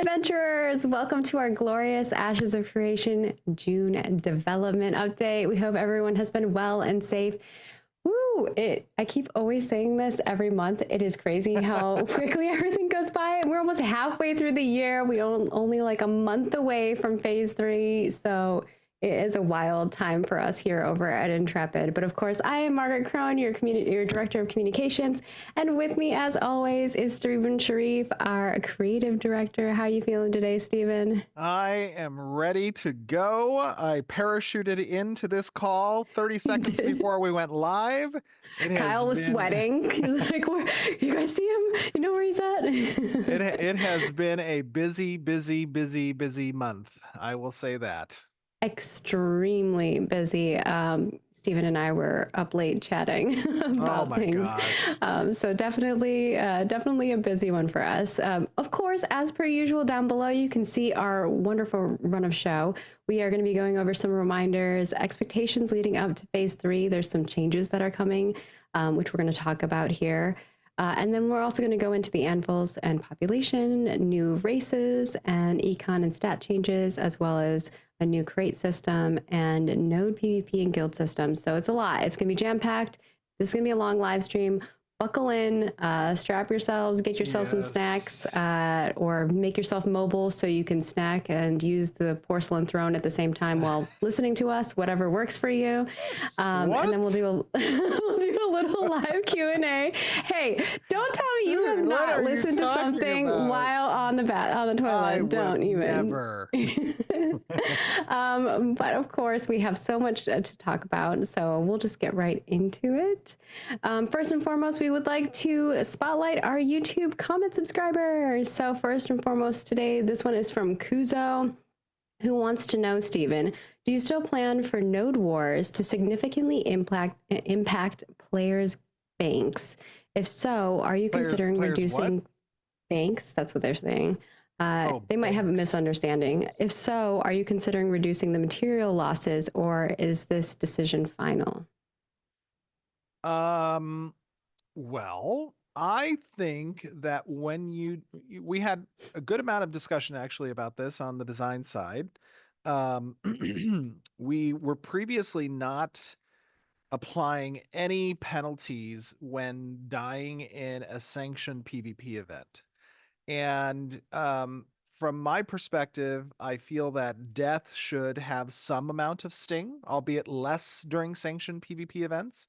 Adventurers, welcome to our glorious Ashes of Creation June development update. We hope everyone has been well and safe. Woo! I keep always saying this every month. It is crazy how quickly everything goes by. We're almost halfway through the year. We only like a month away from phase 3. So it is a wild time for us here over at Intrepid. But of course, I am Margaret Crone, your director of communications, and with me, as always, is Stephen Sharif, our creative director. How are you feeling today, Stephen? I am ready to go. I parachuted into this call 30 seconds before we went live. Kyle was sweating. He's like, you guys see him? You know where he's at? It has been a busy month. I will say that. Extremely busy. Stephen and I were up late chatting about things. So definitely a busy one for us. Of course, as per usual, down below you can see our wonderful run of show. We are going to be going over some reminders, expectations leading up to phase 3. There's some changes that are coming, which we're going to talk about here. And then we're also going to go into the anvils and population, new races, and econ and stat changes, as well as a new crate system and node PvP and guild systems. So it's a lot. It's going to be jam-packed. This is going to be a long live stream. Buckle in, strap yourselves, get yourself some snacks, or make yourself mobile so you can snack and use the porcelain throne at the same time while listening to us, whatever works for you. And then we'll do a little live Q&A. Hey, don't tell me you have not listened to something while on the toilet. Don't even. Never. But of course, we have so much to talk about, so we'll just get right into it. First and foremost, we would like to spotlight our YouTube comment subscribers. So first and foremost today, this one is from Kuzo, who wants to know, Stephen, do you still plan for node wars to significantly impact players' banks? If so, are you considering reducing banks? That's what they're saying. They might have a misunderstanding. If so, are you considering reducing the material losses, or is this decision final? Well, I think that when we had a good amount of discussion actually about this on the design side. We were previously not applying any penalties when dying in a sanctioned PvP event. And from my perspective, I feel that death should have some amount of sting, albeit less during sanctioned PvP events.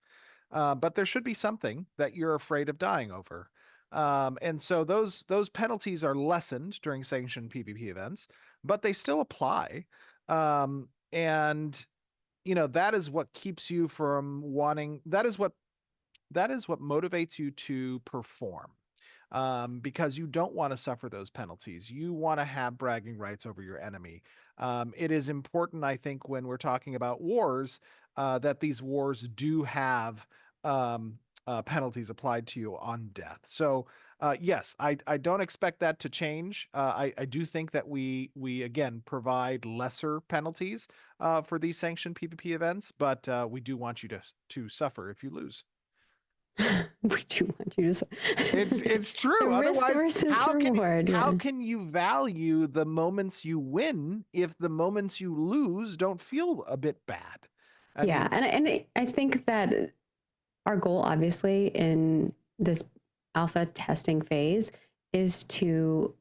But there should be something that you're afraid of dying over. And so those penalties are lessened during sanctioned PvP events, but they still apply. And that is what keeps you from wanting, that is what motivates you to perform. Because you don't want to suffer those penalties. You want to have bragging rights over your enemy. It is important, I think, when we're talking about wars, that these wars do have penalties applied to you on death. So yes, I don't expect that to change. I do think that we again provide lesser penalties for these sanctioned PvP events, but we do want you to suffer if you lose. We do want you to. It's true. Otherwise, how can you value the moments you win if the moments you lose don't feel a bit bad? And I think that our goal, obviously, in this alpha testing phase is to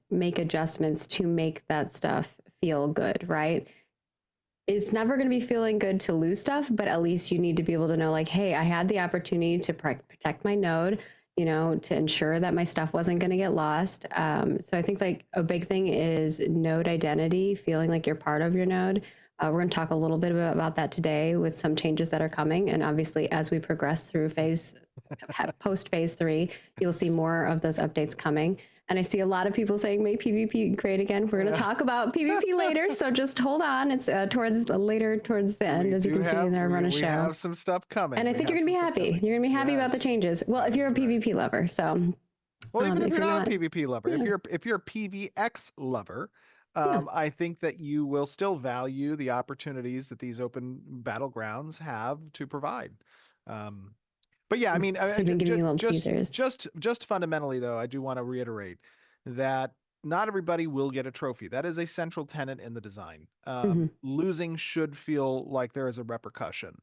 make adjustments to make that stuff feel good, right? It's never going to be feeling good to lose stuff, but at least you need to be able to know, like, hey, I had the opportunity to protect my node, to ensure that my stuff wasn't going to get lost. So I think like a big thing is node identity, feeling like you're part of your node. We're going to talk a little bit about that today with some changes that are coming. And obviously, as we progress through post phase 3, you'll see more of those updates coming. And I see a lot of people saying, make PvP great again. We're going to talk about PvP later, so just hold on. It's towards the end, as you can see in our run of show. We have some stuff coming. And I think you're going to be happy. You're going to be happy about the changes. Well, if you're a PvP lover, so. Well, even if you're not a PvP lover, if you're a PvX lover, I think that you will still value the opportunities that these open battlegrounds have to provide. But yeah, I mean, Stephen, give me little teasers. Just fundamentally though, I do want to reiterate that not everybody will get a trophy. That is a central tenet in the design. Hmm. Losing should feel like there is a repercussion.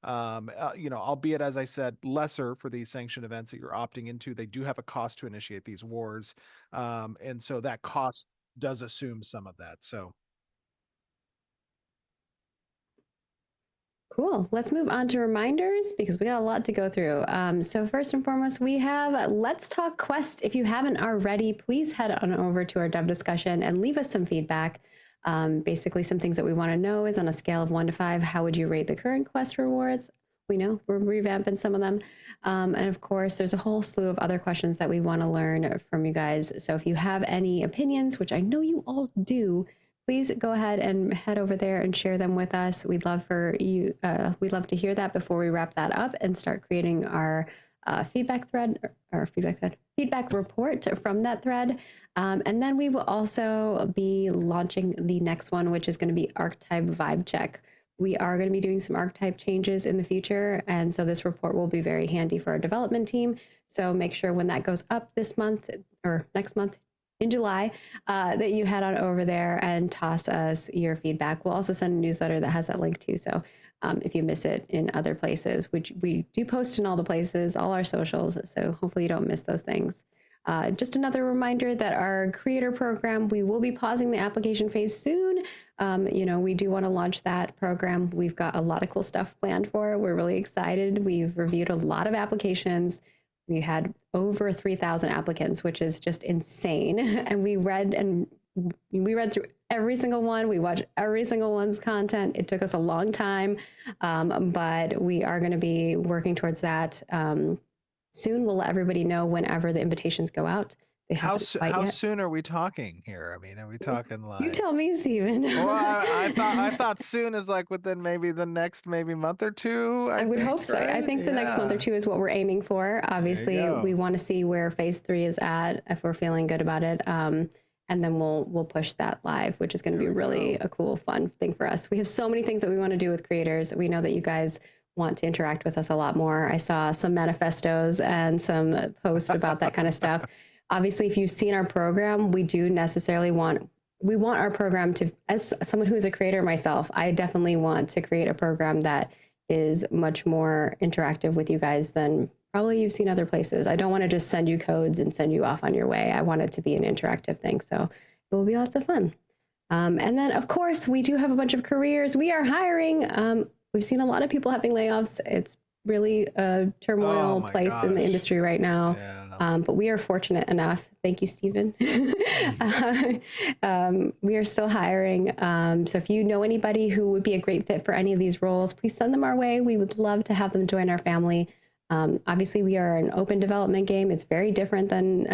Albeit, as I said, lesser for these sanctioned events that you're opting into. They do have a cost to initiate these wars. And so that cost does assume some of that. So Cool. Let's move on to reminders because we got a lot to go through. So first and foremost, we have Let's Talk Quest. If you haven't already, please head on over to our dev discussion and leave us some feedback. Basically, some things that we want to know is on a scale of 1 to 5, how would you rate the current Quest rewards? We know we're revamping some of them. And of course, there's a whole slew of other questions that we want to learn from you guys. So if you have any opinions, which I know you all do, please go ahead and head over there and share them with us. We'd love for you. We'd love to hear that before we wrap that up and start creating our feedback report from that thread. And then we will also be launching the next one, which is going to be Archetype Vibe Check. We are going to be doing some archetype changes in the future. And so this report will be very handy for our development team. So make sure when that goes up this month or next month, in July, that you head on over there and toss us your feedback. We'll also send a newsletter that has that link too. So if you miss it in other places, which we do post in all the places, all our socials. So hopefully you don't miss those things. Just another reminder that our creator program, we will be pausing the application phase soon. We do want to launch that program. We've got a lot of cool stuff planned for it. We're really excited. We've reviewed a lot of applications. We had over 3,000 applicants, which is just insane. And we read through every single one. We watched every single one's content. It took us a long time, but we are going to be working towards that soon. We'll let everybody know whenever the invitations go out. How soon are we talking here? I mean, are we talking like? You tell me, Stephen. Well, I thought soon is like within maybe the next month or two. I would hope so. Right? I think the next month or two is what we're aiming for. Obviously, we want to see where phase 3 is at if we're feeling good about it. And then we'll push that live, which is going to be really a cool, fun thing for us. We have so many things that we want to do with creators. We know that you guys want to interact with us a lot more. I saw some manifestos and some posts about that kind of stuff. Obviously, if you've seen our program, we want our program to, as someone who is a creator myself, I definitely want to create a program that is much more interactive with you guys than probably you've seen other places. I don't want to just send you codes and send you off on your way. I want it to be an interactive thing. So it will be lots of fun. And then, of course, we do have a bunch of careers. We are hiring. We've seen a lot of people having layoffs. It's really a turmoil place in the industry right now. Yeah. But we are fortunate enough. Thank you, Stephen. We are still hiring. So if you know anybody who would be a great fit for any of these roles, please send them our way. We would love to have them join our family. Obviously, we are an open development game. It's very different than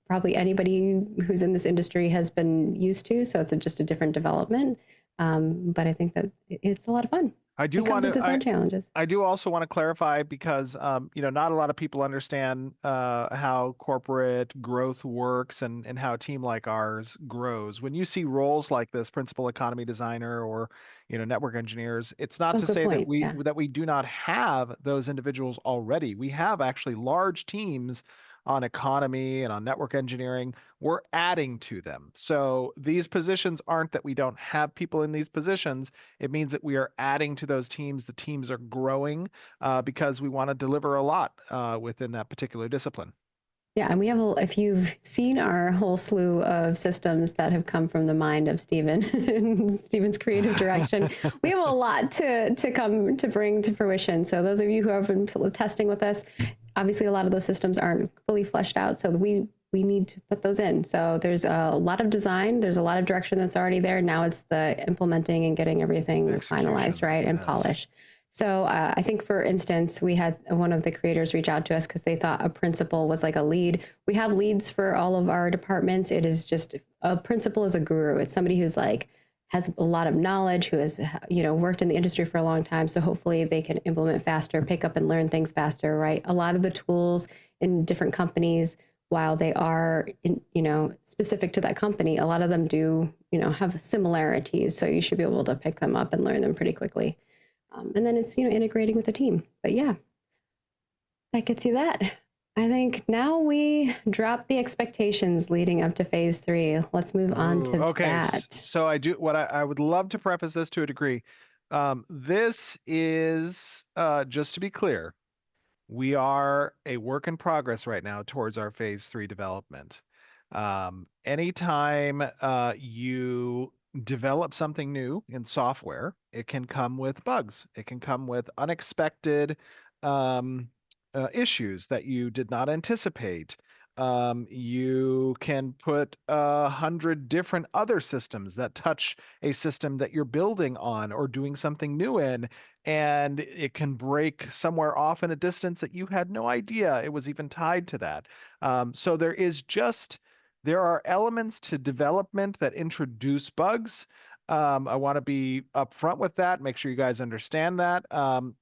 probably anybody who's in this industry has been used to. So it's just a different development. But I think that it's a lot of fun. I do want to. I do also want to clarify because not a lot of people understand how corporate growth works and how a team like ours grows. When you see roles like this, principal economy designer or network engineers, it's not to say that we do not have those individuals already. We have actually large teams on economy and on network engineering. We're adding to them. So these positions aren't that we don't have people in these positions. It means that we are adding to those teams. The teams are growing because we want to deliver a lot within that particular discipline. Yeah, and we have, if you've seen our whole slew of systems that have come from the mind of Stephen and Stephen's creative direction, we have a lot to bring to fruition. So those of you who have been testing with us, obviously a lot of those systems aren't fully fleshed out. So we need to put those in. So there's a lot of design, there's a lot of direction that's already there. Now it's the implementing and getting everything finalized, right, and polished. So I think, for instance, we had one of the creators reach out to us because they thought a principal was like a lead. We have leads for all of our departments. It is just a principal is a guru. It's somebody who's has a lot of knowledge, who has worked in the industry for a long time. So hopefully they can implement faster, pick up and learn things faster, right? A lot of the tools in different companies, while they are specific to that company, a lot of them do have similarities. So you should be able to pick them up and learn them pretty quickly. And then it's, integrating with the team. But yeah, that gets you that. I think now we drop the expectations leading up to phase 3. Let's move on Ooh, to okay, that. so I would love to preface this to a degree. This is just to be clear, we are a work in progress right now towards our phase 3 development. Anytime you develop something new in software, it can come with bugs. It can come with unexpected um, issues that you did not anticipate. You can put 100 different other systems that touch a system that you're building on or doing something new in, and it can break somewhere off in a distance that you had no idea it was even tied to that. So there are elements to development that introduce bugs. I want to be upfront with that, make sure you guys understand that.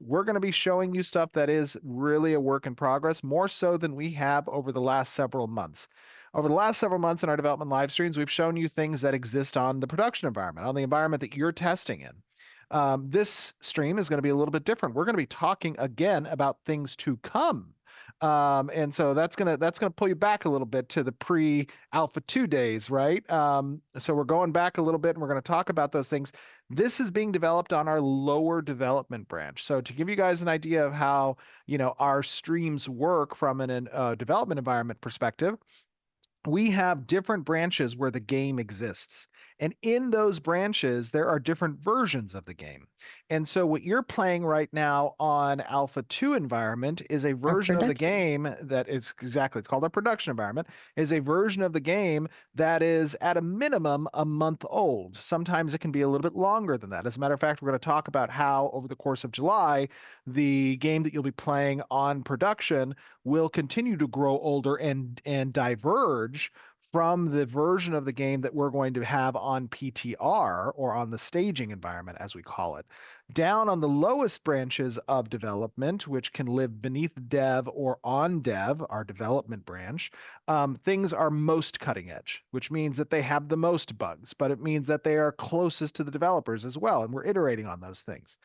We're going to be showing you stuff that is really a work in progress, more so than we have over the last several months. Over the last several months in our development live streams, we've shown you things that exist on the production environment, on the environment that you're testing in. This stream is going to be a little bit different. We're going to be talking again about things to come. And so that's gonna pull you back a little bit to the pre-Alpha 2 days, right? So we're going back a little bit and we're going to talk about those things. This is being developed on our lower development branch. So to give you guys an idea of how, our streams work from an development environment perspective, we have different branches where the game exists. And in those branches, there are different versions of the game. And so what you're playing right now on Alpha 2 environment is a Our version of the production. game that is exactly, it's called a production environment, is a version of the game that is at a minimum a month old. Sometimes it can be a little bit longer than that. As a matter of fact, we're going to talk about how over the course of July, the game that you'll be playing on production will continue to grow older and diverge from the version of the game that we're going to have on PTR, or on the staging environment, as we call it. Down on the lowest branches of development, which can live beneath dev or on dev, our development branch, things are most cutting edge, which means that they have the most bugs, but it means that they are closest to the developers as well, and we're iterating on those things.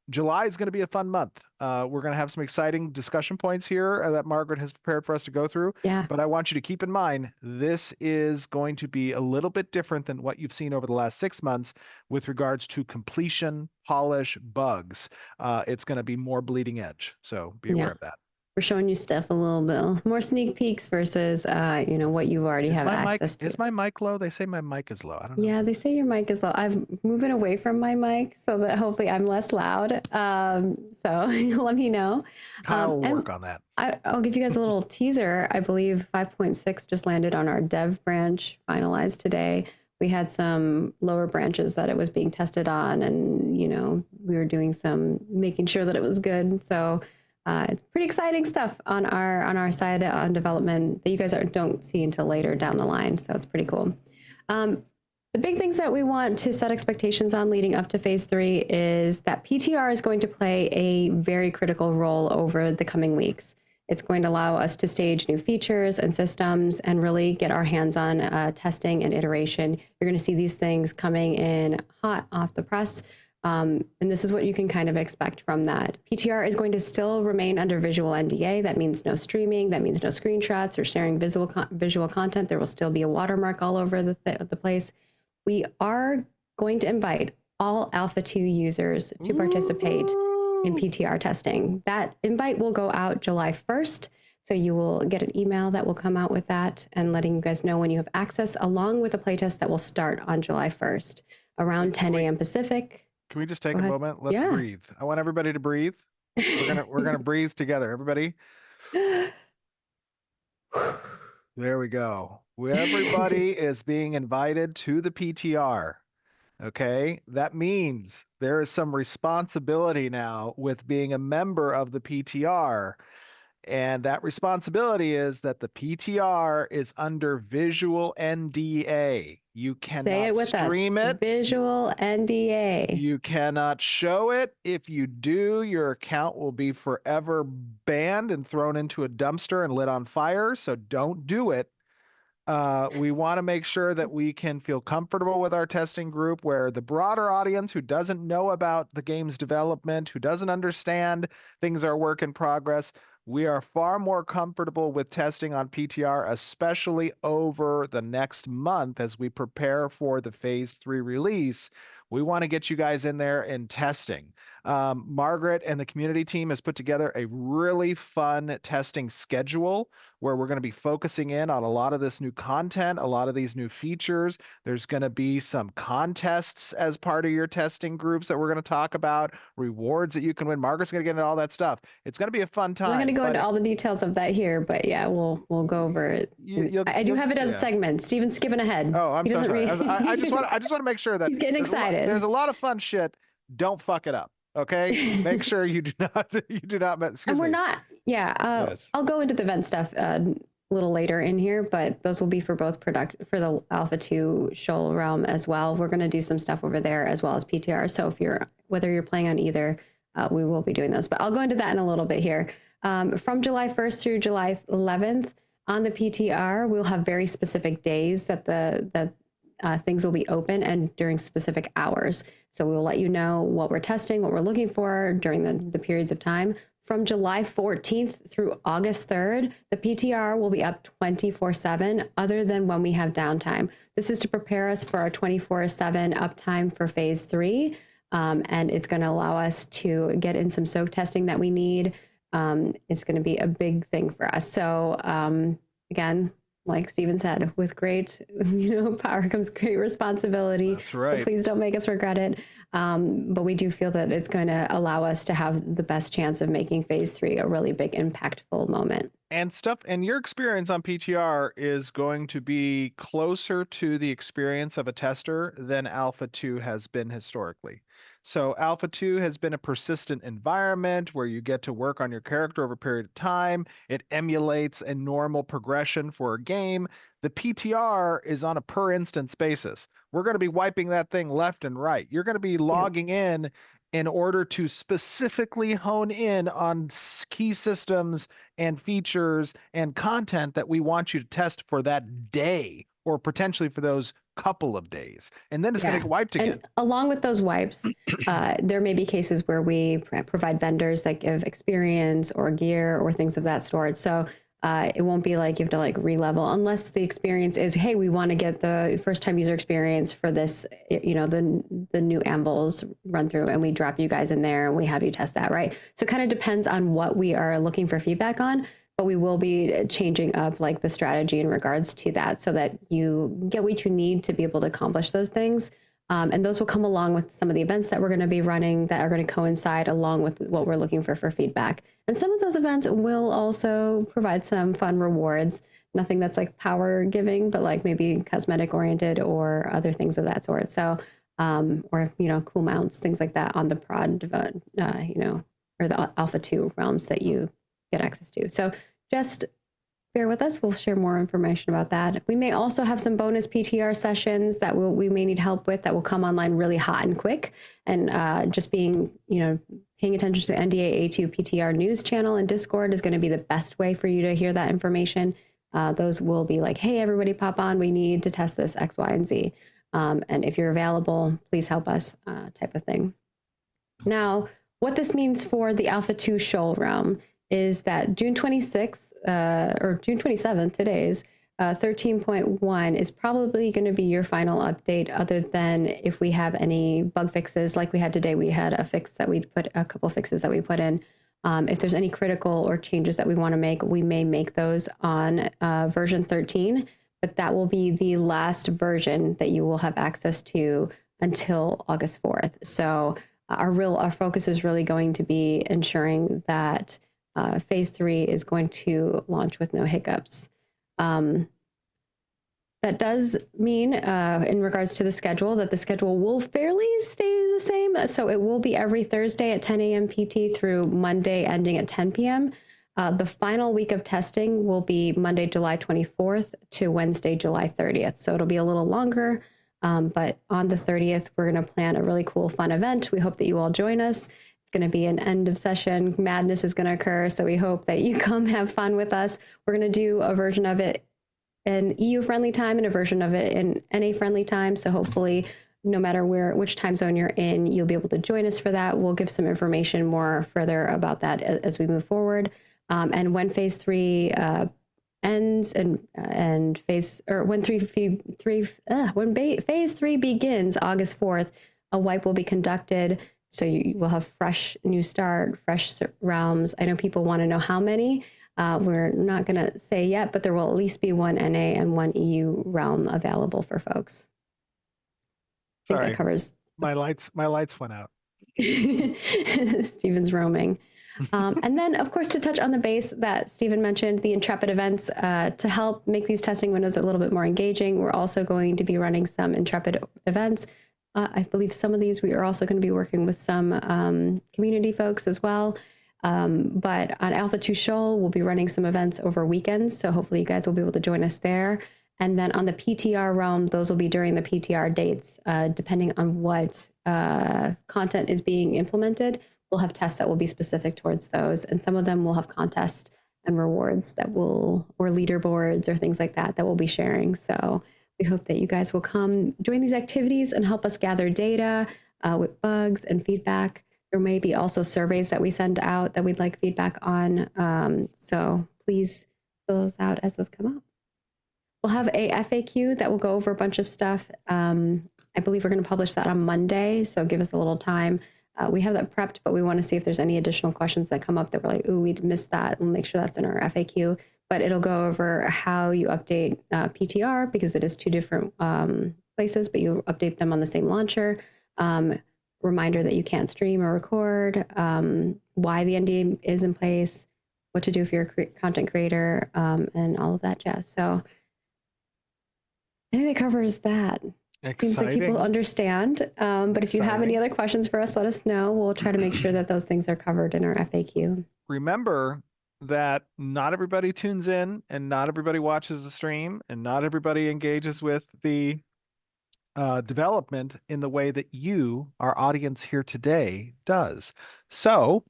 July is going to be a fun month. We're going to have some exciting discussion points here that Margaret has prepared for us to go through. Yeah. But I want you to keep in mind, this is going to be a little bit different than what you've seen over the last 6 months with regards to completion, polish, bugs. It's going to be more bleeding edge. So be aware Yeah. of that. We're showing you stuff a little bit more sneak peeks versus what you already have access to. Is my mic low? They say my mic is low. I don't know. Yeah, they say your mic is low. I'm moving away from my mic so that hopefully I'm less loud. So let me know. I'll And work on that. I'll give you guys a little teaser. I believe 5.6 just landed on our dev branch, finalized today. We had some lower branches that it was being tested on, and we were doing some making sure that it was good. So it's pretty exciting stuff on our side on development that you guys don't see until later down the line. So it's pretty cool. The big things that we want to set expectations on leading up to phase 3 is that PTR is going to play a very critical role over the coming weeks. It's going to allow us to stage new features and systems and really get our hands on testing and iteration. You're going to see these things coming in hot off the press. And this is what you can kind of expect from that. PTR is going to still remain under visual NDA. That means no streaming. That means no screenshots or sharing visual content. There will still be a watermark all over the place. We are going to invite all Alpha 2 users to participate in PTR testing. That invite will go out July 1st. So you will get an email that will come out with that and letting you guys know when you have access, along with a playtest that will start on July 1st around 10 a.m. Pacific. Can we just take a moment? Let's breathe. I want everybody to breathe. We're gonna breathe together. Everybody. There we go. Everybody is being invited to the PTR. Okay, that means there is some responsibility now with being a member of the PTR. And that responsibility is that the PTR is under visual NDA. You cannot Say it with stream us. it. Visual NDA. You cannot show it. If you do, your account will be forever banned and thrown into a dumpster and lit on fire. So don't do it. We want to make sure that we can feel comfortable with our testing group, where the broader audience who doesn't know about the game's development, who doesn't understand things are a work in progress, We are far more comfortable with testing on PTR, especially over the next month as we prepare for the phase 3 release. We want to get you guys in there and testing. Margaret and the community team has put together a really fun testing schedule where we're going to be focusing in on a lot of this new content, a lot of these new features. There's going to be some contests as part of your testing groups that we're going to talk about, rewards that you can win. Margaret's going to get into all that stuff. It's going to be a fun time. I'm not going to go into all the details of that here, but yeah, we'll go over it. I do have it as a segment. Steven's skipping ahead. Oh, I'm so sorry. I just want to make sure that he's getting excited. There's a lot of fun shit. Don't fuck it up. Okay, make sure you do not. And we're not. Yeah, yes. I'll go into the event stuff a little later in here, but those will be for both for the Alpha 2 Shoal Realm as well. We're going to do some stuff over there as well as PTR. So whether you're playing on either, we will be doing those. But I'll go into that in a little bit here. From July 1st through July 11th on the PTR, we'll have very specific days that things will be open and during specific hours. So we will let you know what we're testing, what we're looking for during the periods of time. From July 14th through August 3rd, the PTR will be up 24/7 other than when we have downtime. This is to prepare us for our 24/7 uptime for phase 3. And it's going to allow us to get in some soak testing that we need. It's going to be a big thing for us. So again, like Steven said, with great, power comes great responsibility. That's right. So please don't make us regret it. But we do feel that it's going to allow us to have the best chance of making phase 3 a really big, impactful moment. And your experience on PTR is going to be closer to the experience of a tester than Alpha 2 has been historically. So Alpha 2 has been a persistent environment where you get to work on your character over a period of time. It emulates a normal progression for a game. The PTR is on a per instance basis. We're going to be wiping that thing left and right. You're going to be logging in order to specifically hone in on key systems and features and content that we want you to test for that day or potentially for those couple of days. And then it's going to get wiped again. And along with those wipes, there may be cases where we provide vendors that give experience or gear or things of that sort. So it won't be like you have to re-level unless the experience is, hey, we want to get the first time user experience for this, the new Anvils run through, and we drop you guys in there and we have you test that, right? So it kind of depends on what we are looking for feedback on, but we will be changing up the strategy in regards to that so that you get what you need to be able to accomplish those things. And those will come along with some of the events that we're going to be running that are going to coincide along with what we're looking for feedback. And some of those events will also provide some fun rewards, nothing that's power giving, but maybe cosmetic oriented or other things of that sort. So, or, cool mounts, things like that on the prod, or the Alpha 2 realms that you get access to. So just bear with us. We'll share more information about that. We may also have some bonus PTR sessions that we may need help with that will come online really hot and quick. And just paying attention to the NDA A2 PTR news channel and Discord is going to be the best way for you to hear that information. Those will be hey, everybody pop on. We need to test this X, Y, and Z. And if you're available, please help us type of thing. Now, what this means for the Alpha 2 Shoal Realm is that June 26th or June 27th, today's 13.1 is probably going to be your final update, other than if we have any bug fixes like we had today. We had a couple fixes that we put in. If there's any critical or changes that we want to make, we may make those on version 13, but that will be the last version that you will have access to until August 4th. So our focus is really going to be ensuring that phase 3 is going to launch with no hiccups. That does mean, in regards to the schedule, that the schedule will fairly stay the same. So it will be every Thursday at 10 a.m. PT through Monday ending at 10 p.m. The final week of testing will be Monday, July 24th to Wednesday, July 30th. So it'll be a little longer. But on the 30th, we're going to plan a really cool, fun event. We hope that you all join us. It's going to be an end of session. Madness is going to occur. So we hope that you come have fun with us. We're going to do a version of it in EU friendly time and a version of it in NA friendly time. So hopefully, no matter which time zone you're in, you'll be able to join us for that. We'll give some information more further about that as we move forward. And when phase 3 ends and phase three begins August 4th, a wipe will be conducted. So you will have fresh new start, fresh realms. I know people want to know how many. We're not going to say yet, but there will at least be one NA and one EU realm available for folks. I think that covers. My lights went out. Stephen's roaming. And then, of course, to touch on the base that Stephen mentioned, the Intrepid events, to help make these testing windows a little bit more engaging, we're also going to be running some Intrepid events. I believe some of these we are also going to be working with some community folks as well. But on Alpha 2 Shoal, we'll be running some events over weekends. So hopefully you guys will be able to join us there. And then on the PTR realm, those will be during the PTR dates, depending on what content is being implemented. We'll have tests that will be specific towards those. And some of them will have contests and rewards that will, or leaderboards or things like that, that we'll be sharing. So we hope that you guys will come join these activities and help us gather data with bugs and feedback. There may be also surveys that we send out that we'd like feedback on. So please fill those out as those come up. We'll have a FAQ that will go over a bunch of stuff. I believe we're going to publish that on Monday, so give us a little time. We have that prepped, but we want to see if there's any additional questions that come up that we're like, ooh, we missed that. We'll make sure that's in our FAQ. But it'll go over how you update PTR, because it is two different places, but you update them on the same launcher. Reminder that you can't stream or record, why the NDA is in place, what to do if you're a content creator, and all of that jazz. So I think it covers that. Exciting. Seems like people understand. But if you have any other questions for us, let us know. We'll try to make sure that those things are covered in our FAQ. Remember that not everybody tunes in and not everybody watches the stream and not everybody engages with the development in the way that you, our audience here today, does. So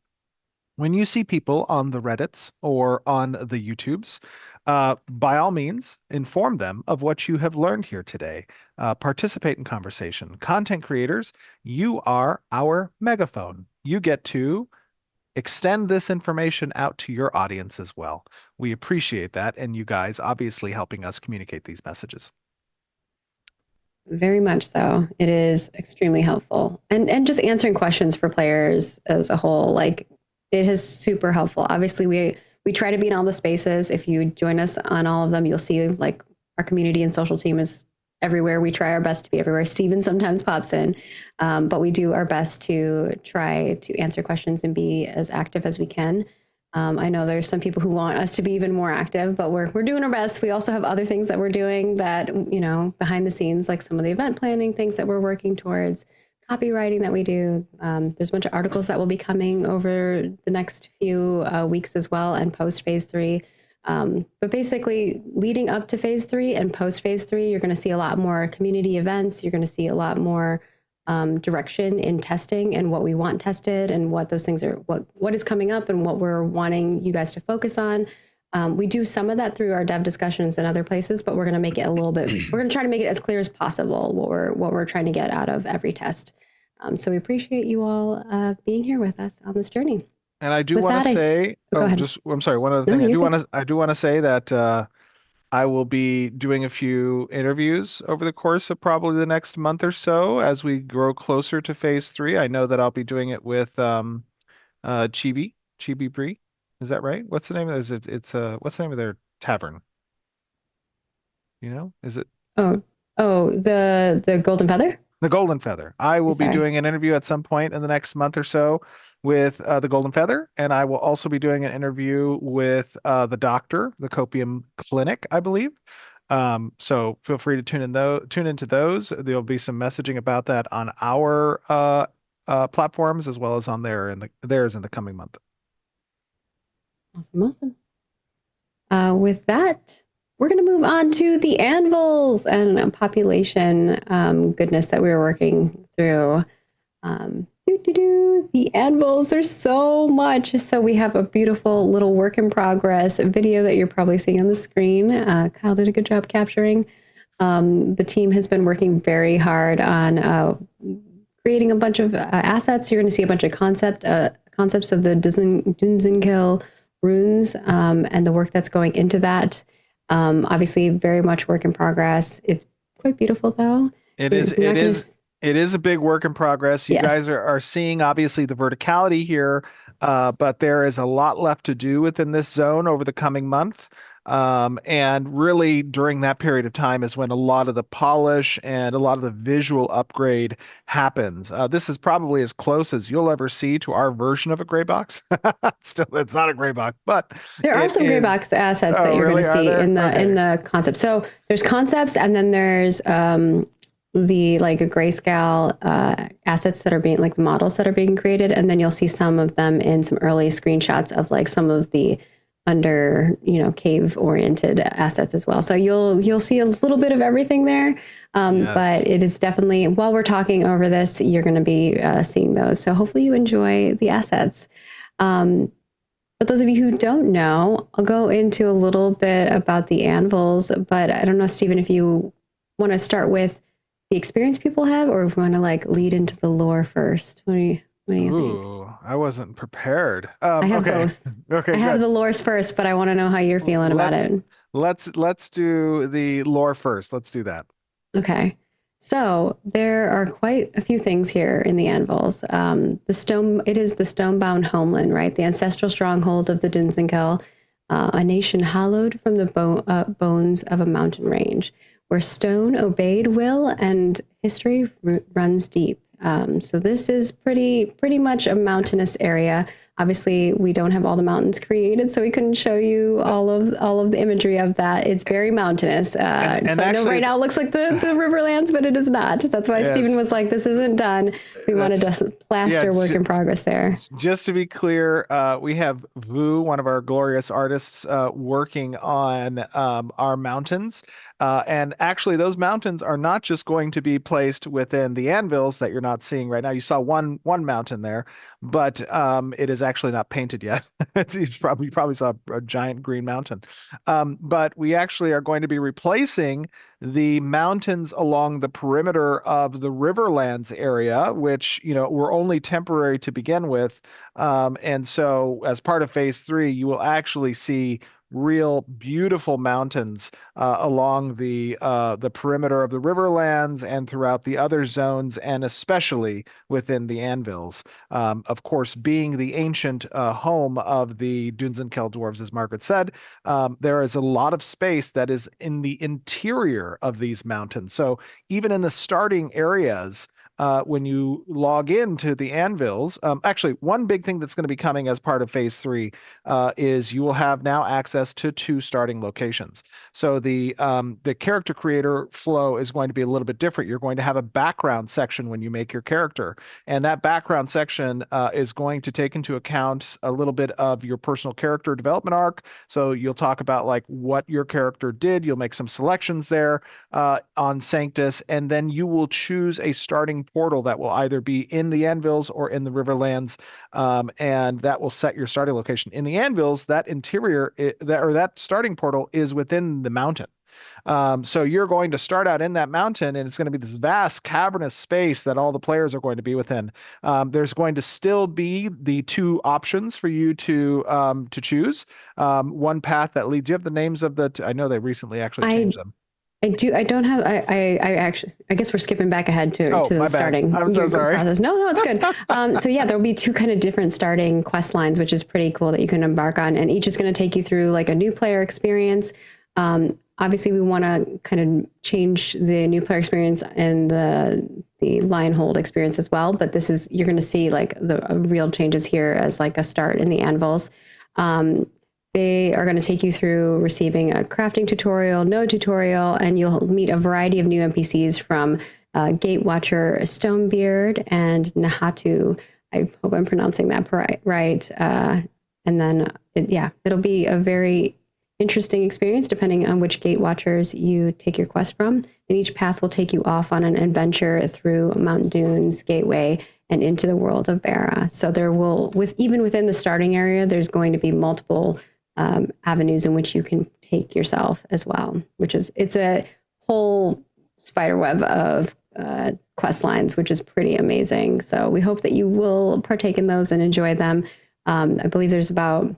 when you see people on the Reddits or on the YouTubes, by all means, inform them of what you have learned here today. Participate in conversation. Content creators, you are our megaphone. You get to extend this information out to your audience as well. We appreciate that, and you guys obviously helping us communicate these messages. Very much so. It is extremely helpful. And just answering questions for players as a whole, like, it is super helpful. Obviously, we try to be in all the spaces. If you join us on all of them, you'll see like our community and social team is everywhere. We try our best to be everywhere. Steven sometimes pops in, but we do our best to try to answer questions and be as active as we can. I know there's some people who want us to be even more active, but we're doing our best. We also have other things that we're doing that, you know, behind the scenes, like some of the event planning things that we're working towards, copywriting that we do. There's a bunch of articles that will be coming over the next few weeks as well, and post phase 3. But basically leading up to phase 3 and post phase 3, you're going to see a lot more community events. You're going to see a lot more direction in testing and what we want tested and what those things are, what is coming up and what we're wanting you guys to focus on. We do some of that through our dev discussions and other places, but we're going to make it a little bit, we're going to try to make it as clear as possible what we're trying to get out of every test. So we appreciate you all being here with us on this journey. And I do want to say, I'm sorry, one other thing. I do want to say that I will be doing a few interviews over the course of probably the next month or so as we grow closer to phase 3. I know that I'll be doing it with Chibi Bree. Is that right? What's the name of this? It's what's the name of their tavern? You know, is it? Oh, the Golden Feather? The Golden Feather. I will be doing an interview at some point in the next month or so with the Golden Feather, and I will also be doing an interview with the doctor, the Copium Clinic, I believe. So feel free to tune into those. There'll be some messaging about that on our platforms as well as on theirs in the coming month. Awesome. With that, we're going to move on to the anvils and population goodness that we were working through. The anvils, there's so much. So we have a beautiful little work in progress video that you're probably seeing on the screen. Kyle did a good job capturing. The team has been working very hard on creating a bunch of assets. You're going to see a bunch of concepts of the Dunzinkill runes and the work that's going into that. Obviously, very much work in progress. It's quite beautiful, though. It is. You're It not gonna is. It is a big work in progress. You Yes. guys are seeing obviously the verticality here, but there is a lot left to do within this zone over the coming month. And really during that period of time is when a lot of the polish and a lot of the visual upgrade happens. This is probably as close as you'll ever see to our version of a gray box. Still, it's not a gray box, but There are it some gray is. box assets that Oh, you're going really? to Are see there? in Okay. the concept. So there's concepts, and then there's the like a grayscale assets that are being like the models that are being created, and then you'll see some of them in some early screenshots of like some of the under cave oriented assets as well. So you'll see a little bit of everything there. Yes. But it is definitely, while we're talking over this, you're going to be seeing those. So hopefully you enjoy the assets. But those of you who don't know, I'll go into a little bit about the anvils, but I don't know, Stephen, if you want to start with the experience people have, or if we want to like lead into the lore first. What do you think? Ooh, I wasn't prepared. I have Okay. both. Okay, I have good. the lores first, but I want to know how you're feeling about Let's it. let's do the lore first. Let's do that. Okay. So there are quite a few things here in the anvils. It is the stone-bound homeland, right? The ancestral stronghold of the Dunsinkel, a nation hallowed from the bones of a mountain range, where stone obeyed will and history runs deep. So this is pretty much a mountainous area. Obviously, we don't have all the mountains created, so we couldn't show you all of the imagery of that. It's very mountainous. And so I know actually, right now it looks like the Riverlands, but it is not. That's why yes, Stephen was like, "This isn't done." We wanted to plaster work in progress there. just to be clear, we have Vu, one of our glorious artists, working on our mountains. And actually, those mountains are not just going to be placed within the anvils that you're not seeing right now. You saw one mountain there, but it is actually not painted yet. You probably saw a giant green mountain. But we actually are going to be replacing the mountains along the perimeter of the Riverlands area, which were only temporary to begin with. And so, as part of Phase 3, you will actually see real beautiful mountains along the perimeter of the Riverlands and throughout the other zones, and especially within the anvils. Of course, being the ancient home of the Dunsinkel dwarves, as Margaret said, there is a lot of space that is in the interior of these mountains. So even in the starting areas, when you log into the anvils, actually, one big thing that's going to be coming as part of Phase 3 is you will have now access to 2 starting locations. So the character creator flow is going to be a little bit different. You're going to have a background section when you make your character, and that background section is going to take into account a little bit of your personal character development arc. So you'll talk about like what your character did. You'll make some selections there on Sanctus, and then you will choose a starting portal that will either be in the anvils or in the Riverlands, and that will set your starting location. In the anvils, that interior that starting portal is within the mountain. So you're going to start out in that mountain, and it's going to be this vast cavernous space that all the players are going to be within. There's going to still be the 2 options for you to choose. One path that leads. Do you have the names of the? I know they recently actually changed them. I do. I don't have. I actually. I guess we're skipping back ahead to the starting. I'm so sorry. Process. No, it's good. So yeah, there'll be 2 kind of different starting quest lines, which is pretty cool that you can embark on, and each is going to take you through like a new player experience. Obviously, we want to kind of change the new player experience and the Lionhold experience as well. But you're going to see like the real changes here as like a start in the anvils. They are going to take you through receiving a crafting tutorial, node tutorial, and you'll meet a variety of new NPCs from Gatewatcher Stonebeard and Nahatu. I hope I'm pronouncing that right. And then, it'll be a very interesting experience depending on which Gatewatchers you take your quest from. And each path will take you off on an adventure through Mount Dunes Gateway and into the world of Bara. So there will, even within the starting area, there's going to be multiple avenues in which you can take yourself as well, it's a whole spider web of quest lines, which is pretty amazing. So we hope that you will partake in those and enjoy them. I believe there's about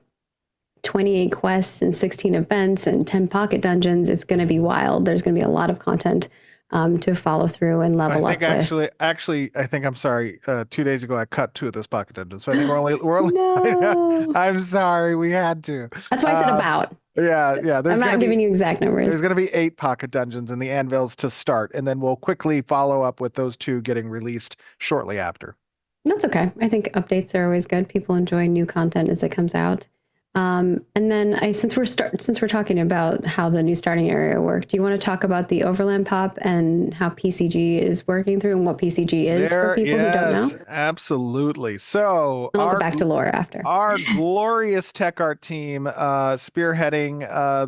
28 quests and 16 events and 10 pocket dungeons. It's going to be wild. There's going to be a lot of content to follow through and level up with. Actually, I think I'm sorry. 2 days ago, I cut 2 of those pocket dungeons, so I think we're only. No. I'm sorry, we had to. That's why I said about. Yeah. I'm not giving you exact numbers. There's going to be 8 pocket dungeons in the Anvils to start, and then we'll quickly follow up with those 2 getting released shortly after. That's okay. I think updates are always good. People enjoy new content as it comes out. And then since we're talking about how the new starting area worked, do you want to talk about the Overland Pop and how PCG is working through and what PCG is for people who don't know? Absolutely. So I'll go back to Laura after. Our glorious tech art team, spearheading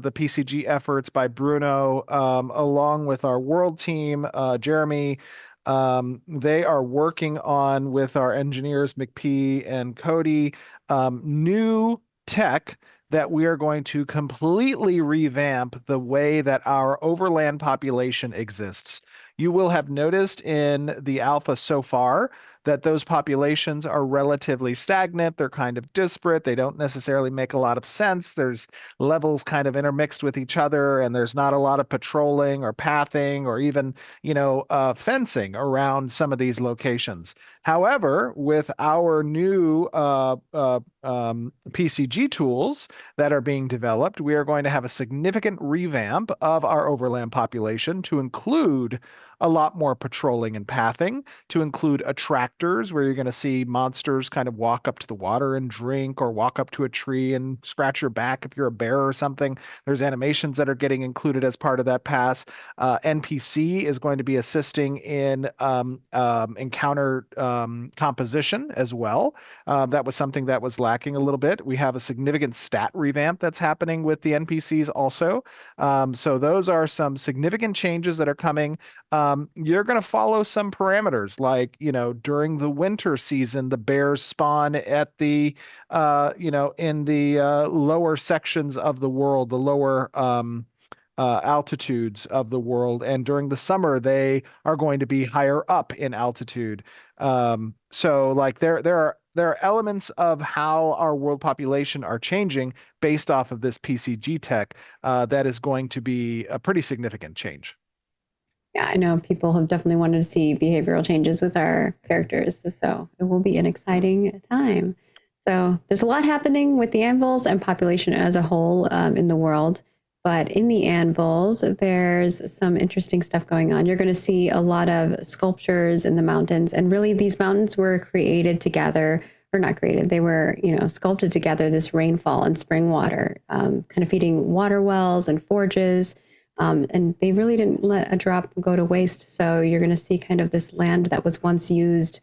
the PCG efforts by Bruno, along with our world team, Jeremy. They are working on, with our engineers McPhee and Cody, new tech that we are going to completely revamp the way that our overland population exists. You will have noticed in the alpha so far that those populations are relatively stagnant. They're kind of disparate. They don't necessarily make a lot of sense. There's levels kind of intermixed with each other, and there's not a lot of patrolling or pathing or even, fencing around some of these locations. However, with our new PCG tools that are being developed, we are going to have a significant revamp of our overland population to include a lot more patrolling and pathing, to include attractors where you're going to see monsters kind of walk up to the water and drink, or walk up to a tree and scratch your back if you're a bear or something. There's animations that are getting included as part of that pass. NPC is going to be assisting in encounter composition as well. That was something that was lacking a little bit. We have a significant stat revamp that's happening with the NPCs also. So those are some significant changes that are coming. You're going to follow some parameters, like, during the winter season, the bears spawn at the, in the lower sections of the world, the lower altitudes of the world. And during the summer, they are going to be higher up in altitude. So like there are elements of how our world population are changing based off of this PCG tech that is going to be a pretty significant change. Yeah, I know people have definitely wanted to see behavioral changes with our characters, so it will be an exciting time. So there's a lot happening with the Anvils and population as a whole in the world. But in the Anvils, there's some interesting stuff going on. You're going to see a lot of sculptures in the mountains. And really, these mountains were created together, or not created, they were, sculpted together, this rainfall and spring water, kind of feeding water wells and forges. And they really didn't let a drop go to waste. So you're going to see kind of this land that was once used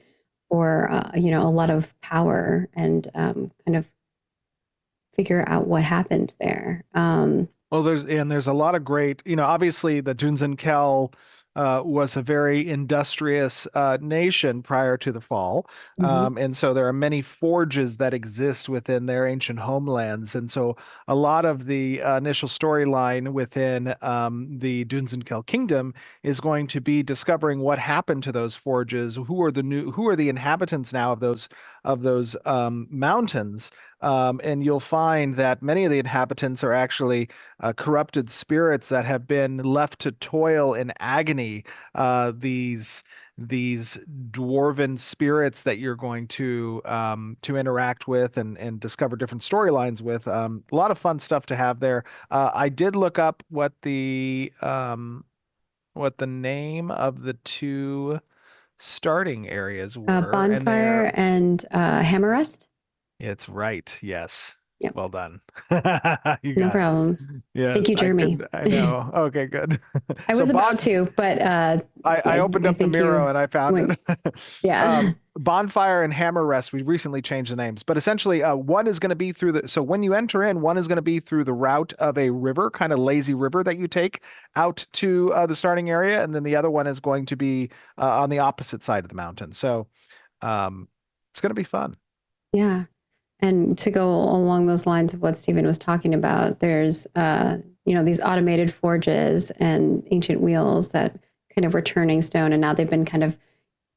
for, a lot of power, and kind of figure out what happened there. Well, there's a lot of great, obviously the Dunzinkel was a very industrious nation prior to the fall. And so there are many forges that exist within their ancient homelands. And so a lot of the initial storyline within the Dunzinkel kingdom is going to be discovering what happened to those forges, who are the inhabitants now of those mountains. And you'll find that many of the inhabitants are actually corrupted spirits that have been left to toil in agony. These dwarven spirits that you're going to interact with and discover different storylines with. A lot of fun stuff to have there. I did look up what the name of the 2 starting areas were. Bonfire and Hammerrest. It's right. Yes. Yep. Well done. No problem. Yeah. Thank you, Jeremy. I know. Okay, good. I was about to, but I opened up the Miro and I found it. Yeah. Bonfire and Hammerrest, we recently changed the names, but essentially one is going to be so when you enter in, one is going to be through the route of a river, kind of lazy river that you take out to the starting area. And then the other one is going to be on the opposite side of the mountain. So it's going to be fun. Yeah. And to go along those lines of what Stephen was talking about, there's, these automated forges and ancient wheels that kind of were turning stone, and now they've been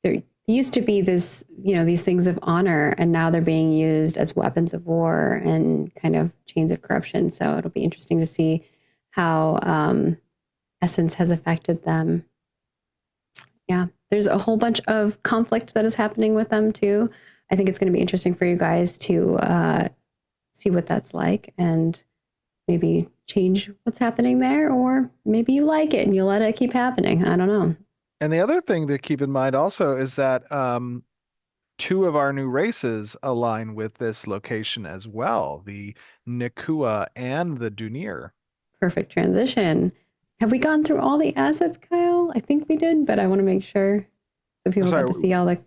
they're They used to be this, these things of honor, and now they're being used as weapons of war and kind of chains of corruption. So it'll be interesting to see how Essence has affected them. Yeah, there's a whole bunch of conflict that is happening with them too. I think it's going to be interesting for you guys to see what that's like and maybe change what's happening there, or maybe you like it and you let it keep happening. I don't know. And the other thing to keep in mind also is that two of our new races align with this location as well, the Nakua and the Dunir. Perfect transition. Have we gone through all the assets, Kyle? I think we did, but I want to make sure so people get to see all the.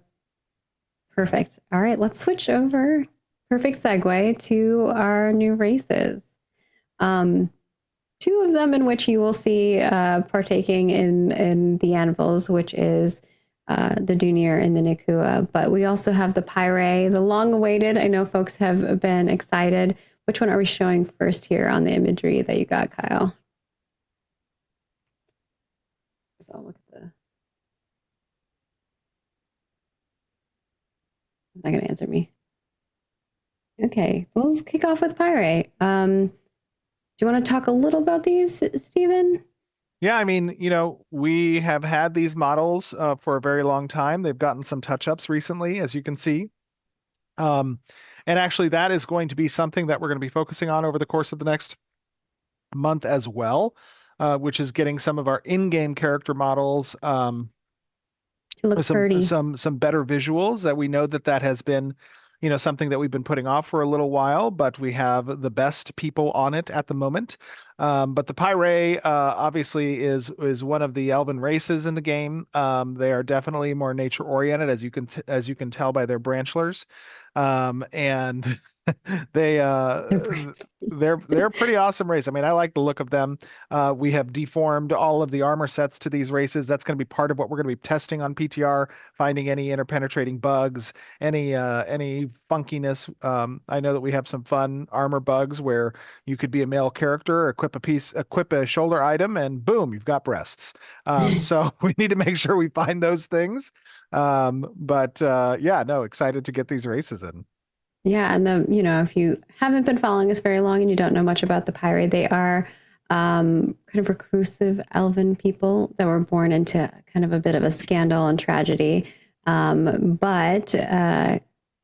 Perfect. All right, let's switch over. Perfect segue to our new races. Two of them in which you will see partaking in the anvils, which is the Dunir and the Nakua. But we also have the Pyre, the long-awaited. I know folks have been excited. Which one are we showing first here on the imagery that you got, Kyle? I'll look at the. It's not going to answer me. Okay, let's kick off with Pyre. Do you want to talk a little about these, Stephen? Yeah, I mean, we have had these models for a very long time. They've gotten some touch-ups recently, as you can see. And actually, that is going to be something that we're going to be focusing on over the course of the next month as well, which is getting some of our in-game character models to look some better visuals. That we know that has been something that we've been putting off for a little while, but we have the best people on it at the moment. But the Pyre obviously is one of the elven races in the game. They are definitely more nature oriented, as you can tell by their branchlers, and they're pretty awesome race. I mean, I like the look of them. We have deformed all of the armor sets to these races. That's going to be part of what we're going to be testing on PTR, finding any interpenetrating bugs, any funkiness. I know that we have some fun armor bugs where you could be a male character, equip a shoulder item, and boom, you've got breasts. So we need to make sure we find those things. Excited to get these races in. Yeah, and if you haven't been following us very long and you don't know much about the Pyre, they are kind of reclusive elven people that were born into kind of a bit of a scandal and tragedy. But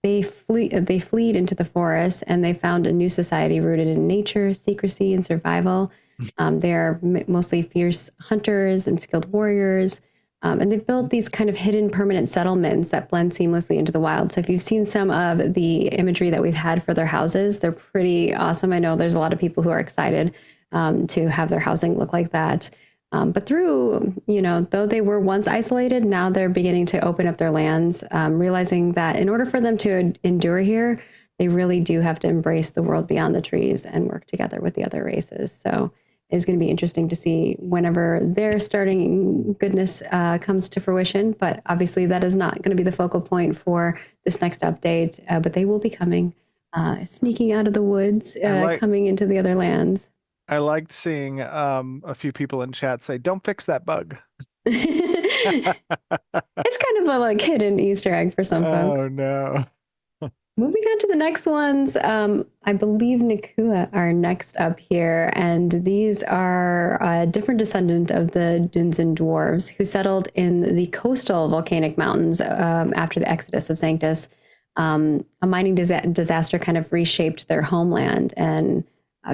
they fled into the forest, and they found a new society rooted in nature, secrecy, and survival. They are mostly fierce hunters and skilled warriors. And they've built these kind of hidden permanent settlements that blend seamlessly into the wild. So if you've seen some of the imagery that we've had for their houses, they're pretty awesome. I know there's a lot of people who are excited to have their housing look like that. But through, though they were once isolated, now they're beginning to open up their lands, realizing that in order for them to endure here, they really do have to embrace the world beyond the trees and work together with the other races. So it's going to be interesting to see whenever their starting goodness comes to fruition. But obviously that is not going to be the focal point for this next update, but they will be coming, sneaking out of the woods, coming into the other lands. I liked seeing a few people in chat say, "Don't fix that bug." It's kind of a hidden Easter egg for some folks. Oh no. Moving on to the next ones, I believe Nakua are next up here, and these are a different descendant of the Dunzin dwarves who settled in the coastal volcanic mountains after the exodus of Sanctus. A mining disaster kind of reshaped their homeland and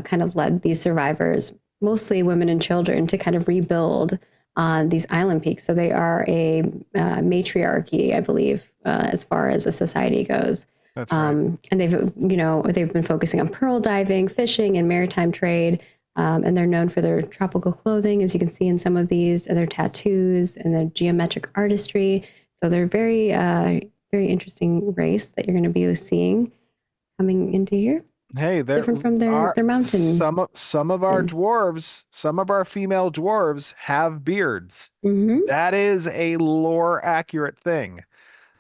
kind of led these survivors, mostly women and children, to kind of rebuild on these island peaks. So they are a matriarchy, I believe, as far as a society goes. That's right. And they've been focusing on pearl diving, fishing, and maritime trade. And they're known for their tropical clothing, as you can see in some of these, and their tattoos and their geometric artistry. So they're very, very interesting race that you're going to be seeing coming into here. Hey, they're different from their mountain. Some of our dwarves, some of our female dwarves have beards. Mm-hmm. That is a lore accurate thing.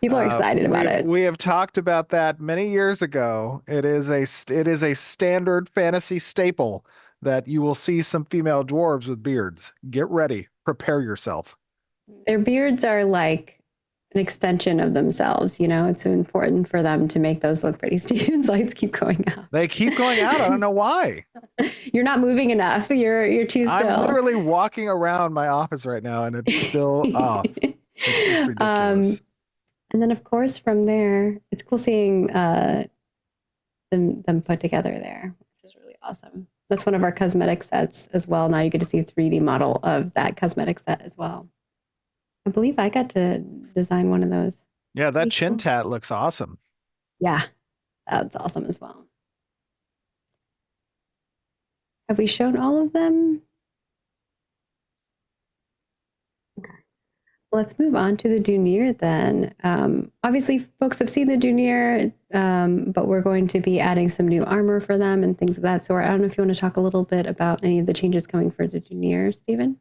People are excited about it. We have talked about that many years ago. It is a standard fantasy staple that you will see some female dwarves with beards. Get ready. Prepare yourself. Their beards are like an extension of themselves. It's important for them to make those look pretty. Steven's lights keep going out. They keep going out. I don't know why. You're not moving enough. You're too still. I'm literally walking around my office right now, and it's still off. It's just ridiculous. And then, of course, from there, it's cool seeing them put together there, which is really awesome. That's one of our cosmetic sets as well. Now you get to see a 3D model of that cosmetic set as well. I believe I got to design one of those. Yeah, that chin tat looks awesome. Yeah, that's awesome as well. Have we shown all of them? Okay. Well, let's move on to the Dunir then. Obviously, folks have seen the Dunir, but we're going to be adding some new armor for them and things of that sort. I don't know if you want to talk a little bit about any of the changes coming for the Dunir, Stephen.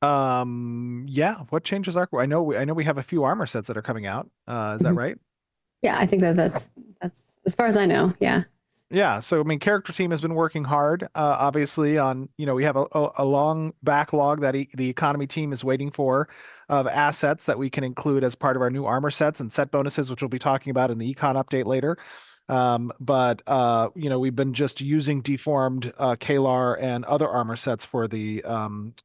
Yeah. What changes are? I know we have a few armor sets that are coming out. Is that right? Yeah, I think that's as far as I know. Yeah. Yeah. So, I mean, character team has been working hard, obviously on, we have a long backlog that the economy team is waiting for of assets that we can include as part of our new armor sets and set bonuses, which we'll be talking about in the econ update later. We've been just using deformed Kalar and other armor sets for the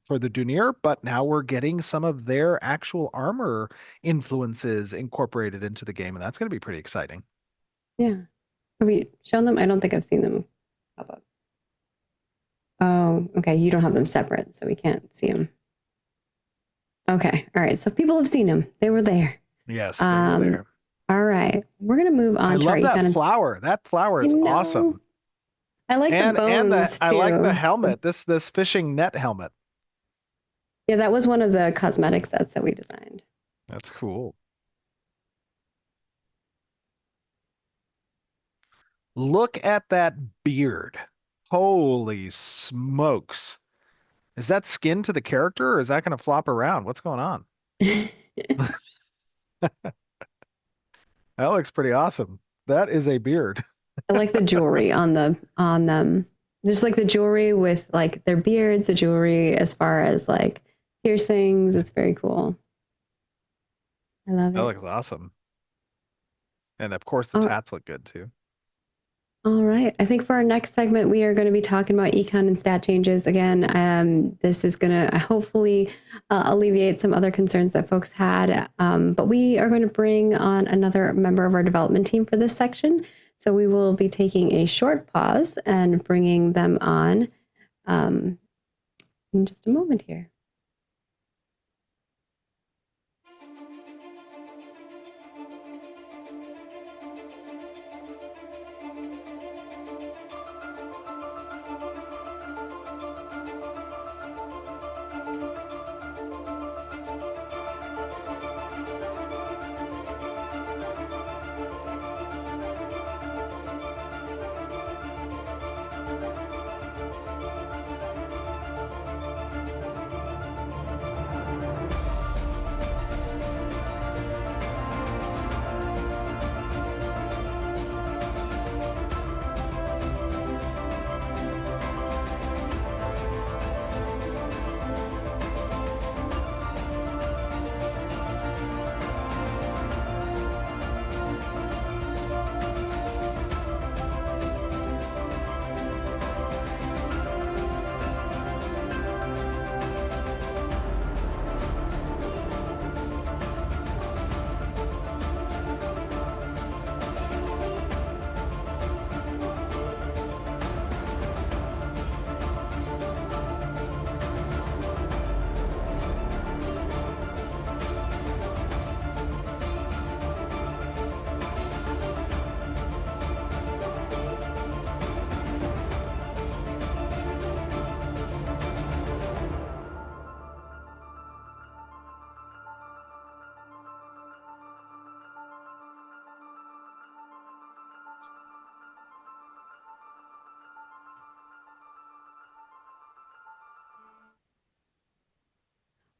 Dunir, but now we're getting some of their actual armor influences incorporated into the game, and that's going to be pretty exciting. Yeah. Have we shown them? I don't think I've seen them pop up. Oh, okay. You don't have them separate, so we can't see them. Okay. All right. So people have seen them. They were there. Yes, they were there. All right. We're going to move on to our love that flower. That flower is awesome. I like the bones, too. I like the helmet, this fishing net helmet. Yeah, that was one of the cosmetic sets that we designed. That's cool. Look at that beard. Holy smokes. Is that skin to the character, or is that going to flop around? What's going on? That looks pretty awesome. That is a beard. I like the jewelry on them. There's like the jewelry with like their beards, the jewelry as far as like piercings. It's very cool. I love it. That looks awesome. And of course the tats look good too. All right. I think for our next segment, we are going to be talking about econ and stat changes again. This is going to hopefully alleviate some other concerns that folks had. But we are going to bring on another member of our development team for this section. So we will be taking a short pause and bringing them on in just a moment here.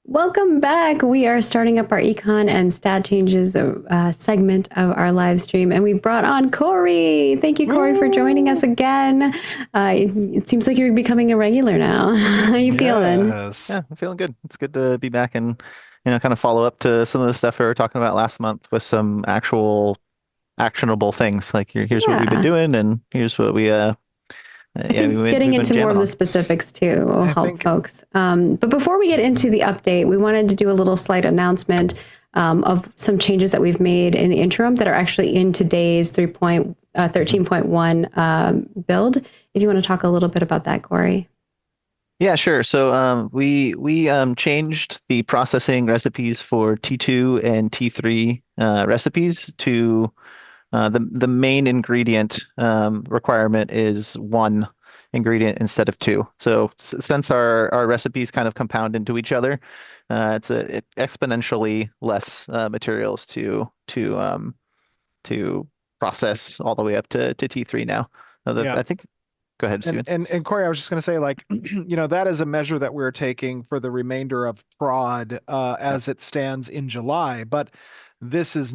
Welcome back. We are starting up our econ and stat changes segment of our live stream, and we brought on Corey. Thank you, Corey, for joining us again. It seems like you're becoming a regular now. How are you feeling? Yeah, I'm feeling good. It's good to be back in kind of follow up to some of the stuff we were talking about last month with some actual actionable things. Like here's what we've been Yeah. doing, and here's what we I think getting into more of the specifics too will help folks. But before we get into the update, we wanted to do a little slight announcement of some changes that we've made in the interim that are actually in today's 13.1 build. If you want to talk a little bit about that, Corey. Yeah, sure. So we changed the processing recipes for T2 and T3 recipes to the main ingredient requirement is one ingredient instead of two. So since our recipes kind of compound into each other, it's exponentially less materials to process all the way up to T3 now. I think. Go ahead, Steven. And Corey, I was just going to say, like, that is a measure that we're taking for the remainder of prod as it stands in July. But this is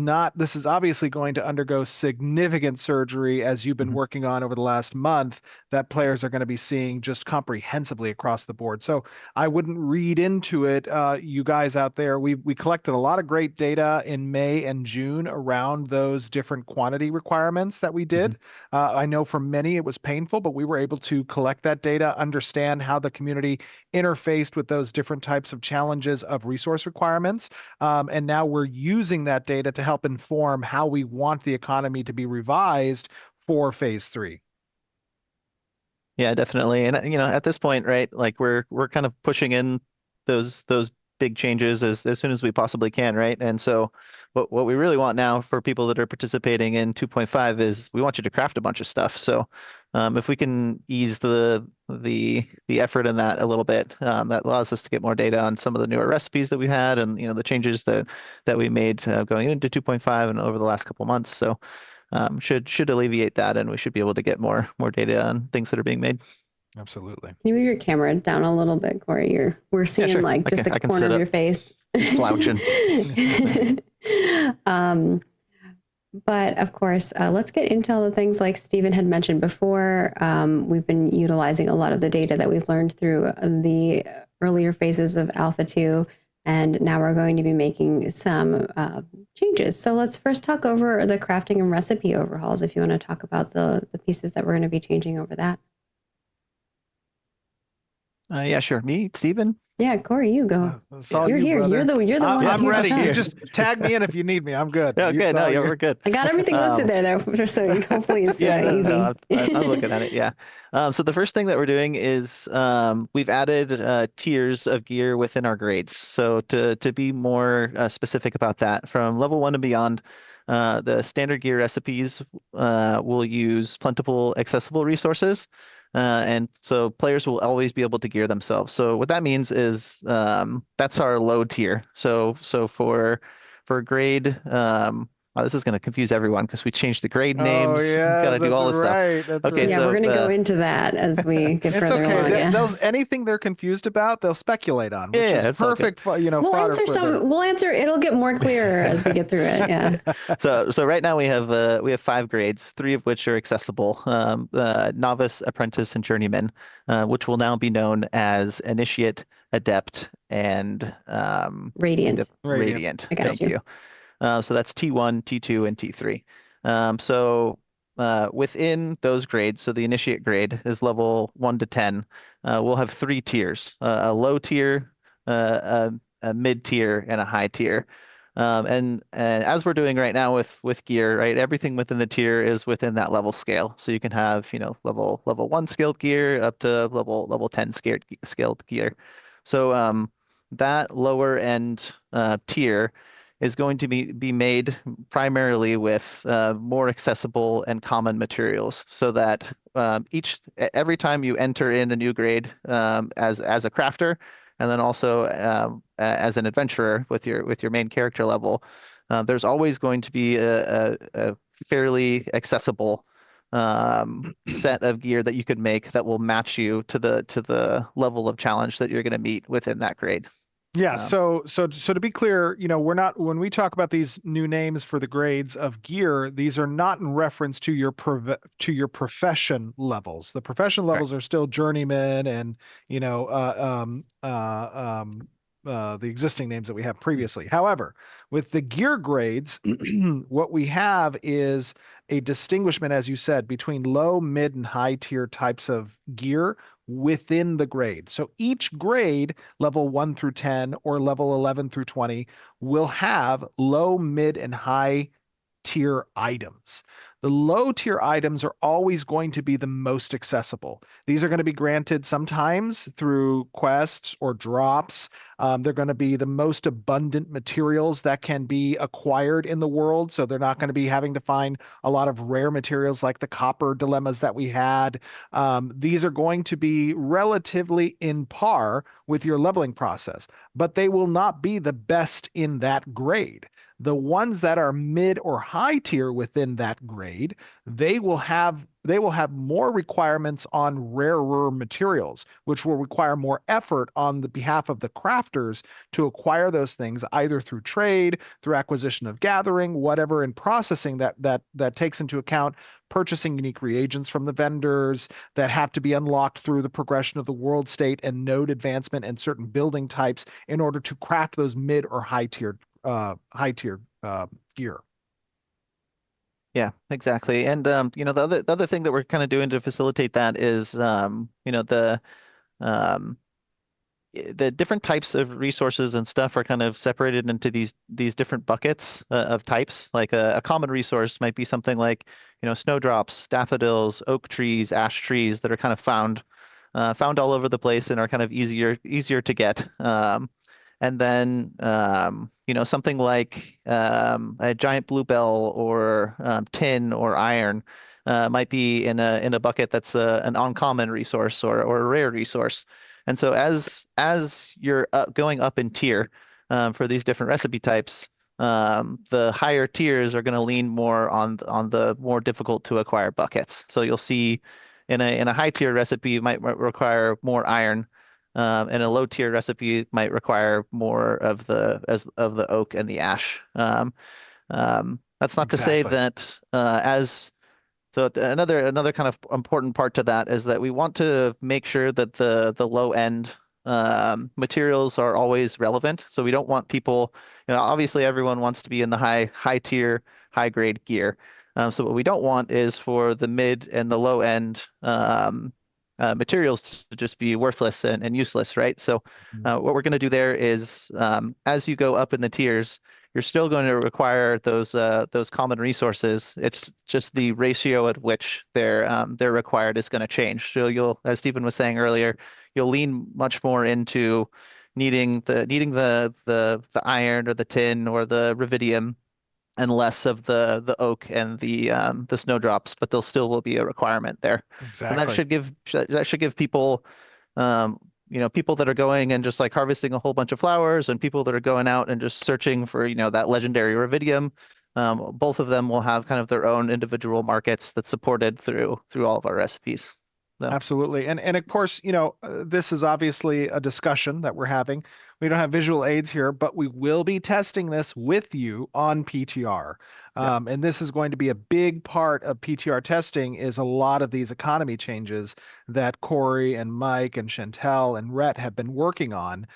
obviously going to undergo significant surgery as you've been working on over the last month that players are going to be seeing just comprehensively across the board. So I wouldn't read into it, you guys out there. We collected a lot of great data in May and June around those different quantity requirements that we did. I know for many it was painful, but we were able to collect that data, understand how the community interfaced with those different types of challenges of resource requirements. And now we're using that data to help inform how we want the economy to be revised for phase 3. Yeah, definitely. And at this point, right, like we're kind of pushing in those big changes as soon as we possibly can, right? And so what we really want now for people that are participating in 2.5 is we want you to craft a bunch of stuff. So if we can ease the effort in that a little bit, that allows us to get more data on some of the newer recipes that we had and the changes that we made going into 2.5 and over the last couple months. So should alleviate that, and we should be able to get more data on things that are being made. Absolutely. Can you move your camera down a little bit, Corey? We're seeing like just the corner of your face. Slouching. But of course, let's get into all the things like Steven had mentioned before. We've been utilizing a lot of the data that we've learned through the earlier phases of Alpha 2. And now we're going to be making some changes. So let's first talk over the crafting and recipe overhauls, if you want to talk about the pieces that we're going to be changing over that. Yeah, sure. Me, Steven? Yeah, Corey, you go. You're here. Brother. You're the one. I'm ready. You just tag me in if you need me. I'm good. Okay, no, we're good. I got everything listed there, though, so hopefully it's easy. No, I'm looking at it. Yeah. So the first thing that we're doing is we've added tiers of gear within our grades. So to be more specific about that, from level 1 and beyond, the standard gear recipes will use plentiful accessible resources. And so players will always be able to gear themselves. So what that means is that's our low tier. So for grade, this is going to confuse everyone because we changed the grade names. Oh, yeah, got to do all this stuff. That's okay, right. Yeah, so we're going to go into that as we get further along. Anything they're confused about, they'll speculate on. Which is perfect. Okay. We'll answer some. We'll answer. It'll get more clear as we get through it. Yeah. So right now we have 5 grades, 3 of which are accessible: novice, apprentice, and journeyman, which will now be known as initiate, adept, and radiant. Radiant. Thank you. So that's T1, T2, and T3. Within those grades, so the initiate grade is level 1 to 10. We'll have 3 tiers: a low tier, a mid tier, and a high tier. And as we're doing right now with gear, right, everything within the tier is within that level scale. So you can have level 1 scaled gear up to level 10 scaled gear. So that lower end tier is going to be made primarily with more accessible and common materials, so that every time you enter in a new grade as a crafter, and then also as an adventurer with your main character level, there's always going to be a fairly accessible set of gear that you could make that will match you to the level of challenge that you're going to meet within that grade. Yeah. So to be clear, we're not, when we talk about these new names for the grades of gear, these are not in reference to your profession levels. The profession levels are still journeyman and the existing names that we have previously. However, with the gear grades, what we have is a distinguishment, as you said, between low, mid, and high tier types of gear within the grade. So each grade, level 1 through 10 or level 11 through 20, will have low, mid, and high tier items. The low tier items are always going to be the most accessible. These are going to be granted sometimes through quests or drops. They're going to be the most abundant materials that can be acquired in the world. So they're not going to be having to find a lot of rare materials like the copper dilemmas that we had. These are going to be relatively in par with your leveling process, but they will not be the best in that grade. The ones that are mid or high tier within that grade, they will have more requirements on rarer materials, which will require more effort on the behalf of the crafters to acquire those things either through trade, through acquisition of gathering, whatever, in processing that takes into account purchasing unique reagents from the vendors that have to be unlocked through the progression of the world state and node advancement and certain building types in order to craft those mid or high tier gear. Yeah, exactly. And the other thing that we're kind of doing to facilitate that is um the different types of resources and stuff are kind of separated into these different buckets of types. Like a common resource might be something like, snowdrops, daffodils, oak trees, ash trees that are kind of found all over the place and are kind of easier to get. And then something like a giant bluebell or tin or iron might be in a bucket that's an uncommon resource or a rare resource. And so as you're going up in tier for these different recipe types, the higher tiers are going to lean more on the more difficult to acquire buckets. So you'll see in a high tier recipe you might require more iron. And a low tier recipe might require more of the oak and the ash. That's not to say Exactly. that another kind of important part to that is that we want to make sure that the low end materials are always relevant. So we don't want people, obviously everyone wants to be in the high tier, high grade gear. So what we don't want is for the mid and the low end materials to just be worthless and useless, right? So what we're going to do there is as you go up in the tiers, you're still going to require those common resources. It's just the ratio at which they're required is going to change. So you'll, as Stephen was saying earlier, you'll lean much more into needing the iron or the tin or the rubidium and less of the oak and the snowdrops, but there still will be a requirement there. And that Exactly. should give people people that are going and just like harvesting a whole bunch of flowers and people that are going out and just searching for, that legendary rubidium. Both of them will have kind of their own individual markets that's supported through all of our recipes. So, Absolutely. And of course, this is obviously a discussion that we're having. We don't have visual aids here, but we will be testing this with you on PTR. yeah. And this is going to be a big part of PTR testing is a lot of these economy changes that Corey and Mike and Chantel and Rhett have been working on,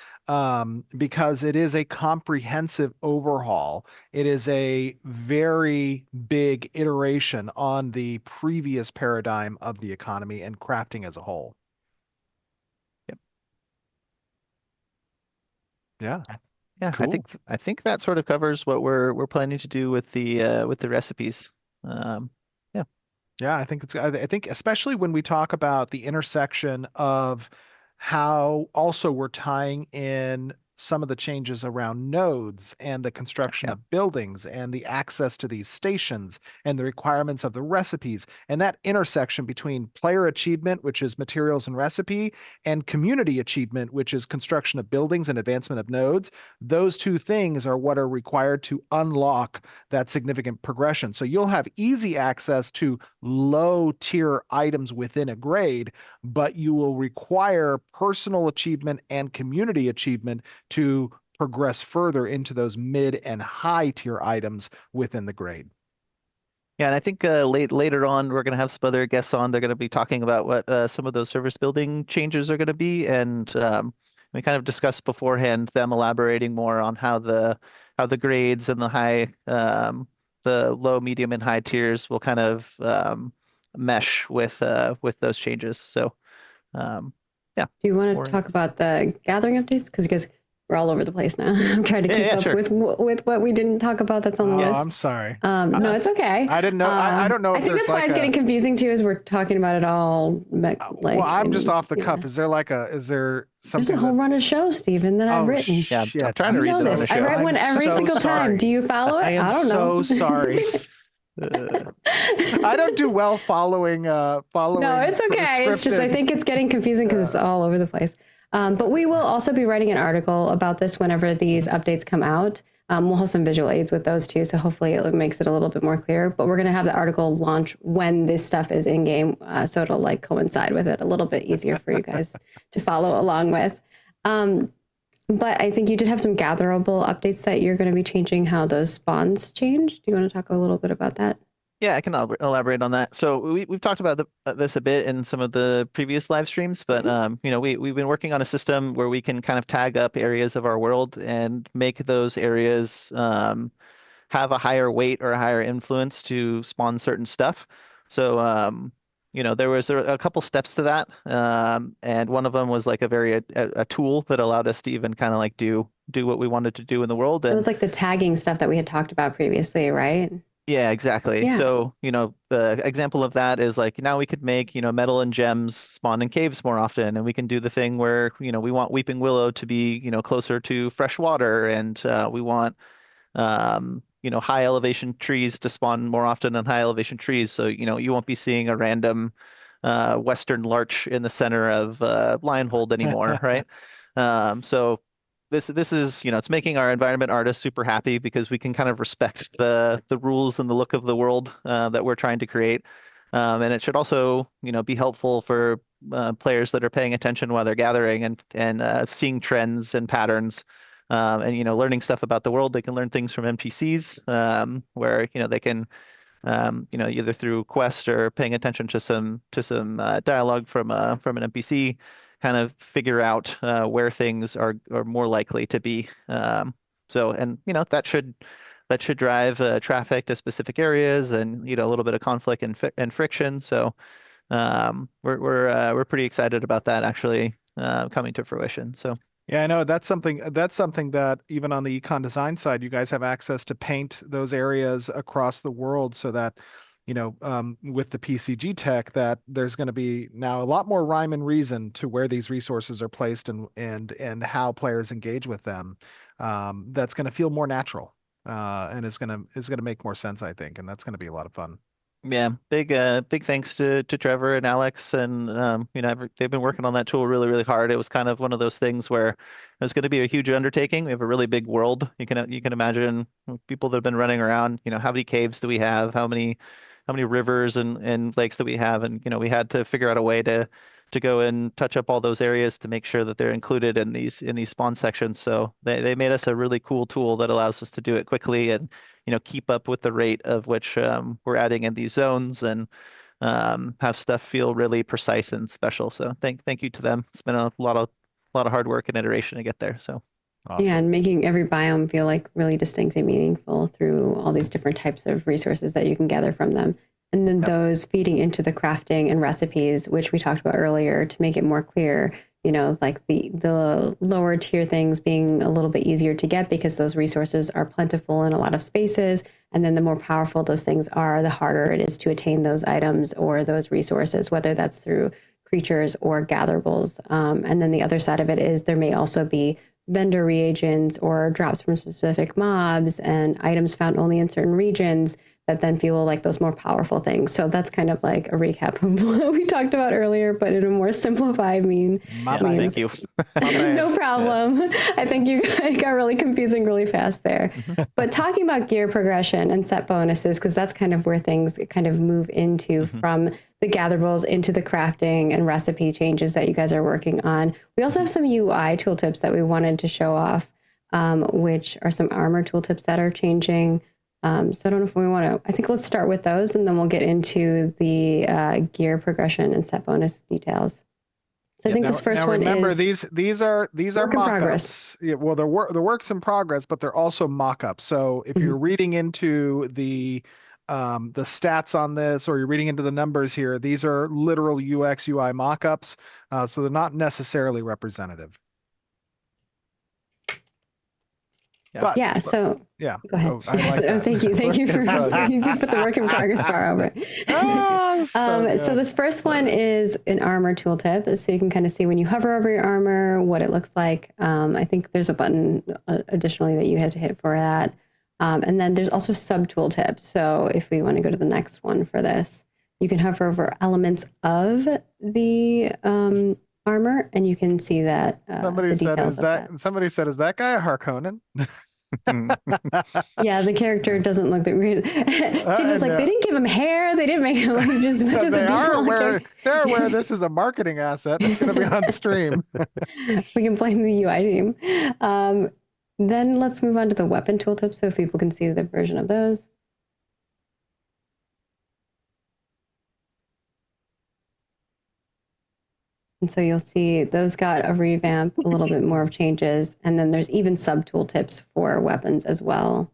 because it is a comprehensive overhaul. It is a very big iteration on the previous paradigm of the economy and crafting as a whole. Yep. Yeah. Yeah, Cool. I think that sort of covers what we're planning to do with the recipes. Yeah. Yeah, I think especially when we talk about the intersection of how also we're tying in some of the changes around nodes and the construction Yeah. of buildings and the access to these stations and the requirements of the recipes and that intersection between player achievement, which is materials and recipe, and community achievement, which is construction of buildings and advancement of nodes. Those two things are what are required to unlock that significant progression. So you'll have easy access to low tier items within a grade, but you will require personal achievement and community achievement to progress further into those mid and high tier items within the grade. Yeah, and I think later on we're going to have some other guests on. They're going to be talking about what some of those service building changes are going to be, and We kind of discussed beforehand them elaborating more on how the grades and the low, medium, and high tiers will kind of mesh with those changes. So yeah. Do you want Or- to talk about the gathering updates? Because you guys, we're all over the place now. I'm trying to keep up sure. with what we didn't talk about that's on the list. I'm sorry. No, it's okay. I didn't know. I don't know I if think there's that's why like it's getting confusing too, is we're talking about it all. Like, well, I'm just off the yeah. cuff. Is there something? There's a whole run of shows, Stephen, that I've written. Yeah, Shit. I'm trying to You read know them on this. the I show. write one I'm every so single time. sorry. Do you follow it? I am don't know. so sorry. I don't do well following. No, it's okay. It's just I think it's getting confusing because it's all over the place. But we will also be writing an article about this whenever these updates come out. We'll have some visual aids with those too, so hopefully it makes it a little bit more clear. But we're going to have the article launch when this stuff is in game, so it'll like coincide with it a little bit easier for you guys to follow along with. But I think you did have some gatherable updates that you're going to be changing how those spawns change. Do you want to talk a little bit about that? Yeah, I can elaborate on that. So we've talked about this a bit in some of the previous live streams, but we've been working on a system where we can kind of tag up areas of our world and make those areas have a higher weight or a higher influence to spawn certain stuff. So there was a couple steps to that, and one of them was like a tool that allowed us to even kind of like do what we wanted to do in the world. And it was like the tagging stuff that we had talked about previously, right? yeah, exactly. Yeah. So, the example of that is like now we could make, metal and gems spawn in caves more often, and we can do the thing where, we want Weeping Willow to be, closer to fresh water, and we want, high elevation trees to spawn more often than high elevation trees. So, you won't be seeing a random Western larch in the center of Lionhold anymore, right? So this is, it's making our environment artists super happy because we can kind of respect the rules and the look of the world that we're trying to create. And it should also, be helpful for players that are paying attention while they're gathering and seeing trends and patterns. And learning stuff about the world. They can learn things from NPCs where they can either through quest or paying attention to some dialogue from an NPC, kind of figure out where things are more likely to be. That should drive traffic to specific areas and a little bit of conflict and friction. So we're pretty excited about that actually coming to fruition. So. Yeah, I know that's something that even on the econ design side, you guys have access to paint those areas across the world so that, with the PCG tech, that there's going to be now a lot more rhyme and reason to where these resources are placed and how players engage with them. That's going to feel more natural and is going to make more sense, I think, and that's going to be a lot of fun. Yeah, big thanks to Trevor and Alex, and they've been working on that tool really, really hard. It was kind of one of those things where it was going to be a huge undertaking. We have a really big world. You can imagine people that have been running around. How many caves do we have? How many rivers and lakes do we have? And we had to figure out a way to go and touch up all those areas to make sure that they're included in these spawn sections. So they made us a really cool tool that allows us to do it quickly and keep up with the rate of which we're adding in these zones and have stuff feel really precise and special. So thank you to them. It's been a lot of hard work and iteration to get there. So awesome. Yeah, and making every biome feel like really distinct and meaningful through all these different types of resources that you can gather from them. And then those feeding into the crafting and recipes, which we talked about earlier, to make it more clear, like the lower tier things being a little bit easier to get because those resources are plentiful in a lot of spaces. And then the more powerful those things are, the harder it is to attain those items or those resources, whether that's through creatures or gatherables. And then the other side of it is there may also be vendor reagents or drops from specific mobs and items found only in certain regions that then fuel like those more powerful things. So that's kind of like a recap of what we talked about earlier, but in a more simplified means. Thank you. No problem. Yeah. I think you got really confusing really fast there. But talking about gear progression and set bonuses, because that's kind of where things kind of move into from the gatherables into the crafting and recipe changes that you guys are working on. We also have some UI tooltips that we wanted to show off, which are some armor tooltips that are changing. So I don't know if we want to, I think let's start with those and then we'll get into the gear progression and set bonus details. So I think Now, this first now one remember, is these are work in progress. mock-ups. Yeah, well, they're works in progress, but they're also mock-ups. So if you're reading into the stats on this, or you're reading into the numbers here, these are literal UX UI mock-ups. So they're not necessarily representative. Yeah. But Yeah. So yeah, go ahead. oh, I like Oh, that. thank you. Thank you Work for in progress. you put the work in progress bar over it. So good. this first one is an armor tooltip. So you can kind of see when you hover over your armor, what it looks like. I think there's a button additionally that you have to hit for that. And then there's also sub tooltips. So if we want to go to the next one for this, you can hover over elements of the armor, and you can see that Somebody the said, details "Is of that?" that. Somebody said, "Is that guy a Harkonnen?" Yeah, the character doesn't look that great. Steve was like, no. they didn't give him hair. They didn't make him like just went to the They are default aware. character. They're aware this is a marketing asset. It's going to be on stream. We can blame the UI team. Then let's move on to the weapon tooltip so people can see the version of those. And so you'll see those got a revamp, a little bit more of changes. And then there's even sub tooltips for weapons as well.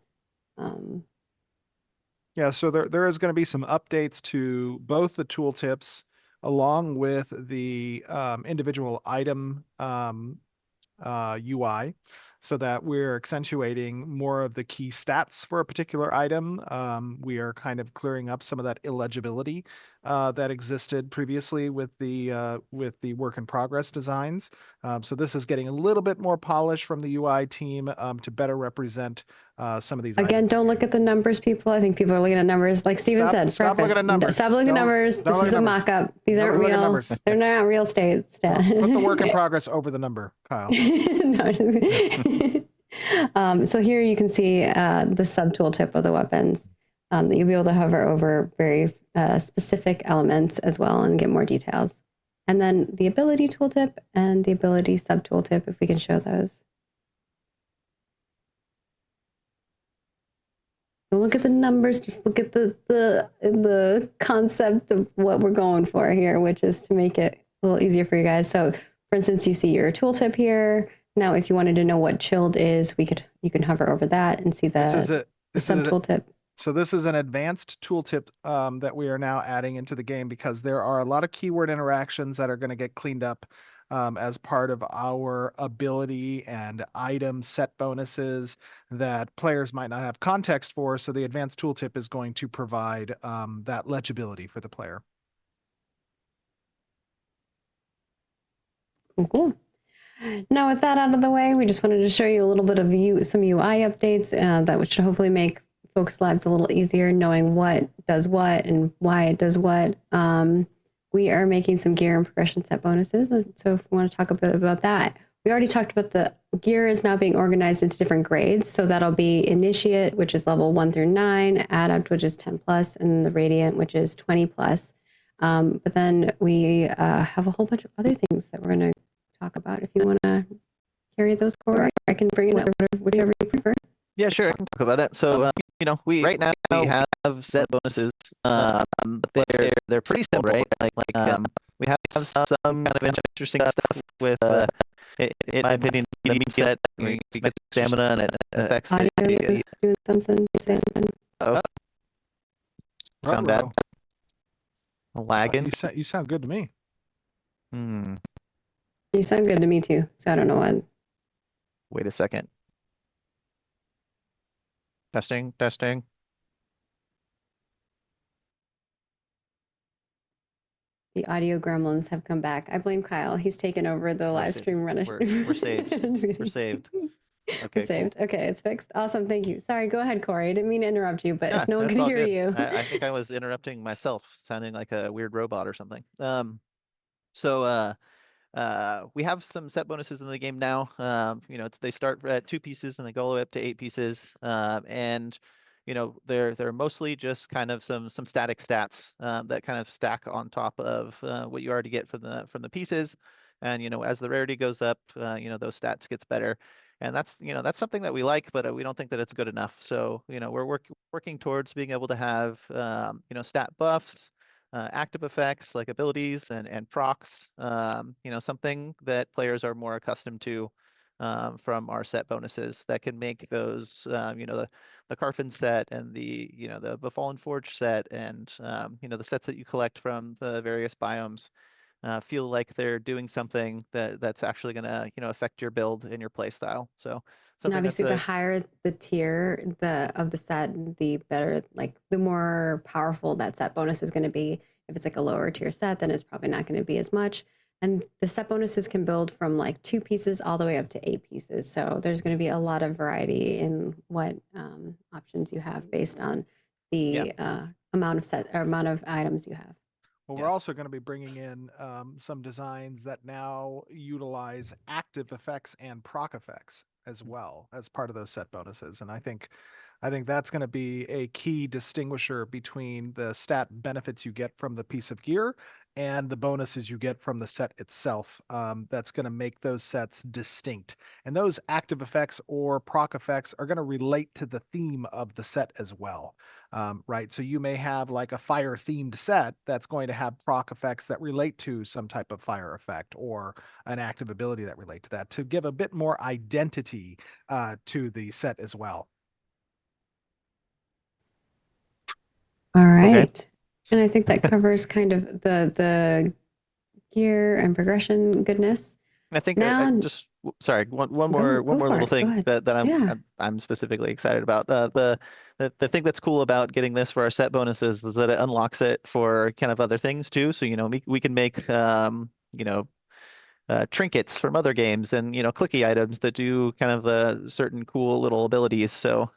Yeah, so there is going to be some updates to both the tooltips along with the individual item UI, so that we're accentuating more of the key stats for a particular item. We are kind of clearing up some of that illegibility that existed previously with the work in progress designs. So this is getting a little bit more polish from the UI team to better represent some of these Again, items. don't look at the numbers, people. I think people are looking at numbers. Like Steven said, Stop looking at numbers. Stop looking at Don't- numbers. don't This look is at a numbers. mock-up. These Don't aren't look at real. numbers. They're not real stats. Put the work in progress over the number, Kyle. No, so here you can see the sub tooltip of the weapons that you'll be able to hover over very specific elements as well and get more details. And then the ability tooltip and the ability sub tooltip, if we can show those. Don't look at the numbers, just look at the concept of what we're going for here, which is to make it a little easier for you guys. So for instance, you see your tooltip here. Now, if you wanted to know what chilled is, you can hover over that and see the sub tooltip. So this is an advanced tooltip that we are now adding into the game, because there are a lot of keyword interactions that are going to get cleaned up as part of our ability and item set bonuses that players might not have context for. So the advanced tooltip is going to provide that legibility for the player. Cool. Now, with that out of the way, we just wanted to show you a little bit of some UI updates that should hopefully make folks' lives a little easier, knowing what does what and why it does what. We are making some gear and progression set bonuses. So if we want to talk a bit about that, we already talked about the gear is now being organized into different grades. So that'll be Initiate, which is level 1 through 9, Adept, which is 10 plus, and the Radiant, which is 20 plus. But then we have a whole bunch of other things that we're going to talk about. If you want to carry those, Corey, I can bring it up, whichever you prefer. Yeah, sure. I can talk about it. So, we right now we have set bonuses, but they're pretty simple, right? We have some kind of interesting stuff with, in my opinion, the mean set. We get stamina and it affects. Audio is doing something. Oh, sound bad? Lagging. You sound good to me. You sound good to me too. So I don't know what. Wait a second. Testing. The audio gremlins have come back. I blame Kyle. He's taken over the live stream run. We're saved. We're saved. Okay, we're saved. Cool. Okay, it's fixed. Awesome. Thank you. Sorry, go ahead, Corey. I didn't mean to interrupt you, but if no one can hear you. I think I was interrupting myself, sounding like a weird robot or something. We have some set bonuses in the game now. They start at 2 pieces and they go all the way up to 8 pieces. They're mostly just kind of some static stats that kind of stack on top of what you already get from the pieces. And as the rarity goes up, those stats gets better. And that's something that we like, but we don't think that it's good enough. So we're working towards being able to have stat buffs. active effects like abilities and procs, something that players are more accustomed to from our set bonuses that can make those, the Carfin set and the Befallen Forge set and, the sets that you collect from the various biomes feel like they're doing something that's actually going to, affect your build and your play style. So And something that's obviously, the higher the tier of the set, the better, like the more powerful that set bonus is going to be. If it's like a lower tier set, then it's probably not going to be as much. And the set bonuses can build from like 2 pieces all the way up to 8 pieces. So there's going to be a lot of variety in what options you have based on the amount of set or amount of items you have. Well, we're also going to be bringing in some designs that now utilize active effects and proc effects as well as part of those set bonuses. And I think that's going to be a key distinguisher between the stat benefits you get from the piece of gear and the bonuses you get from the set itself. That's going to make those sets distinct. And those active effects or proc effects are going to relate to the theme of the set as well. Right? So you may have like a fire themed set that's going to have proc effects that relate to some type of fire effect or an active ability that relate to that to give a bit more identity to the set as well. All right. And I think that covers kind of the gear and progression goodness. I think sorry, one more little thing that I'm specifically excited about. The thing that's cool about getting this for our set bonuses is that it unlocks it for kind of other things too. So we can make trinkets from other games and clicky items that do kind of certain cool little abilities. So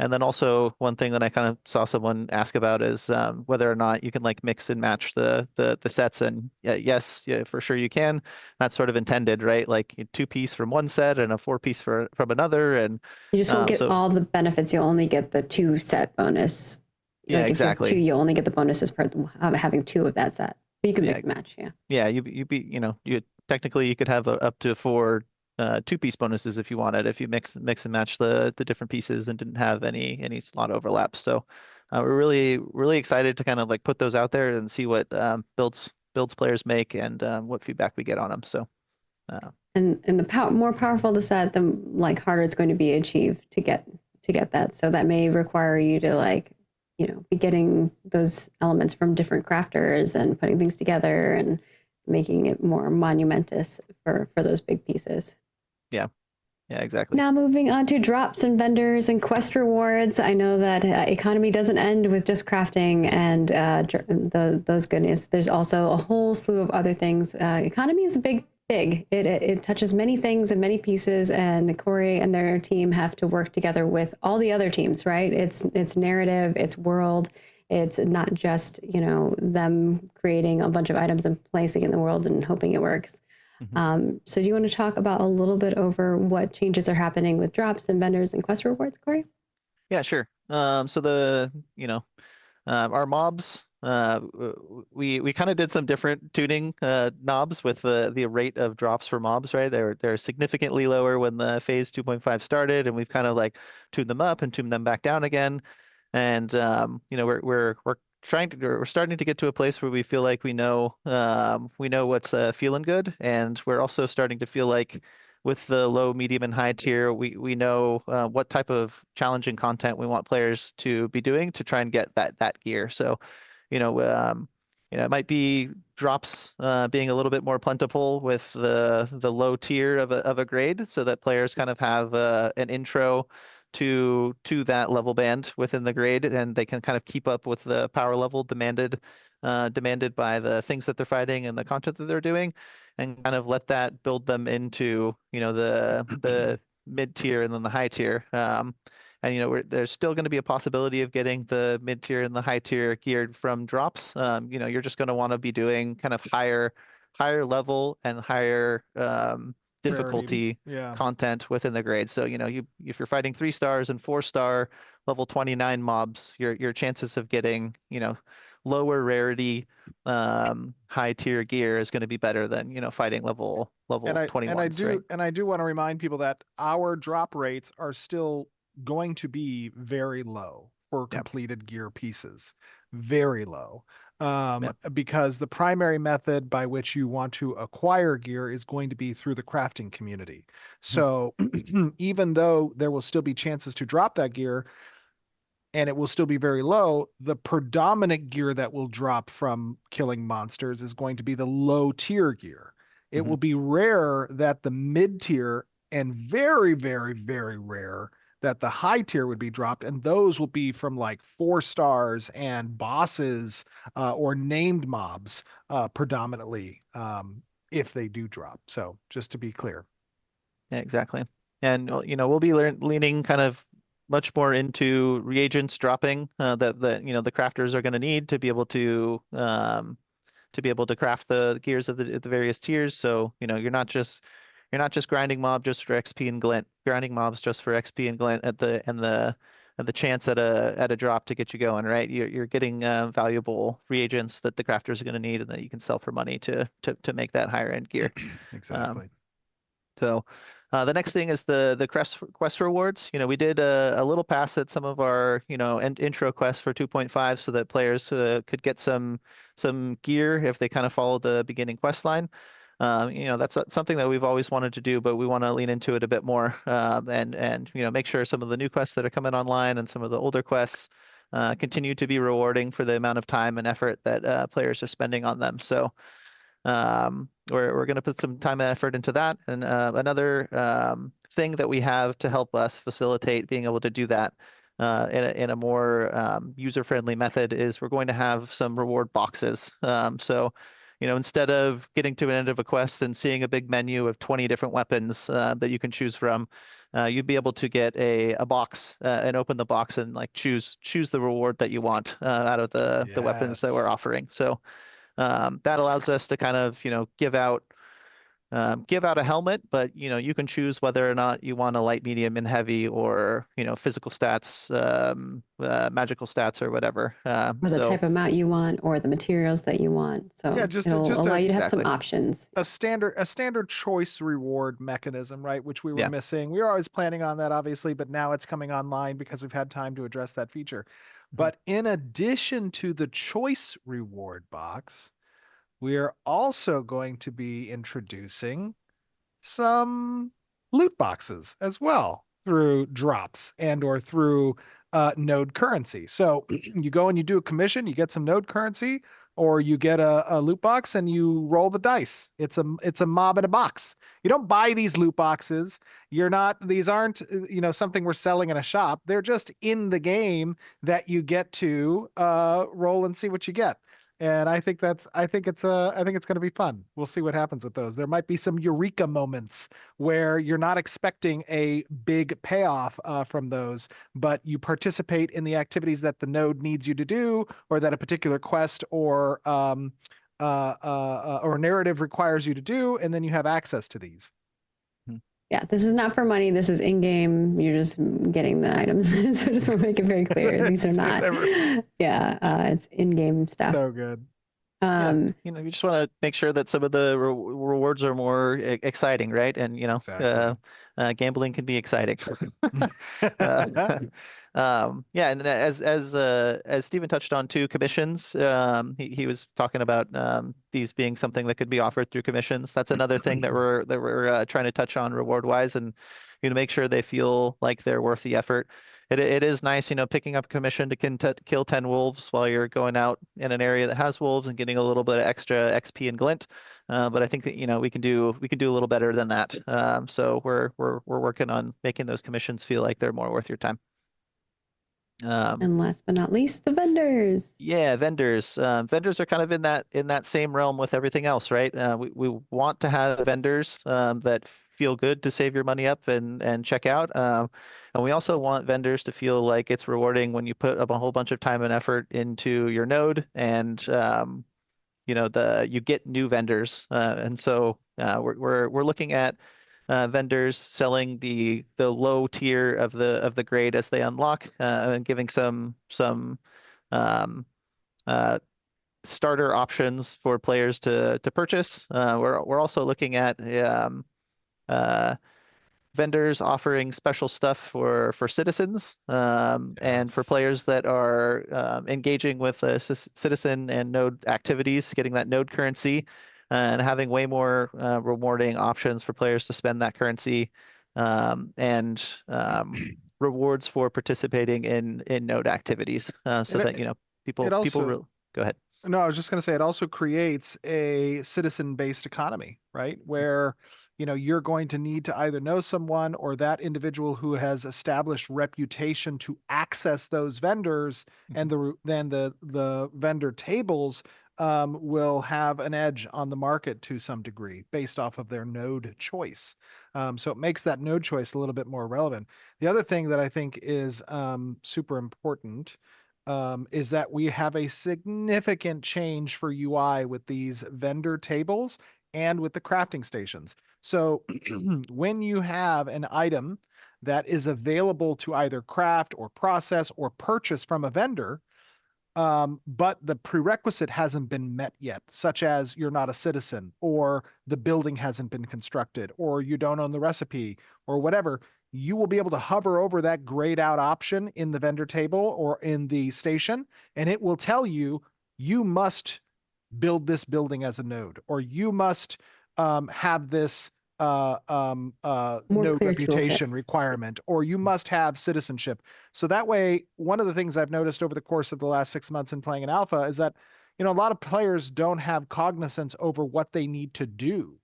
and then also one thing that I kind of saw someone ask about is whether or not you can like mix and match the sets. And yes, for sure you can. That's sort of intended, right? Like 2-piece from one set and a 4-piece from another. And you just won't get all the benefits. You'll only get the 2 set bonus. Yeah, like exactly. If you have 2, you'll only get the bonuses for having 2 of that set. But you can mix and match, Yeah, you technically you could have up to 4 2-piece bonuses if you wanted, if you mix and match the different pieces and didn't have any slot overlap. So we're really excited to kind of like put those out there and see what builds players make and what feedback we get on them. So and the more powerful the set, the like harder it's going to be achieved to get that. So that may require you to like be getting those elements from different crafters and putting things together and making it more monumentous for those big pieces. Yeah, exactly. Now moving on to drops and vendors and quest rewards. I know that economy doesn't end with just crafting and those goodness. There's also a whole slew of other things. Economy is big. It touches many things and many pieces, and Corey and their team have to work together with all the other teams, right? It's narrative, it's world. It's not just, them creating a bunch of items and placing it in the world and hoping it works. So do you want to talk about a little bit over what changes are happening with drops and vendors and quest rewards, Corey? Yeah, sure. So our mobs, we kind of did some different tuning knobs with the rate of drops for mobs, right? They're significantly lower when the phase 2.5 started, and we've kind of like tuned them up and tuned them back down again. And we're starting to get to a place where we feel like we know what's feeling good, and we're also starting to feel like with the low, medium, and high tier, we know what type of challenging content we want players to be doing to try and get that gear. So, it might be drops being a little bit more plentiful with the low tier of a grade, so that players kind of have an intro to that level band within the grade, and they can kind of keep up with the power level demanded by the things that they're fighting and the content that they're doing, and kind of let that build them into the mid tier and then the high tier. And there's still going to be a possibility of getting the mid tier and the high tier geared from drops. You're just going to want to be doing kind of higher level and higher difficulty content within the grade. So if you're fighting 3 stars and 4-star level 29 mobs, your chances of getting lower rarity high tier gear is going to be better than fighting level 21. And I do want to remind people that our drop rates are still going to be very low for completed gear pieces, very low. because the primary method by which you want to acquire gear is going to be through the crafting community. So even though there will still be chances to drop that gear, and it will still be very low, the predominant gear that will drop from killing monsters is going to be the low tier gear. It will be rare that the mid tier, and very, very, very rare that the high tier would be dropped. And those will be from like 4 stars and bosses or named mobs predominantly if they do drop. So just to be clear. Yeah, exactly. And we'll be leaning kind of much more into reagents dropping that the crafters are going to need to be able to craft the gears of the various tiers. So you're not just grinding mob just for XP and glint, grinding mobs just for XP and glint at the chance at a drop to get you going, right? You're getting valuable reagents that the crafters are going to need and that you can sell for money to make that higher end gear. Exactly. So the next thing is the quest rewards. We did a little pass at some of our intro quests for 2.5 so that players could get some gear if they kind of follow the beginning quest line. That's something that we've always wanted to do, but we want to lean into it a bit more and make sure some of the new quests that are coming online and some of the older quests continue to be rewarding for the amount of time and effort that players are spending on them. So we're going to put some time and effort into that. And another thing that we have to help us facilitate being able to do that in a more user-friendly method is we're going to have some reward boxes. So instead of getting to an end of a quest and seeing a big menu of 20 different weapons that you can choose from, you'd be able to get a box and open the box and like choose the reward that you want out of the weapons that we're offering. So that allows us to kind of, give out a helmet, but you can choose whether or not you want a light, medium, and heavy, or physical stats, magical stats, or whatever. Or the type of mount you want, or the materials that you want. So it'll allow you to have some options. A standard choice reward mechanism, right? Which we were missing. We were always planning on that, obviously, but now it's coming online because we've had time to address that feature. But in addition to the choice reward box, we are also going to be introducing some loot boxes as well through drops and or through node currency. So you go and you do a commission, you get some node currency, or you get a loot box and you roll the dice. It's a mob in a box. You don't buy these loot boxes. These aren't something we're selling in a shop. They're just in the game that you get to roll and see what you get. And I think it's going to be fun. We'll see what happens with those. There might be some eureka moments where you're not expecting a big payoff from those, but you participate in the activities that the node needs you to do, or that a particular quest or narrative requires you to do, and then you have access to these. Yeah, this is not for money. This is in-game. You're just getting the items. So just want to make it very clear. These are not. It's in-game stuff. So good. You just want to make sure that some of the rewards are more exciting, right? And gambling can be exciting. And as Stephen touched on too, commissions. He was talking about these being something that could be offered through commissions. That's another thing that we're trying to touch on reward wise, and make sure they feel like they're worth the effort. It is nice, picking up a commission to kill 10 wolves while you're going out in an area that has wolves and getting a little bit of extra XP and glint. But I think that we can do a little better than that. So we're working on making those commissions feel like they're more worth your time. And last but not least, the vendors. Yeah, vendors. Vendors are kind of in that same realm with everything else, right? We want to have vendors that feel good to save your money up and check out. And we also want vendors to feel like it's rewarding when you put up a whole bunch of time and effort into your node, and you get new vendors. And so we're looking at vendors selling the low tier of the grade as they unlock, and giving some starter options for players to purchase. We're also looking at vendors offering special stuff for citizens, and for Yes. players that are engaging with citizen and node activities, getting that node currency, and having way more rewarding options for players to spend that currency, and rewards for participating in node activities, so It, that it people it also, go ahead. no, I was just going to say it also creates a citizen-based economy, right? Where, you're going to need to either know someone or that individual who has established reputation to access those vendors, and then the vendor tables will have an edge on the market to some degree based off of their node choice. So it makes that node choice a little bit more relevant. The other thing that I think is super important is that we have a significant change for UI with these vendor tables and with the crafting stations. So when you have an item that is available to either craft or process or purchase from a vendor, but the prerequisite hasn't been met yet, such as you're not a citizen, or the building hasn't been constructed, or you don't own the recipe, or whatever, you will be able to hover over that grayed out option in the vendor table or in the station, and it will tell you, you must build this building as a node, or you must have this More node clear reputation tooltips. requirement, or you must have citizenship. So that way, one of the things I've noticed over the course of the last 6 months in playing in alpha is that, a lot of players don't have cognizance over what they need to do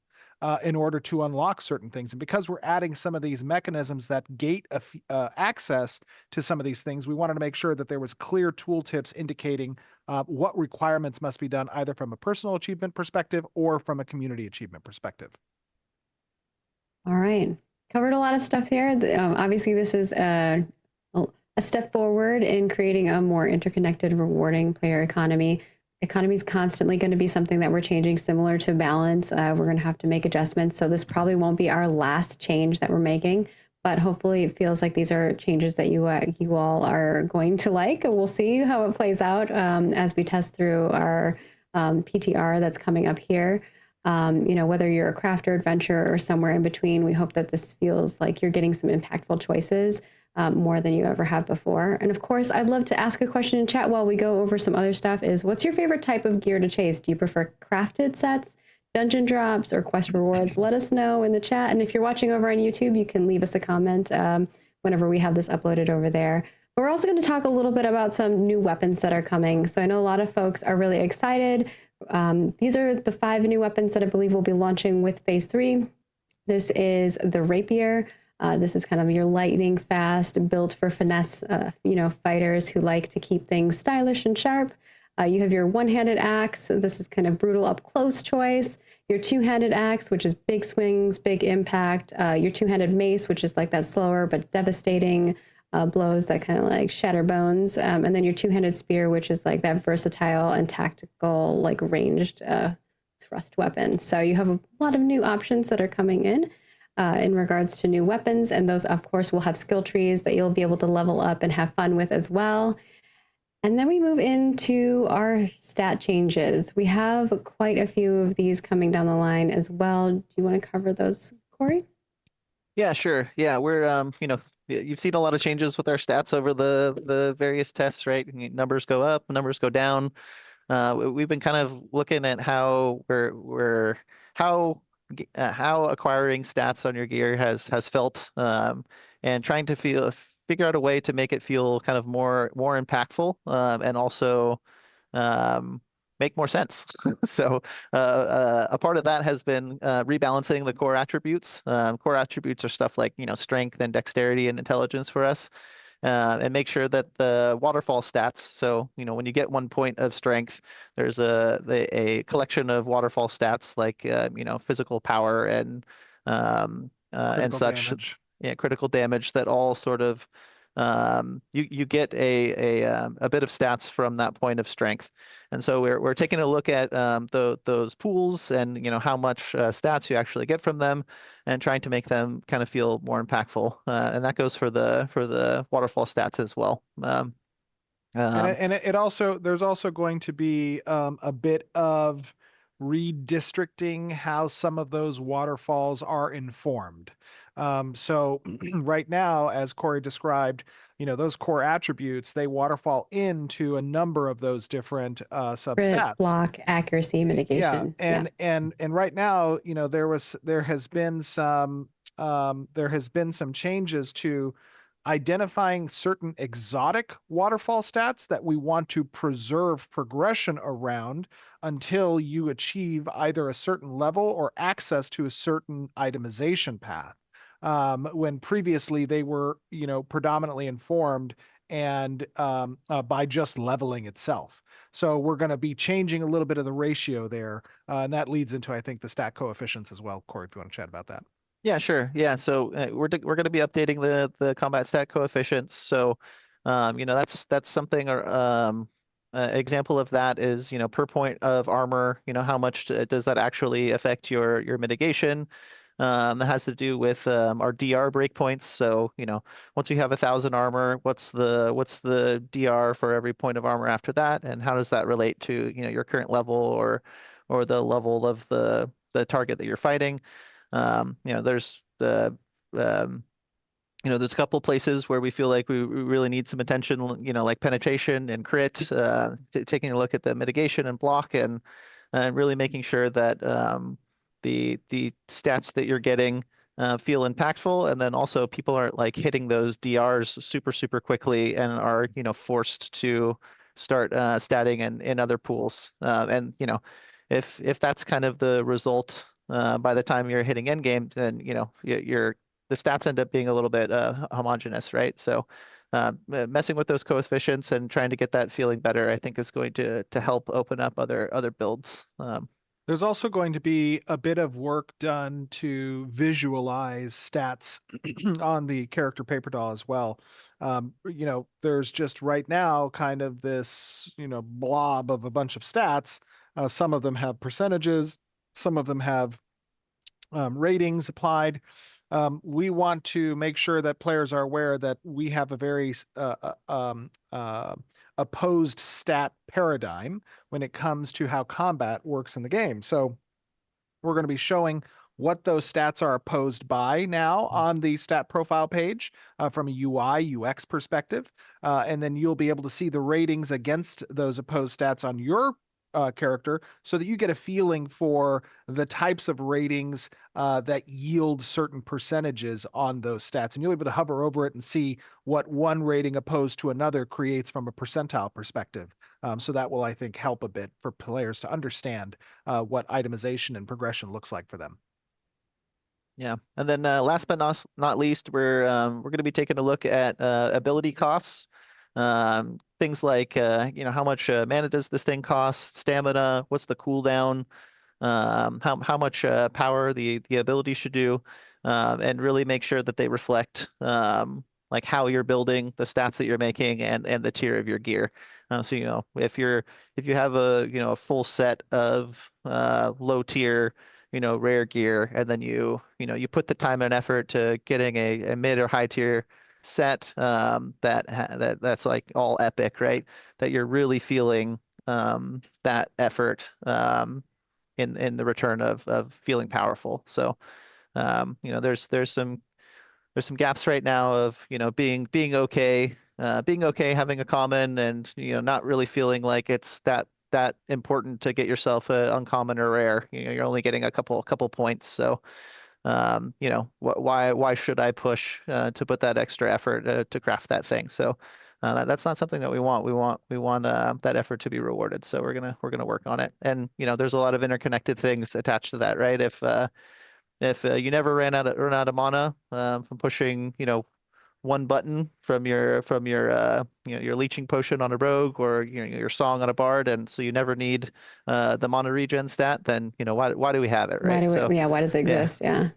in order to unlock certain things. And because we're adding some of these mechanisms that gate access to some of these things, we wanted to make sure that there was clear tooltips indicating what requirements must be done either from a personal achievement perspective or from a community achievement perspective. All right. Covered a lot of stuff here. Obviously, this is a step forward in creating a more interconnected, rewarding player economy. Economy is constantly going to be something that we're changing, similar to balance. We're going to have to make adjustments. So this probably won't be our last change that we're making, but hopefully it feels like these are changes that you all are going to like. We'll see how it plays out as we test through our PTR that's coming up here. Whether you're a crafter, adventurer, or somewhere in between, we hope that this feels like you're getting some impactful choices more than you ever have before. And of course, I'd love to ask a question in chat while we go over some other stuff is, what's your favorite type of gear to chase? Do you prefer crafted sets, dungeon drops, or quest rewards? Let us know in the chat. And if you're watching over on YouTube, you can leave us a comment whenever we have this uploaded over there. But we're also going to talk a little bit about some new weapons that are coming. So I know a lot of folks are really excited. These are the 5 new weapons that I believe will be launching with Phase 3. This is the Rapier. This is kind of your lightning fast, built for finesse, fighters who like to keep things stylish and sharp. You have your one-handed axe. This is kind of brutal up close choice. Your two-handed axe, which is big swings, big impact. Your two-handed mace, which is like that slower but devastating blows that kind of like shatter bones. And then your two-handed spear, which is like that versatile and tactical, like ranged thrust weapon. So you have a lot of new options that are coming in regards to new weapons. And those, of course, will have skill trees that you'll be able to level up and have fun with as well. And then we move into our stat changes. We have quite a few of these coming down the line as well. Do you want to cover those, Corey? Yeah, sure. Yeah, we're you've seen a lot of changes with our stats over the various tests, right? Numbers go up, numbers go down. We've been kind of looking at how how acquiring stats on your gear has felt, and trying to figure out a way to make it feel kind of more impactful, and also make more sense. So a part of that has been rebalancing the core attributes. Core attributes are stuff like strength and dexterity and intelligence for us. And make sure that the waterfall stats. So when you get 1 point of strength, there's a collection of waterfall stats like physical power and such. Damage. Yeah, critical damage that all sort of you get a bit of stats from that point of strength. And so we're taking a look at those pools and how much stats you actually get from them, and trying to make them kind of feel more impactful. And that goes for the waterfall stats as well. It also, there's also going to be a bit of redistricting how some of those waterfalls are informed. So right now, as Corey described, those core attributes, they waterfall into a number of those different Crit, substats. block, accuracy, Yeah, mitigation. Yeah. and right now, there has been some changes to identifying certain exotic waterfall stats that we want to preserve progression around until you achieve either a certain level or access to a certain itemization path. When previously they were, predominantly informed and by just leveling itself. So we're going to be changing a little bit of the ratio there, and that leads into, I think, the stat coefficients as well. Corey, if you want to chat about that. Yeah, sure. Yeah, so we're going to be updating the combat stat coefficients. So, that's something. Or example of that is, per point of armor. How much does that actually affect your mitigation? That has to do with our DR breakpoints. So, once you have 1,000 armor, what's the DR for every point of armor after that, and how does that relate to your current level or the level of the target that you're fighting? There's there's a couple places where we feel like we really need some attention, like penetration and crit, taking a look at the mitigation and block, and really making sure that the stats that you're getting feel impactful, and then also people aren't like hitting those DRs super quickly and are forced to start statting in other pools. And if that's kind of the result by the time you're hitting endgame, then the stats end up being a little bit homogenous, right? So messing with those coefficients and trying to get that feeling better, I think, is going to help open up other builds. There's also going to be a bit of work done to visualize stats on the character paper doll as well. There's just right now kind of this, blob of a bunch of stats. Some of them have percentages, some of them have ratings applied. We want to make sure that players are aware that we have a very opposed stat paradigm when it comes to how combat works in the game. So we're going to be showing what those stats are opposed by now on the stat profile page from a UI, UX perspective. And then you'll be able to see the ratings against those opposed stats on your character so that you get a feeling for the types of ratings that yield certain percentages on those stats. And you'll be able to hover over it and see what one rating opposed to another creates from a percentile perspective. So that will, I think, help a bit for players to understand what itemization and progression looks like for them. Yeah, and then last but not least, we're going to be taking a look at ability costs. Things like how much mana does this thing cost, stamina, what's the cooldown, how much power the ability should do, and really make sure that they reflect like how you're building, the stats that you're making, and the tier of your gear. So if you have a full set of low tier rare gear, and then you put the time and effort to getting a mid or high tier set that's like all epic, right? That you're really feeling that effort in the return of feeling powerful. So there's some gaps right now of being okay, having a common, and not really feeling like it's that important to get yourself a uncommon or rare. You're only getting a couple points, so why should I push to put that extra effort to craft that thing? So that's not something that we want. We want that effort to be rewarded. So we're gonna work on it. And there's a lot of interconnected things attached to that, right? If you never run out of mana from pushing one button from your your leeching potion on a rogue, or your song on a bard, and so you never need the mana regen stat, then why do we have it, right? Why does it exist? Yeah.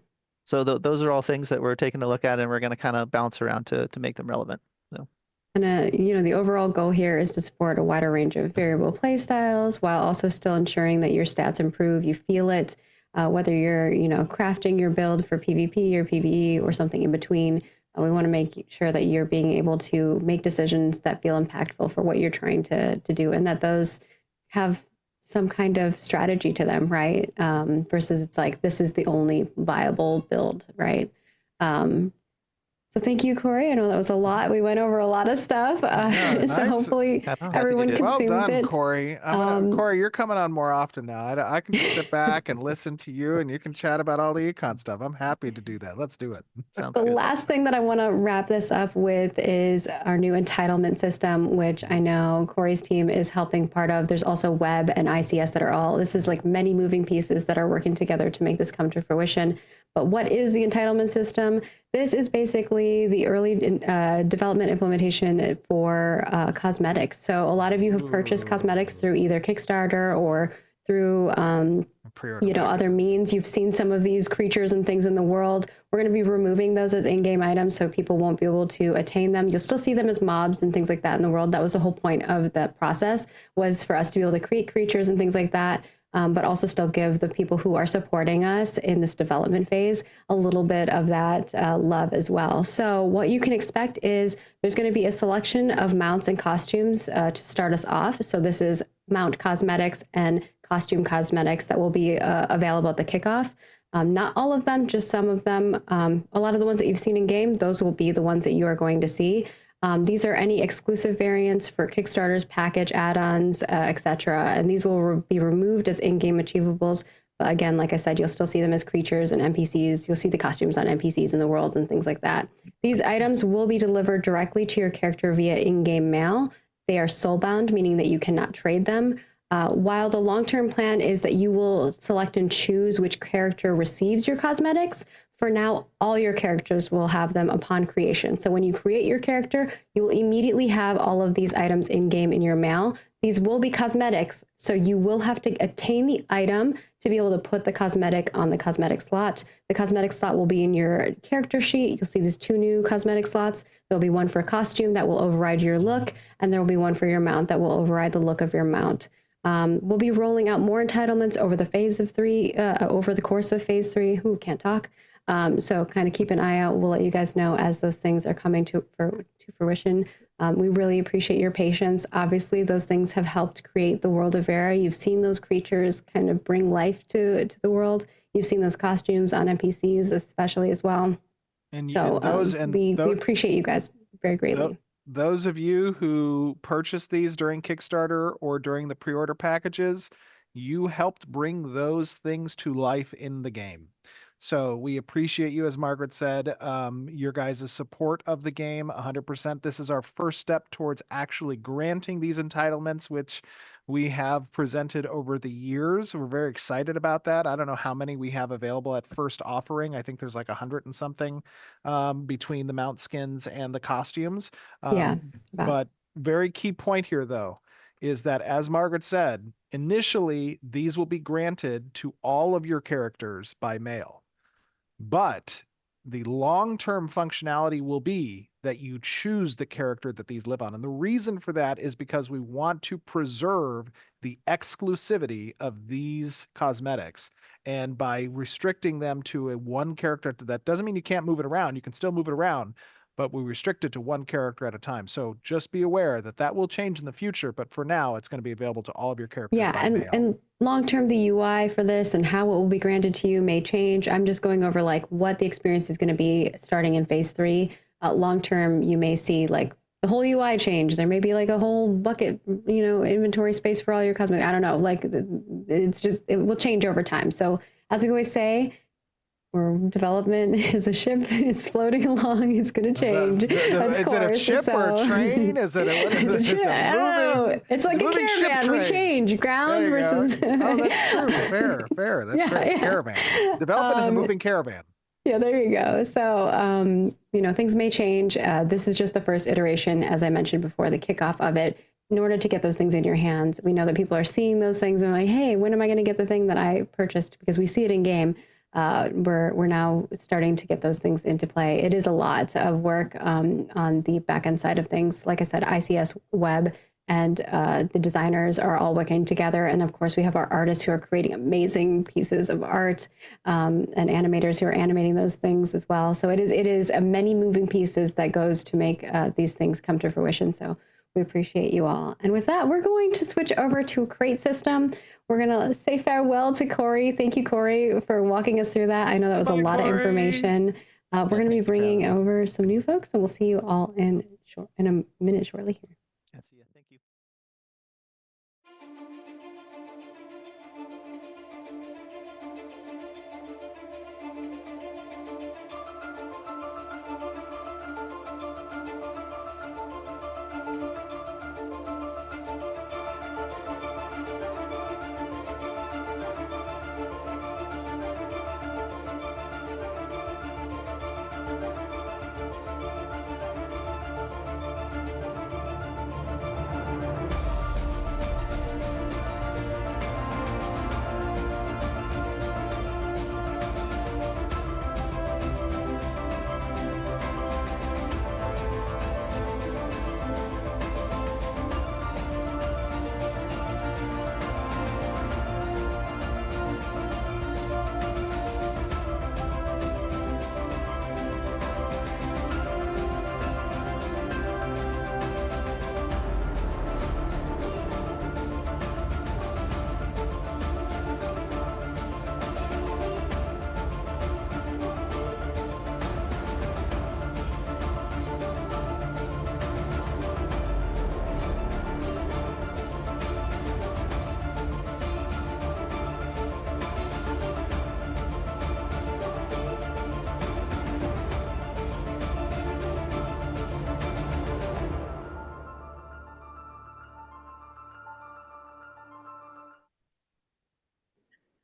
So those are all things that we're taking a look at, and we're going to kind of bounce around to make them relevant. So. And the overall goal here is to support a wider range of variable play styles while also still ensuring that your stats improve. You feel it, whether you're crafting your build for PvP or PvE or something in between. We want to make sure that you're being able to make decisions that feel impactful for what you're trying to do, and that those have some kind of strategy to them, right? Versus it's like, this is the only viable build, right? So thank you, Corey. I know that was a lot. We went over a lot of stuff. Yeah, So nice. hopefully Happy to everyone do it. Well consumes done, it. Corey. Corey, you're coming on more often now. I can just sit back and listen to you, and you can chat about all the econ stuff. I'm happy to do that. Let's do it. Sounds The good. last thing that I want to wrap this up with is our new entitlement system, which I know Corey's team is helping part of. There's also web and ICS that are all, this is like many moving pieces that are working together to make this come to fruition. But what is the entitlement system? This is basically the early development implementation for cosmetics. So a lot of you have purchased cosmetics through either Kickstarter or through other means. You've seen some of these creatures and things in the world. We're going to be removing those as in-game items so people won't be able to attain them. You'll still see them as mobs and things like that in the world. That was the whole point of the process, was for us to be able to create creatures and things like that, but also still give the people who are supporting us in this development phase a little bit of that love as well. So what you can expect is there's going to be a selection of mounts and costumes to start us off. So this is mount cosmetics and costume cosmetics that will be available at the kickoff. Not all of them, just some of them. A lot of the ones that you've seen in game, those will be the ones that you are going to see. These are any exclusive variants for Kickstarters, package add-ons, etc. And these will be removed as in-game achievables. But again, like I said, you'll still see them as creatures and NPCs. You'll see the costumes on NPCs in the world and things like that. These items will be delivered directly to your character via in-game mail. They are soulbound, meaning that you cannot trade them. While the long-term plan is that you will select and choose which character receives your cosmetics, for now, all your characters will have them upon creation. So when you create your character, you will immediately have all of these items in-game in your mail. These will be cosmetics, so you will have to attain the item to be able to put the cosmetic on the cosmetic slot. The cosmetic slot will be in your character sheet. You'll see these 2 new cosmetic slots. There'll be one for costume that will override your look, and there will be one for your mount that will override the look of your mount. We'll be rolling out more entitlements over the course of phase 3. Who can't talk? So kind of keep an eye out. We'll let you guys know as those things are coming to fruition. We really appreciate your patience. Obviously, those things have helped create the world of Vera. You've seen those creatures kind of bring life to the world. You've seen those costumes on NPCs especially as well. And so we appreciate you guys very greatly. Those of you who purchased these during Kickstarter or during the pre-order packages, you helped bring those things to life in the game. So we appreciate you, as Margaret said, your guys' support of the game 100%. This is our first step towards actually granting these entitlements, which we have presented over the years. We're very excited about that. I don't know how many we have available at first offering. I think there's like 100 and something between the mount skins and the costumes. But very key point here, though, is that, as Margaret said, initially, these will be granted to all of your characters by mail. But the long-term functionality will be that you choose the character that these live on. And the reason for that is because we want to preserve the exclusivity of these cosmetics. And by restricting them to a one character, that doesn't mean you can't move it around. You can still move it around, but we restrict it to one character at a time. So just be aware that that will change in the future, but for now, it's going to be available to all of your characters. Yeah, and long-term, the UI for this and how it will be granted to you may change. I'm just going over like what the experience is going to be starting in phase 3. Long-term, you may see like the whole UI change. There may be like a whole bucket, inventory space for all your cosmetics. I don't know, like it will change over time. So as we always say, development is a ship. It's floating along. It's going to change. Is it a ship or a train? Is it a ship? I don't know. It's like a caravan. We change ground versus. Oh, that's true. Fair. That's fair. Caravan. Development is a moving caravan. Yeah, there you go. So, things may change. This is just the first iteration, as I mentioned before, the kickoff of it. In order to get those things in your hands, we know that people are seeing those things and like, hey, when am I going to get the thing that I purchased? Because we see it in game. We're now starting to get those things into play. It is a lot of work on the back end side of things. Like I said, ICS Web and the designers are all working together. And of course, we have our artists who are creating amazing pieces of art and animators who are animating those things as well. So it is many moving pieces that goes to make these things come to fruition. So we appreciate you all. And with that, we're going to switch over to a crate system. We're going to say farewell to Corey. Thank you, Corey, for walking us through that. I know that was a lot of information. We're going to be bringing over some new folks, and we'll see you all in a minute shortly here. Yeah, see ya. Thank you.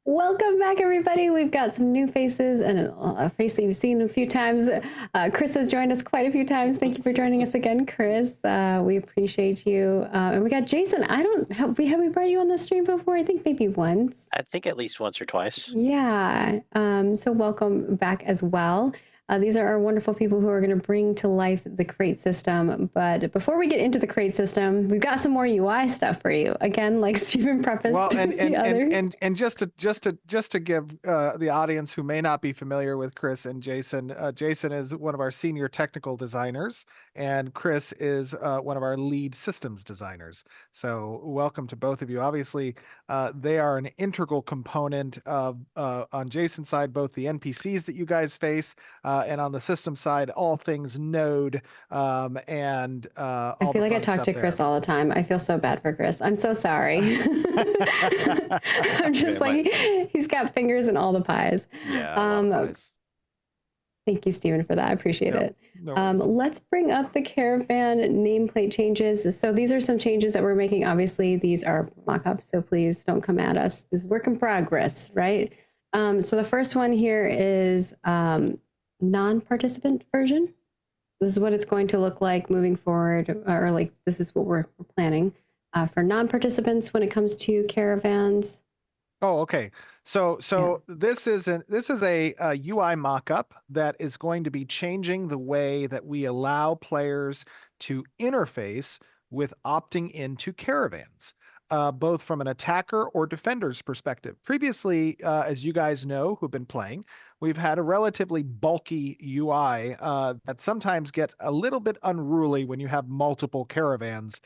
Welcome back, everybody. We've got some new faces and a face that you've seen a few times. Chris has joined us quite a few times. Thank you for joining us again, Chris. We appreciate you. And we got Jason. Have we brought you on the stream before? I think maybe once. I think at least once or twice. Yeah. So welcome back as well. These are our wonderful people who are going to bring to life the crate system. But before we get into the crate system, we've got some more UI stuff for you. Again, like Stephen prefaced. Well, and just to give the audience who may not be familiar with Chris and Jason, Jason is one of our senior technical designers, and Chris is one of our lead systems designers. So welcome to both of you. Obviously, they are an integral component of on Jason's side, both the NPCs that you guys face. And on the system side, all things Node and all I feel like I talk to there. Chris all the time. I feel so bad for Chris. I'm so sorry. I'm just like, he's got fingers in all the pies. Yeah. Thank you, Stephen, for that. I appreciate it. No let's bring up the Caravan nameplate changes. So these are some changes that we're making. Obviously, these are mock-ups, so please don't come at us. This is work in progress, right? So the first one here is non-participant version. This is what it's going to look like moving forward, or like this is what we're planning for non-participants when it comes to caravans. Oh, okay. So this is a UI mockup that is going to be changing the way that we allow players to interface with opting into caravans. Both from an attacker or defender's perspective. Previously, as you guys know who've been playing, we've had a relatively bulky UI that sometimes gets a little bit unruly when you have multiple caravans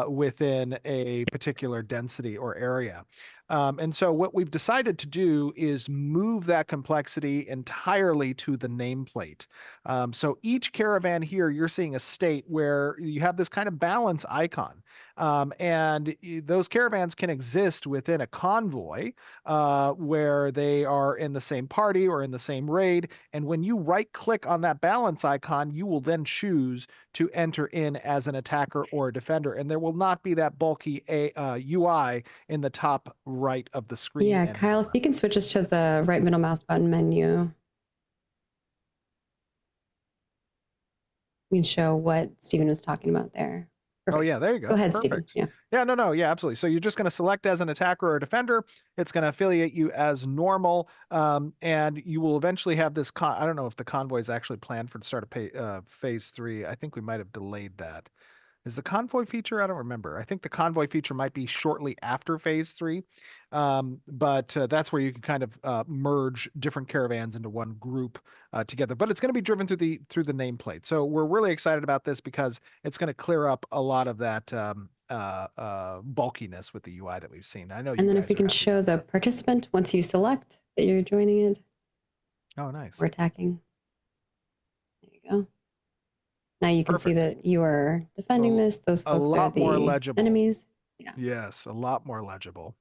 within a particular density or area. And so what we've decided to do is move that complexity entirely to the nameplate. So each caravan here, you're seeing a state where you have this kind of balance icon. And those caravans can exist within a convoy where they are in the same party or in the same raid. And when you right click on that balance icon, you will then choose to enter in as an attacker or a defender. And there will not be that bulky UI in the top right of the screen. Yeah, anymore. Kyle, if you can switch us to the right middle mouse button menu. You can show what Stephen was talking about there. Perfect. Oh yeah, there you go. Go ahead, Perfect. Stephen. Yeah. Yeah, no, yeah, absolutely. So you're just going to select as an attacker or a defender. It's going to affiliate you as normal, and you will eventually have this. I don't know if the convoy is actually planned for the start of phase 3. I think we might have delayed that. Is the convoy feature? I don't remember. I think the convoy feature might be shortly after phase 3, but that's where you can kind of merge different caravans into one group together. But it's going to be driven through the nameplate. So we're really excited about this because it's going to clear up a lot of that bulkiness with the UI that we've seen. I know. And then if we can show the participant once you select that you're joining it. Oh, nice. Or attacking. you go. Now you can see that you are defending this. Those A folks are lot more the legible. enemies. Yeah, Yes, a lot more legible.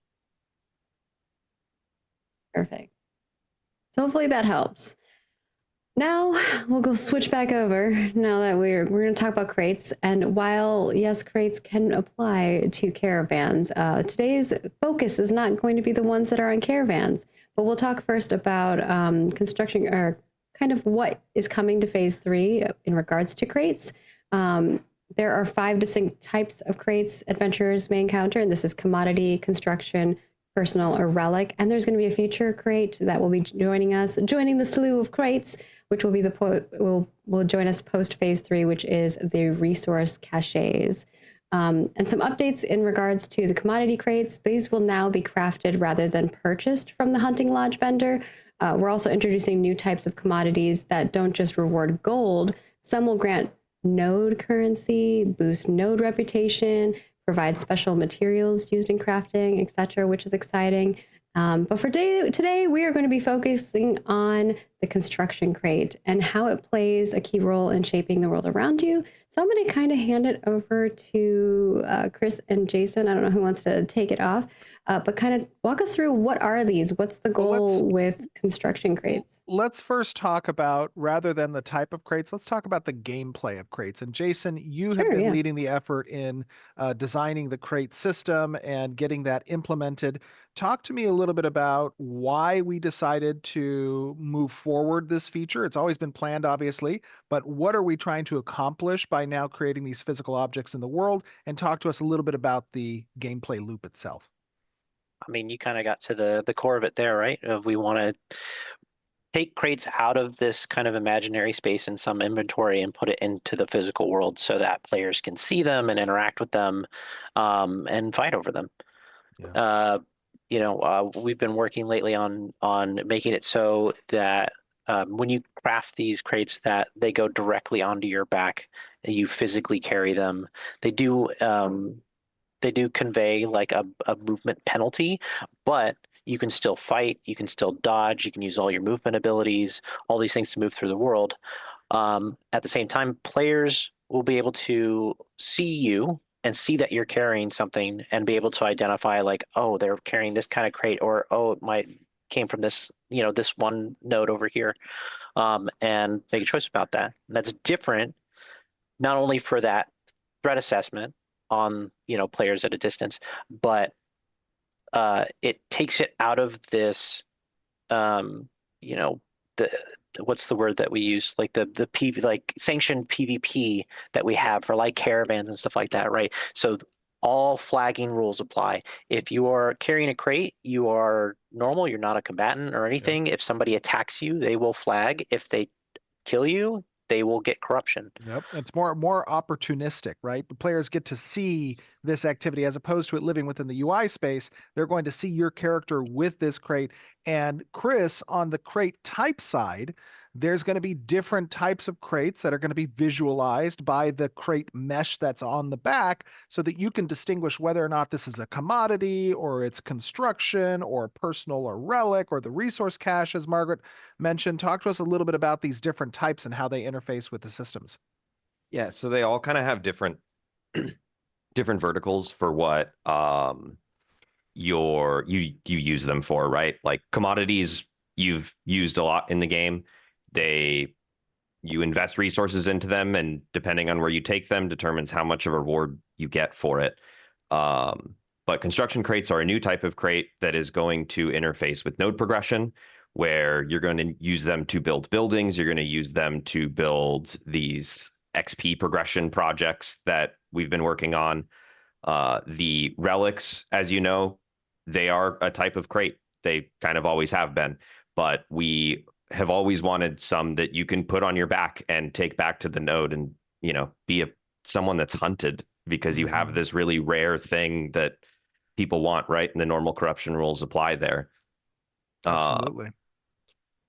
perfect. So hopefully that helps. Now we'll go switch back over. Now that we're going to talk about crates, and while yes, crates can apply to caravans, today's focus is not going to be the ones that are on caravans. But we'll talk first about construction, or kind of what is coming to phase 3 in regards to crates. There are 5 distinct types of crates adventurers may encounter, and this is commodity, construction, personal, or relic. And there's going to be a future crate that will be joining the slew of crates, which will be will join us post phase 3, which is the resource caches. And some updates in regards to the commodity crates. These will now be crafted rather than purchased from the hunting lodge vendor. We're also introducing new types of commodities that don't just reward gold. Some will grant node currency, boost node reputation, provide special materials used in crafting, etc., which is exciting. But for today, we are going to be focusing on the construction crate and how it plays a key role in shaping the world around you. So I'm going to kind of hand it over to Chris and Jason. I don't know who wants to take it off, but kind of walk us through what are these? What's the goal with construction crates? Let's first talk about, rather than the type of crates, let's talk about the gameplay of crates. And Jason, you have been leading the effort in designing the crate system and getting that implemented. Talk to me a little bit about why we decided to move forward this feature. It's always been planned, obviously, but what are we trying to accomplish by now creating these physical objects in the world? And talk to us a little bit about the gameplay loop itself. I mean, you kind of got to the core of it there, right? We want to take crates out of this kind of imaginary space in some inventory and put it into the physical world so that players can see them and interact with them, and fight over them. Yeah. We've been working lately on making it so that when you craft these crates, that they go directly onto your back and you physically carry them. They do convey like a movement penalty, but you can still fight, you can still dodge, you can use all your movement abilities, all these things to move through the world. At the same time, players will be able to see you and see that you're carrying something and be able to identify like, oh, they're carrying this kind of crate, or oh, it might came from this, this one node over here, and make a choice about that. And that's different, not only for that threat assessment on, players at a distance, but it takes it out of this, what's the word that we use, like the PV, like sanctioned PvP that we have for like caravans and stuff like that, right? So all flagging rules apply. If you are carrying a crate, you are normal, you're not a combatant or anything. If somebody attacks you, they will flag. If they kill you, they will get corruption. Yep, it's more opportunistic, right? The players get to see this activity as opposed to it living within the UI space. They're going to see your character with this crate. And Chris, on the crate type side, there's going to be different types of crates that are going to be visualized by the crate mesh that's on the back so that you can distinguish whether or not this is a commodity or it's construction or personal or relic or the resource cache, as Margaret mentioned. Talk to us a little bit about these different types and how they interface with the systems. Yeah, so they all kind of have different verticals for what you use them for, right? Like commodities you've used a lot in the game. You invest resources into them, and depending on where you take them determines how much of a reward you get for it. But construction crates are a new type of crate that is going to interface with node progression, where you're going to use them to build buildings. You're going to use them to build these XP progression projects that we've been working on. The relics, as you know, they are a type of crate. They kind of always have been, but we have always wanted some that you can put on your back and take back to the node and, be someone that's hunted because you have this really rare thing that people want, right? And the normal corruption rules apply there. Absolutely.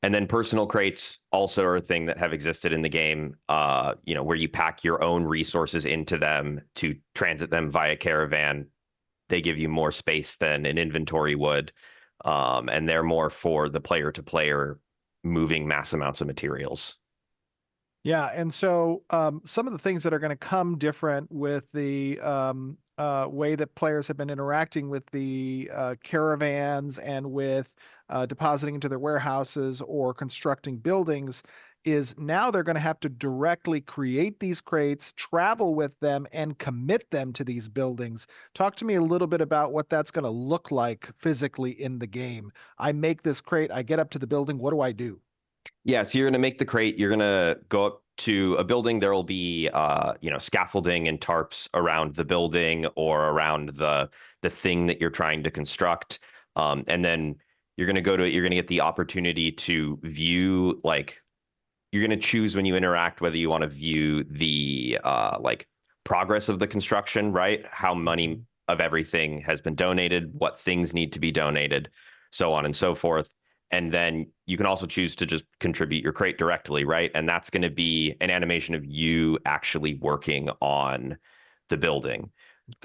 And then personal crates also are a thing that have existed in the game, where you pack your own resources into them to transit them via caravan. They give you more space than an inventory would, and they're more for the player-to-player moving mass amounts of materials. Yeah, and so some of the things that are going to come different with the way that players have been interacting with the caravans and with depositing into their warehouses or constructing buildings is now they're going to have to directly create these crates, travel with them, and commit them to these buildings. Talk to me a little bit about what that's going to look like physically in the game. I make this crate, I get up to the building, what do I do? Yeah, so you're gonna make the crate. You're gonna go up to a building. There will be, scaffolding and tarps around the building or around the thing that you're trying to construct. And then you're gonna go to it. You're gonna get the opportunity to view, like, you're gonna choose when you interact whether you want to view the progress of the construction, right? How money of everything has been donated, what things need to be donated, so on and so forth. And then you can also choose to just contribute your crate directly, right? And that's going to be an animation of you actually working on the building.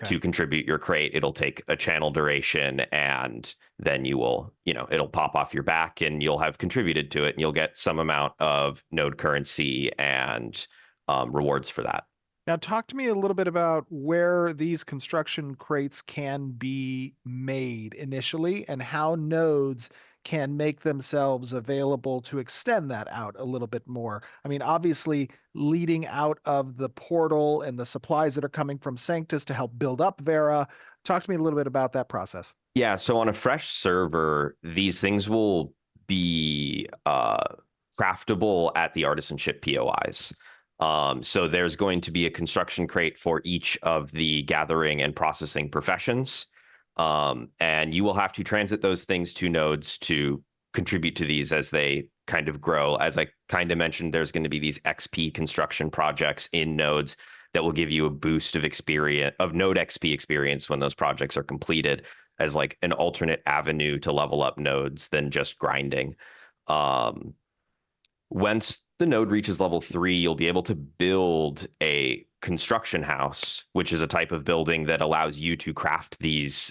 Okay. To contribute your crate, it'll take a channel duration, and then you will, it'll pop off your back and you'll have contributed to it, and you'll get some amount of node currency and rewards for that. Now, talk to me a little bit about where these construction crates can be made initially and how nodes can make themselves available to extend that out a little bit more. I mean, obviously, leading out of the portal and the supplies that are coming from Sanctus to help build up Vera. Talk to me a little bit about that process. Yeah, so on a fresh server, these things will be craftable at the artisanship POIs. So there's going to be a construction crate for each of the gathering and processing professions. And you will have to transit those things to nodes to contribute to these as they kind of grow. As I kind of mentioned, there's going to be these XP construction projects in nodes that will give you a boost of experience, of node XP experience when those projects are completed, as like an alternate avenue to level up nodes than just grinding. Once the node reaches level 3, you'll be able to build a construction house, which is a type of building that allows you to craft these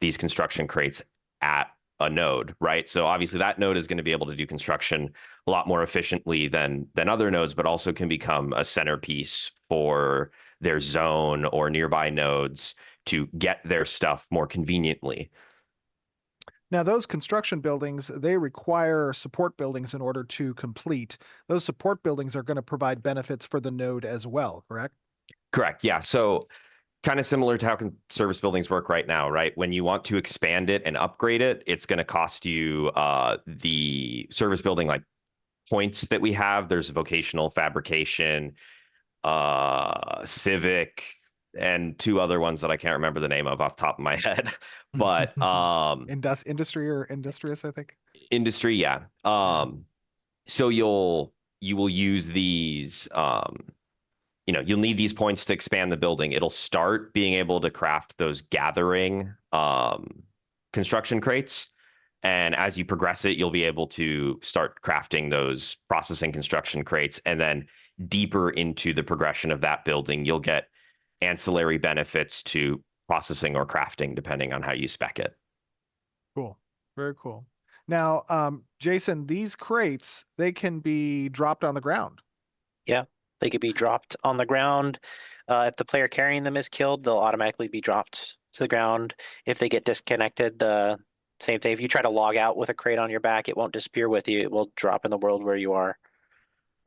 construction crates at a node, right? So obviously that node is going to be able to do construction a lot more efficiently than other nodes, but also can become a centerpiece for their zone or nearby nodes to get their stuff more conveniently. Now, those construction buildings, they require support buildings in order to complete. Those support buildings are going to provide benefits for the node as well, correct? Correct. Yeah. So kind of similar to how service buildings work right now, right? When you want to expand it and upgrade it, it's going to cost you the service building like points that we have. There's vocational, fabrication, civic, and 2 other ones that I can't remember the name of off the top of my head. But industry or industrious, I think. Industry, yeah. So you will use these you'll need these points to expand the building. It'll start being able to craft those gathering construction crates. And as you progress it, you'll be able to start crafting those processing construction crates. And then deeper into the progression of that building, you'll get ancillary benefits to processing or crafting, depending on how you spec it. Cool. Very cool. Now, Jason, these crates, they can be dropped on the ground. Yeah, they could be dropped on the ground. If the player carrying them is killed, they'll automatically be dropped to the ground. If they get disconnected, same thing. If you try to log out with a crate on your back, it won't disappear with you. It will drop in the world where you are.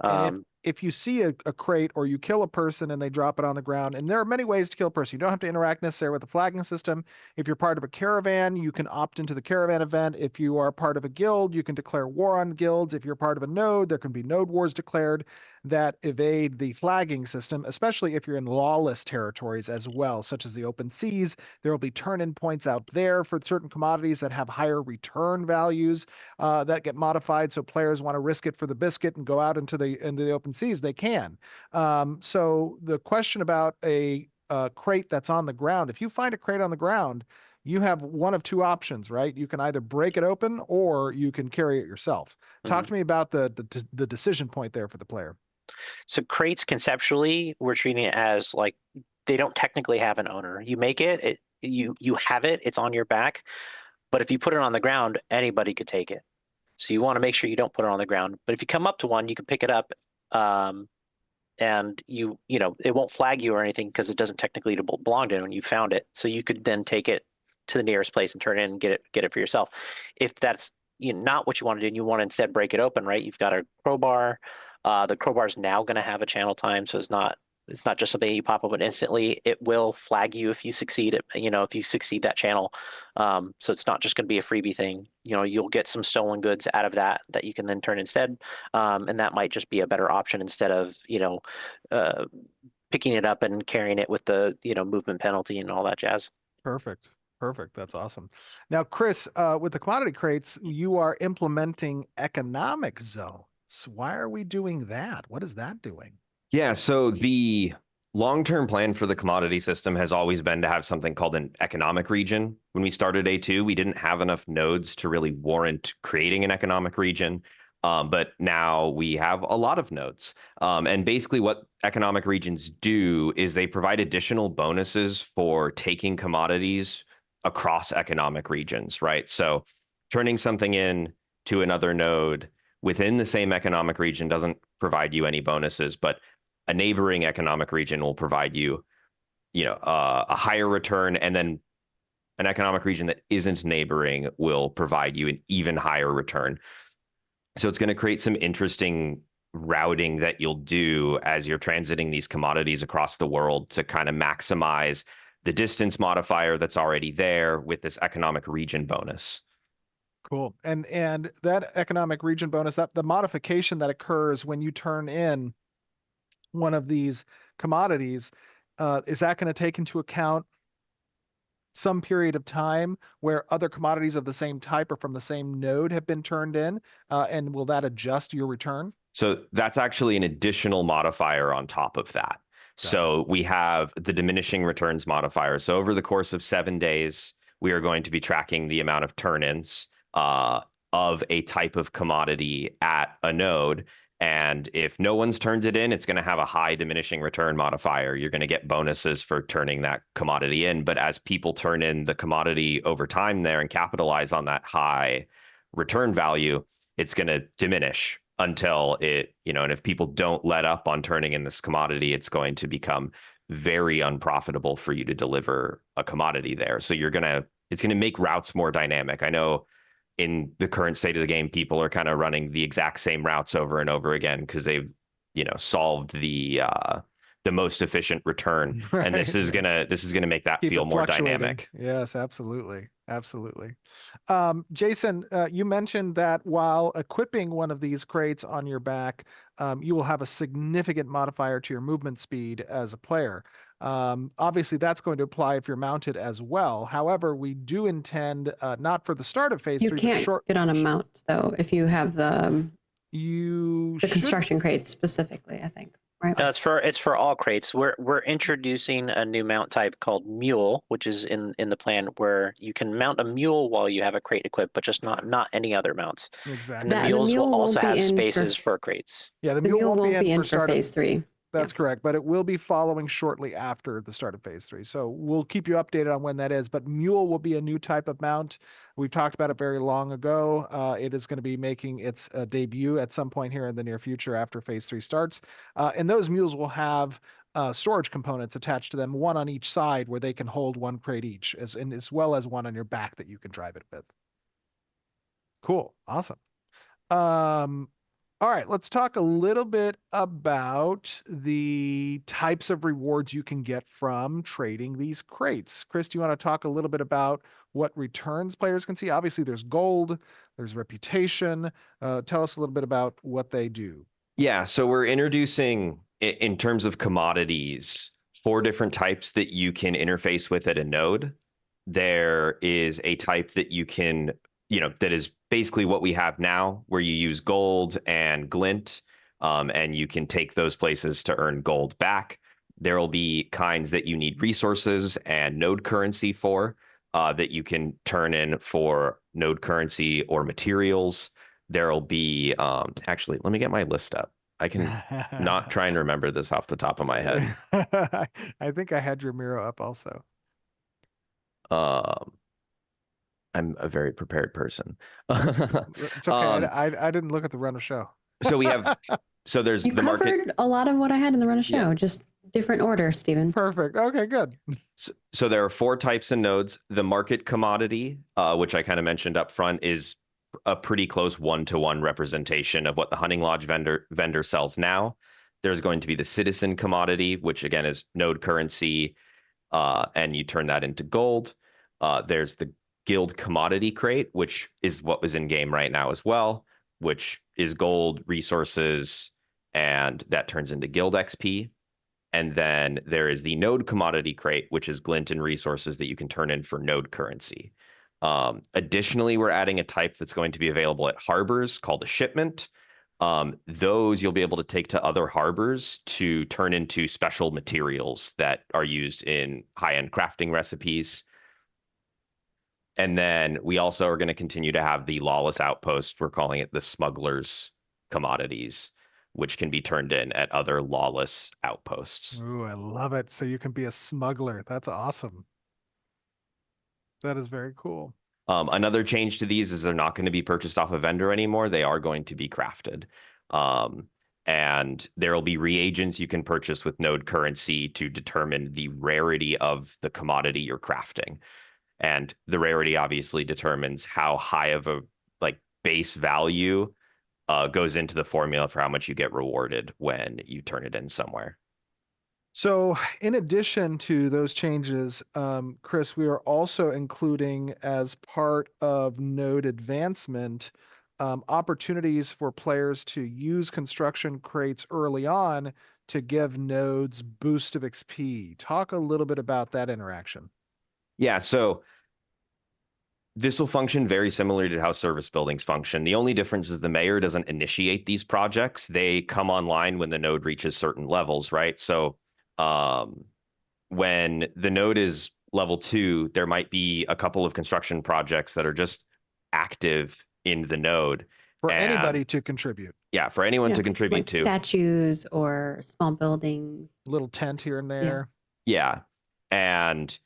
And if you see a crate or you kill a person and they drop it on the ground, and there are many ways to kill a person. You don't have to interact necessarily with the flagging system. If you're part of a caravan, you can opt into the caravan event. If you are part of a guild, you can declare war on guilds. If you're part of a node, there can be node wars declared that evade the flagging system, especially if you're in lawless territories as well, such as the open seas. There will be turn-in points out there for certain commodities that have higher return values that get modified. So players want to risk it for the biscuit and go out into the open seas, they can. So the question about a crate that's on the ground, if you find a crate on the ground, you have one of 2 options, right? You can either break it open or you can carry it yourself. Talk to me about the decision point there for the player. So crates, conceptually, we're treating it as like they don't technically have an owner. You make it, you have it, it's on your back. But if you put it on the ground, anybody could take it. So you want to make sure you don't put it on the ground. But if you come up to one, you can pick it up and you know, it won't flag you or anything because it doesn't technically belong to anyone. You found it, so you could then take it to the nearest place and turn it in and get it for yourself. If that's not what you want to do and you want to instead break it open, right? You've got a crowbar. The crowbar is now going to have a channel time, so it's not just something you pop open instantly. It will flag you if you succeed it, if you succeed that channel. So it's not just going to be a freebie thing. You'll get some stolen goods out of that you can then turn instead. And that might just be a better option instead of, picking it up and carrying it with the, movement penalty and all that jazz. Perfect. Perfect. That's awesome. Now, Chris, with the commodity crates, you are implementing economic zones. Why are we doing that? What is that doing? Yeah, so the long-term plan for the commodity system has always been to have something called an economic region. When we started A2, we didn't have enough nodes to really warrant creating an economic region. But now we have a lot of nodes. And basically what economic regions do is they provide additional bonuses for taking commodities across economic regions, right? So turning something in to another node within the same economic region doesn't provide you any bonuses, but a neighboring economic region will provide you, a higher return, and then an economic region that isn't neighboring will provide you an even higher return. So it's going to create some interesting routing that you'll do as you're transiting these commodities across the world to kind of maximize the distance modifier that's already there with this economic region bonus. Cool. And that economic region bonus, that the modification that occurs when you turn in one of these commodities, is that going to take into account some period of time where other commodities of the same type or from the same node have been turned in? And will that adjust your return? So that's actually an additional modifier on top of that. So we have the diminishing returns modifier. So over the course of 7 days, we are going to be tracking the amount of turn-ins of a type of commodity at a node. And if no one's turned it in, it's going to have a high diminishing return modifier. You're going to get bonuses for turning that commodity in. But as people turn in the commodity over time there and capitalize on that high return value, it's going to diminish until it, and if people don't let up on turning in this commodity, it's going to become very unprofitable for you to deliver a commodity there. So it's going to make routes more dynamic. I know in the current state of the game, people are kind of running the exact same routes over and over again because they've, solved the most efficient return. Right. And this is gonna make that feel more dynamic. Yes, absolutely. Absolutely. Jason, you mentioned that while equipping one of these crates on your back, you will have a significant modifier to your movement speed as a player. Obviously, that's going to apply if you're mounted as well. However, we do intend, not for the start of phase 3. You can't get on a mount, though, if you have the construction crates specifically, I think. Right. No, it's for all crates. We're introducing a new mount type called Mule, which is in the plan where you can mount a mule while you have a crate equipped, but just not any other mounts. Exactly. And the mules will also have spaces for crates. Yeah, the mule won't be in for phase 3. That's correct, but it will be following shortly after the start of phase 3. So we'll keep you updated on when that is, but Mule will be a new type of mount. We've talked about it very long ago. It is going to be making its debut at some point here in the near future after phase 3 starts. And those mules will have storage components attached to them, one on each side where they can hold one crate each, as well as one on your back that you can drive it with. Cool. Awesome. All right, let's talk a little bit about the types of rewards you can get from trading these crates. Chris, do you want to talk a little bit about what returns players can see? Obviously, there's gold, there's reputation. Tell us a little bit about what they do. Yeah, so we're introducing, in terms of commodities, 4 different types that you can interface with at a node. There is a type that you can that is basically what we have now, where you use gold and glint, and you can take those places to earn gold back. There will be kinds that you need resources and node currency for, that you can turn in for node currency or materials. There will be, actually, let me get my list up. I can not try and remember this off the top of my head. I think I had your Miro up also. I'm a very prepared person. It's okay. I didn't look at the run of show. So we have So there's You the covered market. a lot of what I had in the run of show, Yeah. just different order, Stephen. Perfect. Okay, good. So there are 4 types of nodes. The market commodity, which I kind of mentioned up front, is a pretty close 1-to-1 representation of what the hunting lodge vendor sells now. There's going to be the citizen commodity, which again is node currency, and you turn that into gold. There's the guild commodity crate, which is what was in game right now as well, which is gold resources, and that turns into guild XP. And then there is the node commodity crate, which is glint and resources that you can turn in for node currency. Additionally, we're adding a type that's going to be available at harbors called a shipment. Those you'll be able to take to other harbors to turn into special materials that are used in high-end crafting recipes. And then we also are going to continue to have the lawless outpost. We're calling it the smugglers commodities, which can be turned in at other lawless outposts. Ooh, I love it. So you can be a smuggler. That's awesome. That is very cool. Another change to these is they're not going to be purchased off a vendor anymore. They are going to be crafted. And there will be reagents you can purchase with node currency to determine the rarity of the commodity you're crafting. And the rarity obviously determines how high of a base value goes into the formula for how much you get rewarded when you turn it in somewhere. So in addition to those changes, Chris, we are also including as part of node advancement, opportunities for players to use construction crates early on to give nodes boost of XP. Talk a little bit about that interaction. Yeah, so this will function very similar to how service buildings function. The only difference is the mayor doesn't initiate these projects. They come online when the node reaches certain levels, right? So when the node is level 2, there might be a couple of construction projects that are just active in the node. For anybody to contribute. Yeah, for anyone to Yeah, contribute like to. statues or small buildings. Little tent here and there. Yeah. And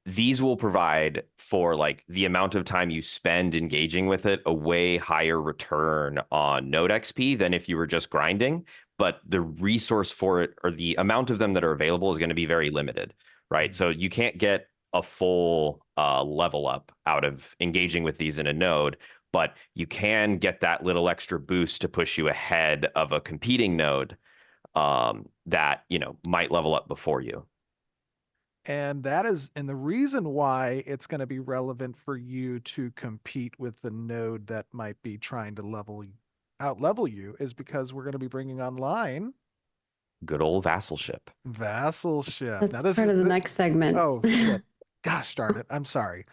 these will provide for the amount of time you spend engaging with it a way higher return on node XP than if you were just grinding. But the resource for it, or the amount of them that are available, is going to be very limited, right? So you can't get a full level up out of engaging with these in a node, but you can get that little extra boost to push you ahead of a competing node that might level up before you. And the reason why it's going to be relevant for you to compete with the node that might be trying to out level you is because we're going to be bringing online good old vassalship. Vassalship. That's now, part of the next segment. Oh shit! Gosh darn it! I'm sorry.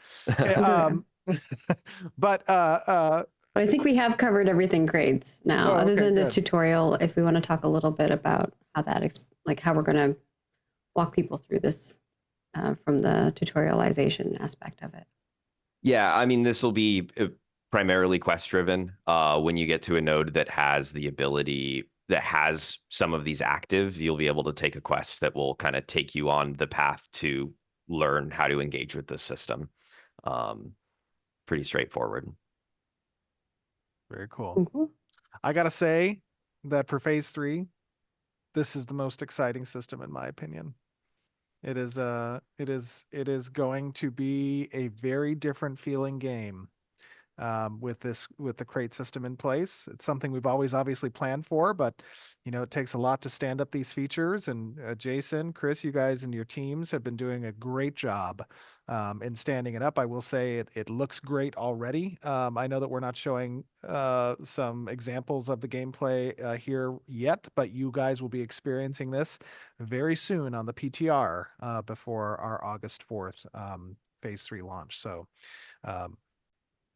But I think we have covered everything grades now, other than the good. tutorial. If we want to talk a little bit about how that, how we're going to walk people through this from the tutorialization aspect of it. Yeah, I mean, this will be primarily quest driven. When you get to a node that has the ability, that has some of these active, you'll be able to take a quest that will kind of take you on the path to learn how to engage with this system. Pretty straightforward. Very cool. Mm-hmm. I gotta say that for phase 3, this is the most exciting system in my opinion. It is going to be a very different feeling game with the crate system in place. It's something we've always obviously planned for, but it takes a lot to stand up these features. And Jason, Chris, you guys and your teams have been doing a great job in standing it up. I will say it looks great already. I know that we're not showing some examples of the gameplay here yet, but you guys will be experiencing this very soon on the PTR before our August 4th phase 3 launch. So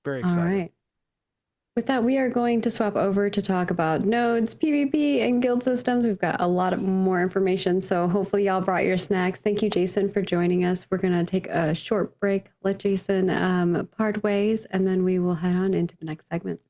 very excited. All right. With that, we are going to swap over to talk about nodes, PvP, and guild systems. We've got a lot more information, so hopefully y'all brought your snacks. Thank you, Jason, for joining us. We're going to take a short break, let Jason part ways, and then we will head on into the next segment.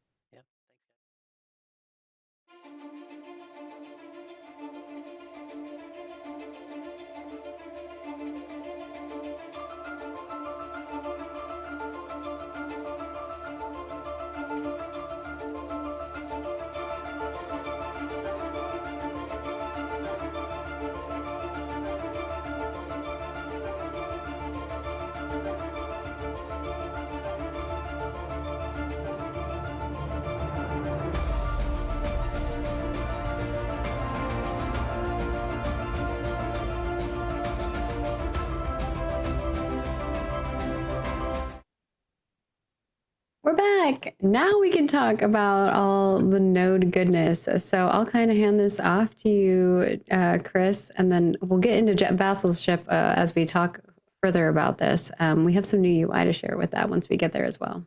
We're back. Now we can talk about all the node goodness. So I'll kind of hand this off to you, Chris, and then we'll get into Jet Vassalship as we talk further about this. We have some new UI to share with that once we get there as well.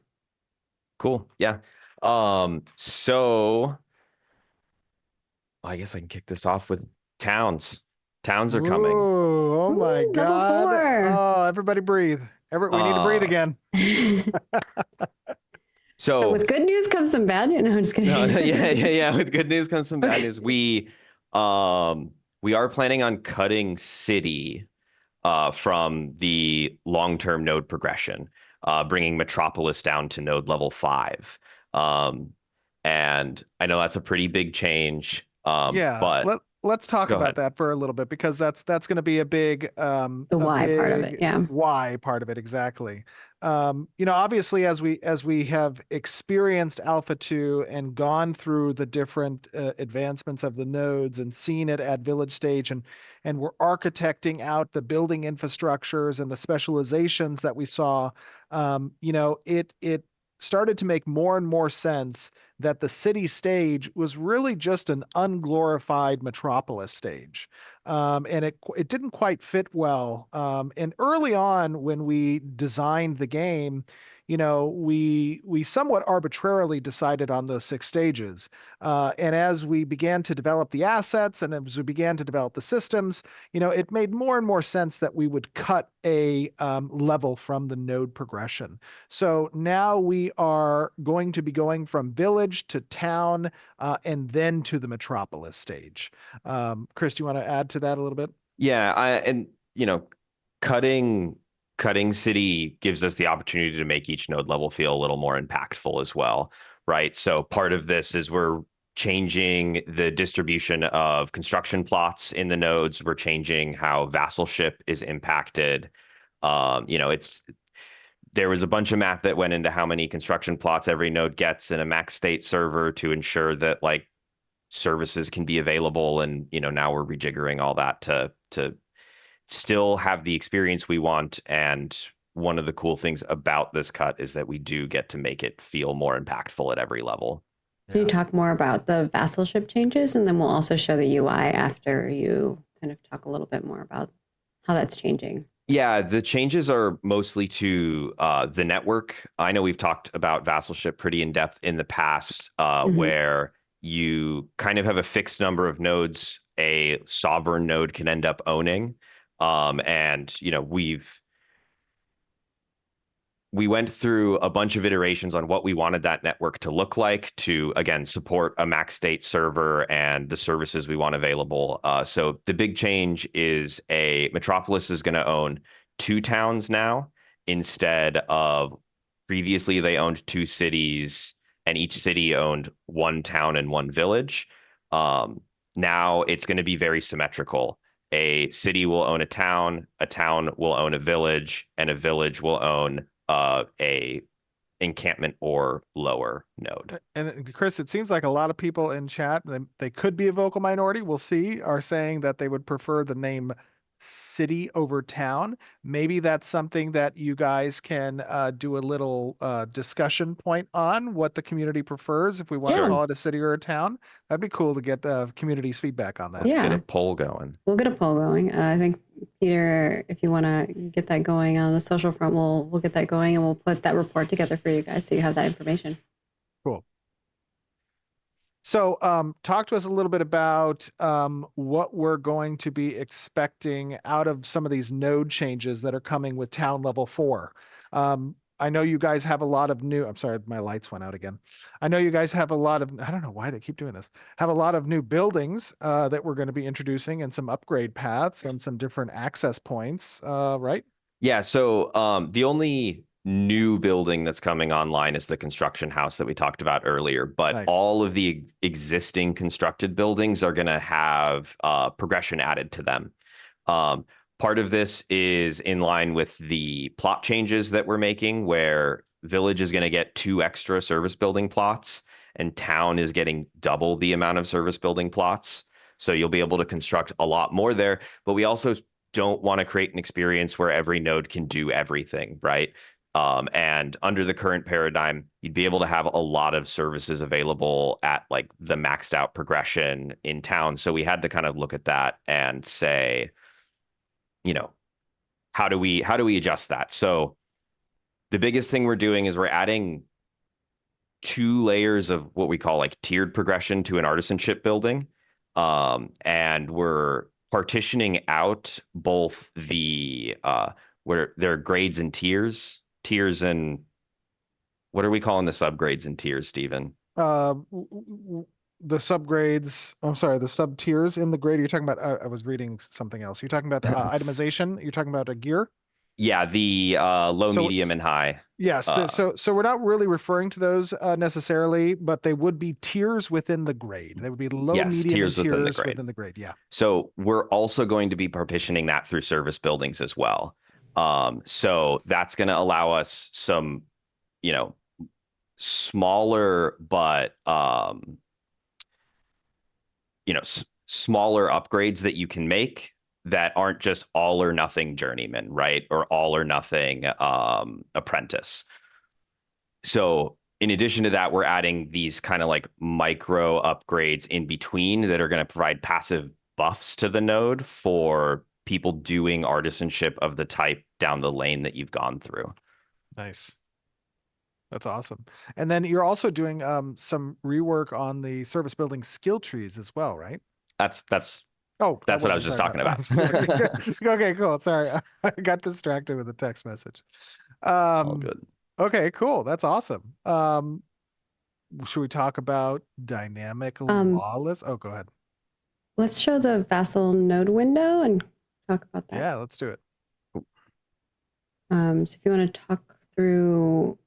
Cool. Yeah. So I guess I can kick this off with towns. Towns are coming. Ooh, oh my Ooh, level God. 4. Oh, everybody breathe. We need to breathe again. So with good news comes some bad news. No, I'm just kidding. yeah. With good news comes some bad news. We are planning on cutting city from the long-term node progression, bringing Metropolis down to node level 5. And I know that's a pretty big change. But let's talk Go about ahead. that for a little bit, because that's going to be a big The why part of it, yeah. why part of it, exactly. Obviously, as we have experienced Alpha 2 and gone through the different advancements of the nodes and seen it at village stage, and we're architecting out the building infrastructures and the specializations that we saw, it started to make more and more sense that the city stage was really just an unglorified Metropolis stage. And it didn't quite fit well. And early on, when we designed the game, we somewhat arbitrarily decided on those 6 stages. And as we began to develop the assets and as we began to develop the systems, it made more and more sense that we would cut a level from the node progression. So now we are going to be going from village to town and then to the Metropolis stage. Chris, do you want to add to that a little bit? Yeah, cutting city gives us the opportunity to make each node level feel a little more impactful as well, right? So part of this is we're changing the distribution of construction plots in the nodes. We're changing how vassalship is impacted. There was a bunch of math that went into how many construction plots every node gets in a max state server to ensure that like services can be available, and now we're rejiggering all that to still have the experience we want. And one of the cool things about this cut is that we do get to make it feel more impactful at every level. Can you talk more about the vassalship changes, and then we'll also show the UI after you kind of talk a little bit more about how that's changing? Yeah, the changes are mostly to the network. I know we've talked about vassalship pretty in depth in the past, where you kind of have a fixed number of nodes a sovereign node can end up owning. And we went through a bunch of iterations on what we wanted that network to look like to, again, support a max state server and the services we want available. So the big change is Metropolis is going to own 2 towns now, instead of previously they owned 2 cities and each city owned 1 town and 1 village. Now it's going to be very symmetrical. A city will own a town will own a village, and a village will own a encampment or lower node. And Chris, it seems like a lot of people in chat, they could be a vocal minority, we'll see, are saying that they would prefer the name city over town. Maybe that's something that you guys can do a little discussion point on, what the community prefers, if we want to call it a city or a town. That'd be cool to get the community's feedback on that. Let's get a poll going. We'll get a poll going. I think, Peter, if you want to get that going on the social front, we'll get that going, and we'll put that report together for you guys so you have that information. Cool. So talk to us a little bit about what we're going to be expecting out of some of these node changes that are coming with town level 4. I know you guys have a lot of new, I'm sorry, my lights went out again. I know you guys have a lot of, I don't know why they keep doing this, have a lot of new buildings that we're going to be introducing, and some upgrade paths and some different access points, right? Yeah, so the only new building that's coming online is the construction house that we talked about earlier, but Nice. all of the existing constructed buildings are going to have progression added to them. Part of this is in line with the plot changes that we're making, where village is going to get 2 extra service building plots and town is getting double the amount of service building plots. So you'll be able to construct a lot more there, but we also don't want to create an experience where every node can do everything, right? And under the current paradigm, you'd be able to have a lot of services available at like the maxed out progression in town. So we had to kind of look at that and say, how do we adjust that? So the biggest thing we're doing is we're adding 2 layers of what we call like tiered progression to an artisanship building. And we're partitioning out both the where there are grades and tiers and what are we calling the subgrades and tiers, Stephen? The subgrades, I'm sorry, the sub tiers in the grade. You're talking about, I was reading something else. You're talking about itemization. You're talking about a gear. Yeah, the low, So- medium, and high. Yes. So we're not really referring to those necessarily, but they would be tiers within the grade. They would be low, Yes, medium, tiers and within the tiers grade. within the grade. Yeah. So we're also going to be partitioning that through service buildings as well. So that's going to allow us some, smaller, but smaller upgrades that you can make that aren't just all or nothing journeyman, right? Or all or nothing apprentice. So in addition to that, we're adding these kind of like micro upgrades in between that are going to provide passive buffs to the node for people doing artisanship of the type down the lane that you've gone through. Nice. That's awesome. And then you're also doing some rework on the service building skill trees as well, right? That's Oh, That's what I wasn't was just talking talking about. Okay, cool. Sorry, I got distracted with a text message. all good. Okay, cool. That's awesome. Should we talk about dynamic lawless? Oh, go ahead. Let's show the vassal node window and talk about that. Yeah, let's do it. So if you want to talk through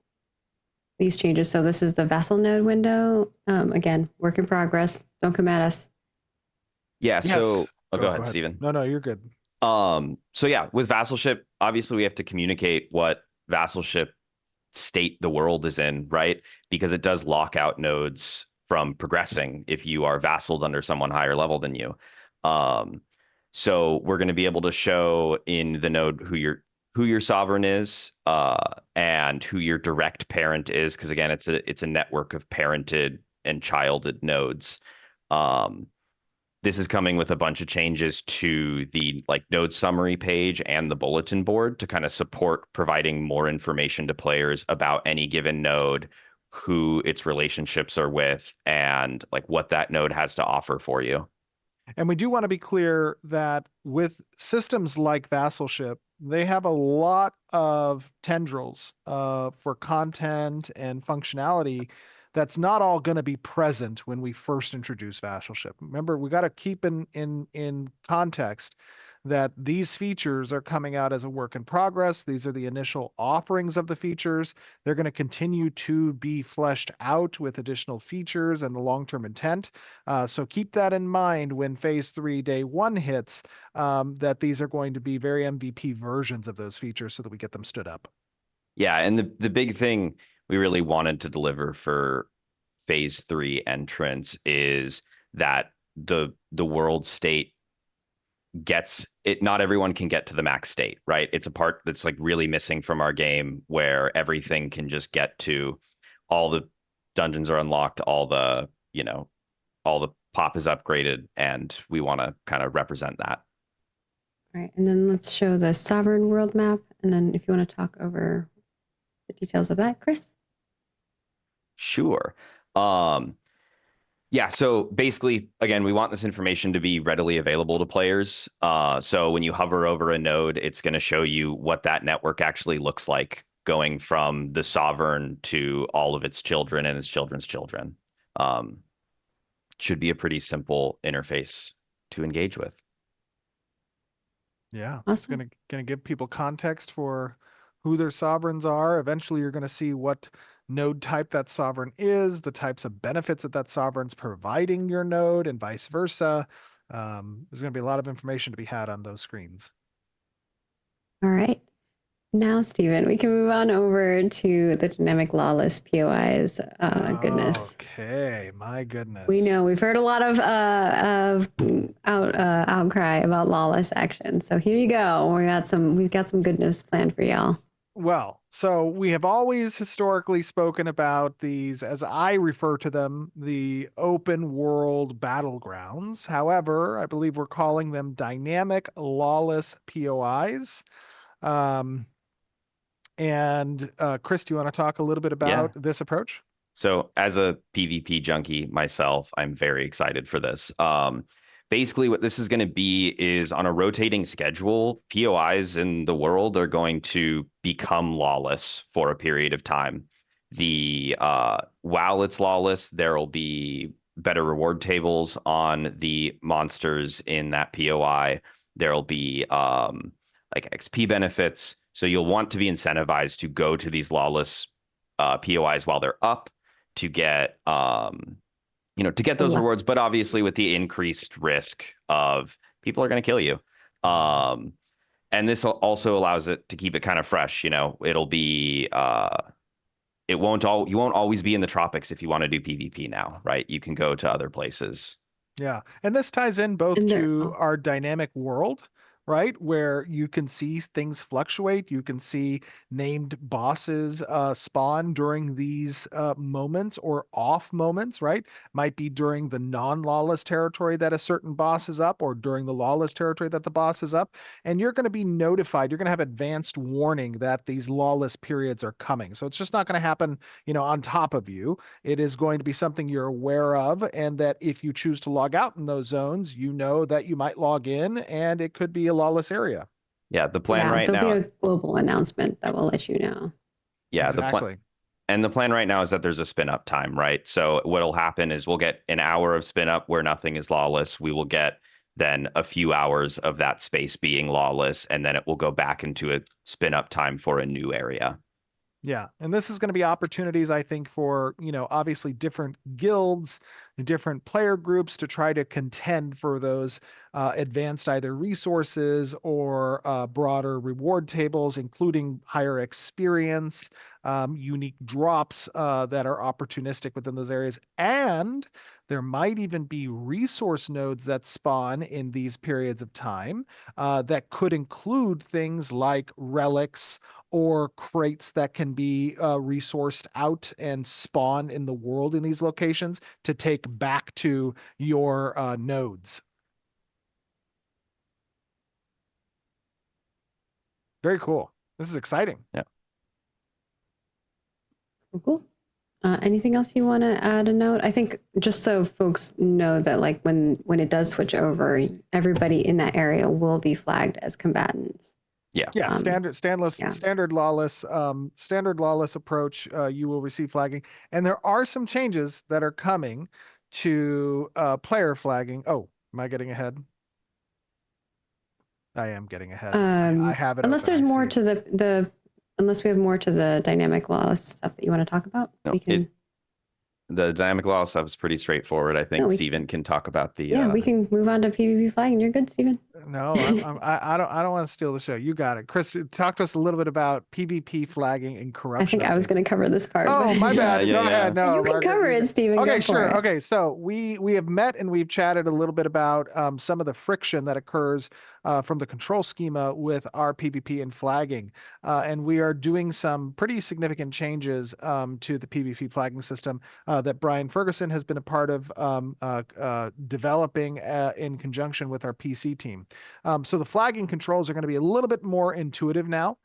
these changes. So this is the vassal node window. Again, work in progress. Don't come at us. Yeah, Yes. so go ahead, ahead. Steven. No, you're good. So yeah, with vassalship, obviously we have to communicate what vassalship state the world is in, right? Because it does lock out nodes from progressing if you are vassaled under someone higher level than you. So we're going to be able to show in the node who your sovereign is, and who your direct parent is, because again, it's a network of parented and childed nodes. This is coming with a bunch of changes to the like node summary page and the bulletin board to kind of support providing more information to players about any given node, who its relationships are with, and like what that node has to offer for you. And we do want to be clear that with systems like vassalship, they have a lot of tendrils for content and functionality that's not all going to be present when we first introduce vassalship. Remember, we got to keep in context that these features are coming out as a work in progress. These are the initial offerings of the features. They're going to continue to be fleshed out with additional features and the long-term intent. So keep that in mind when phase 3 day 1 hits, that these are going to be very MVP versions of those features so that we get them stood up. Yeah, and the big thing we really wanted to deliver for phase 3 entrance is that the world state gets it. Not everyone can get to the max state, right? It's a part that's like really missing from our game, where everything can just get to all the dungeons are unlocked, all the pop is upgraded, and we want to kind of represent that. All right, and then let's show the sovereign world map. And then if you want to talk over the details of that, Chris. Sure. Yeah, so basically, again, we want this information to be readily available to players. So when you hover over a node, it's going to show you what that network actually looks like, going from the sovereign to all of its children and its children's children. Should be a pretty simple interface to engage with. Yeah, Awesome. it's gonna give people context for who their sovereigns are. Eventually, you're gonna see what node type that sovereign is, the types of benefits that sovereign's providing your node, and vice versa. There's gonna be a lot of information to be had on those screens. All right. Now, Stephen, we can move on over to the dynamic lawless POIs. Goodness. Okay, my goodness. We know we've heard a lot of outcry about lawless action. So here you go. We've got some goodness planned for y'all. Well, So we have always historically spoken about these, as I refer to them, the open world battlegrounds. However, I believe we're calling them dynamic lawless POIs. Um, and Chris, do you want to talk a little bit about this approach? So as a PvP junkie myself, I'm very excited for this. Basically what this is going to be is on a rotating schedule, POIs in the world are going to become lawless for a period of time. While it's lawless, there will be better reward tables on the monsters in that POI. There'll be like XP benefits. So you'll want to be incentivized to go to these lawless POIs while they're up to get to get those rewards, but obviously with the increased risk of people are going to kill you. And this also allows it to keep it kind of fresh. It'll be you won't always be in the tropics if you want to do PvP now, right? You can go to other places. Yeah, and this ties in both to our dynamic world, right? Where you can see things fluctuate. You can see named bosses spawn during these moments or off moments, right? Might be during the non-lawless territory that a certain boss is up or during the lawless territory that the boss is up. And you're going to be notified. You're going to have advanced warning that these lawless periods are coming. So it's just not going to happen, on top of you. It is going to be something you're aware of, and that if you choose to log out in those zones, you know that you might log in and it could be a lawless area. Yeah, the plan right now. There'll be a global announcement that will let you know. Yeah, exactly. The plan right now is that there's a spin up time, right? So what'll happen is we'll get an hour of spin up where nothing is lawless. We will get then a few hours of that space being lawless, and then it will go back into a spin up time for a new area. Yeah, and this is going to be opportunities, I think, for, obviously different guilds, different player groups to try to contend for those advanced either resources or broader reward tables, including higher experience, unique drops that are opportunistic within those areas. And there might even be resource nodes that spawn in these periods of time that could include things like relics or crates that can be resourced out and spawn in the world in these locations to take back to your nodes. Very cool. This is exciting. Yeah. Cool. Anything else you want to add a note? I think just so folks know that like when it does switch over, everybody in that area will be flagged as combatants. Yeah. Yeah. Standard lawless approach. You will receive flagging, and there are some changes that are coming to player flagging. Oh, am I getting ahead? I am getting ahead. I have it. Unless there's more to unless we have more to the dynamic lawless stuff that you want to talk about, we can. The dynamic law stuff is pretty straightforward. I think Stephen can talk about the. Yeah, we can move on to PvP flagging. You're good, Stephen. No, I don't want to steal the show. You got it, Chris. Talk to us a little bit about PvP flagging and corruption. I think I was going to cover this part. Oh, my bad. Go ahead. No, you can cover it, Stephen. Okay, sure. Okay, so we have met and we've chatted a little bit about some of the friction that occurs from the control schema with our PvP and flagging, and we are doing some pretty significant changes to the PvP flagging system that Brian Ferguson has been a part of developing in conjunction with our PC team. So the flagging controls are going to be a little bit more intuitive now,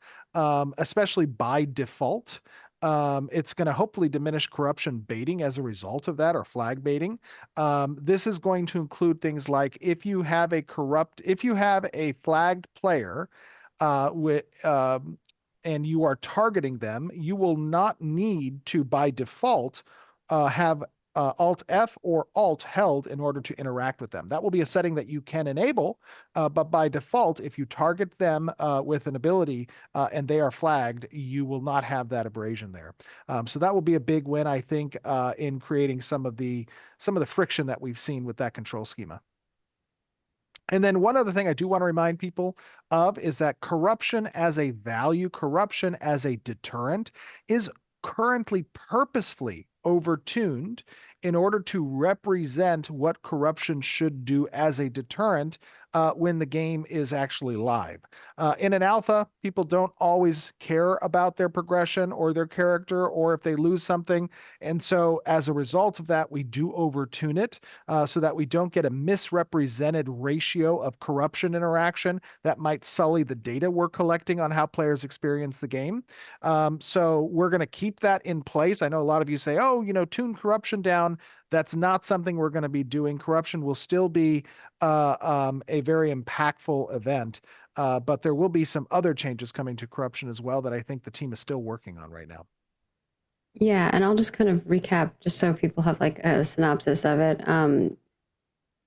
especially by default. It's going to hopefully diminish corruption baiting as a result of that, or flag baiting. This is going to include things like if you have a flagged player and you are targeting them, you will not need to, by default, have Alt F or Alt held in order to interact with them. That will be a setting that you can enable, but by default, if you target them with an ability and they are flagged, you will not have that abrasion there. So that will be a big win, I think, in creating some of the friction that we've seen with that control schema. And then one other thing I do want to remind people of is that corruption as a value, corruption as a deterrent, is currently purposefully overtuned in order to represent what corruption should do as a deterrent when the game is actually live. In an alpha, people don't always care about their progression or their character or if they lose something. And so as a result of that, we do overtune it so that we don't get a misrepresented ratio of corruption interaction that might sully the data we're collecting on how players experience the game. So we're going to keep that in place. I know a lot of you say, oh, tune corruption down. That's not something we're going to be doing. Corruption will still be a very impactful event, but there will be some other changes coming to corruption as well that I think the team is still working on right now. Yeah, and I'll just kind of recap just so people have like a synopsis of it.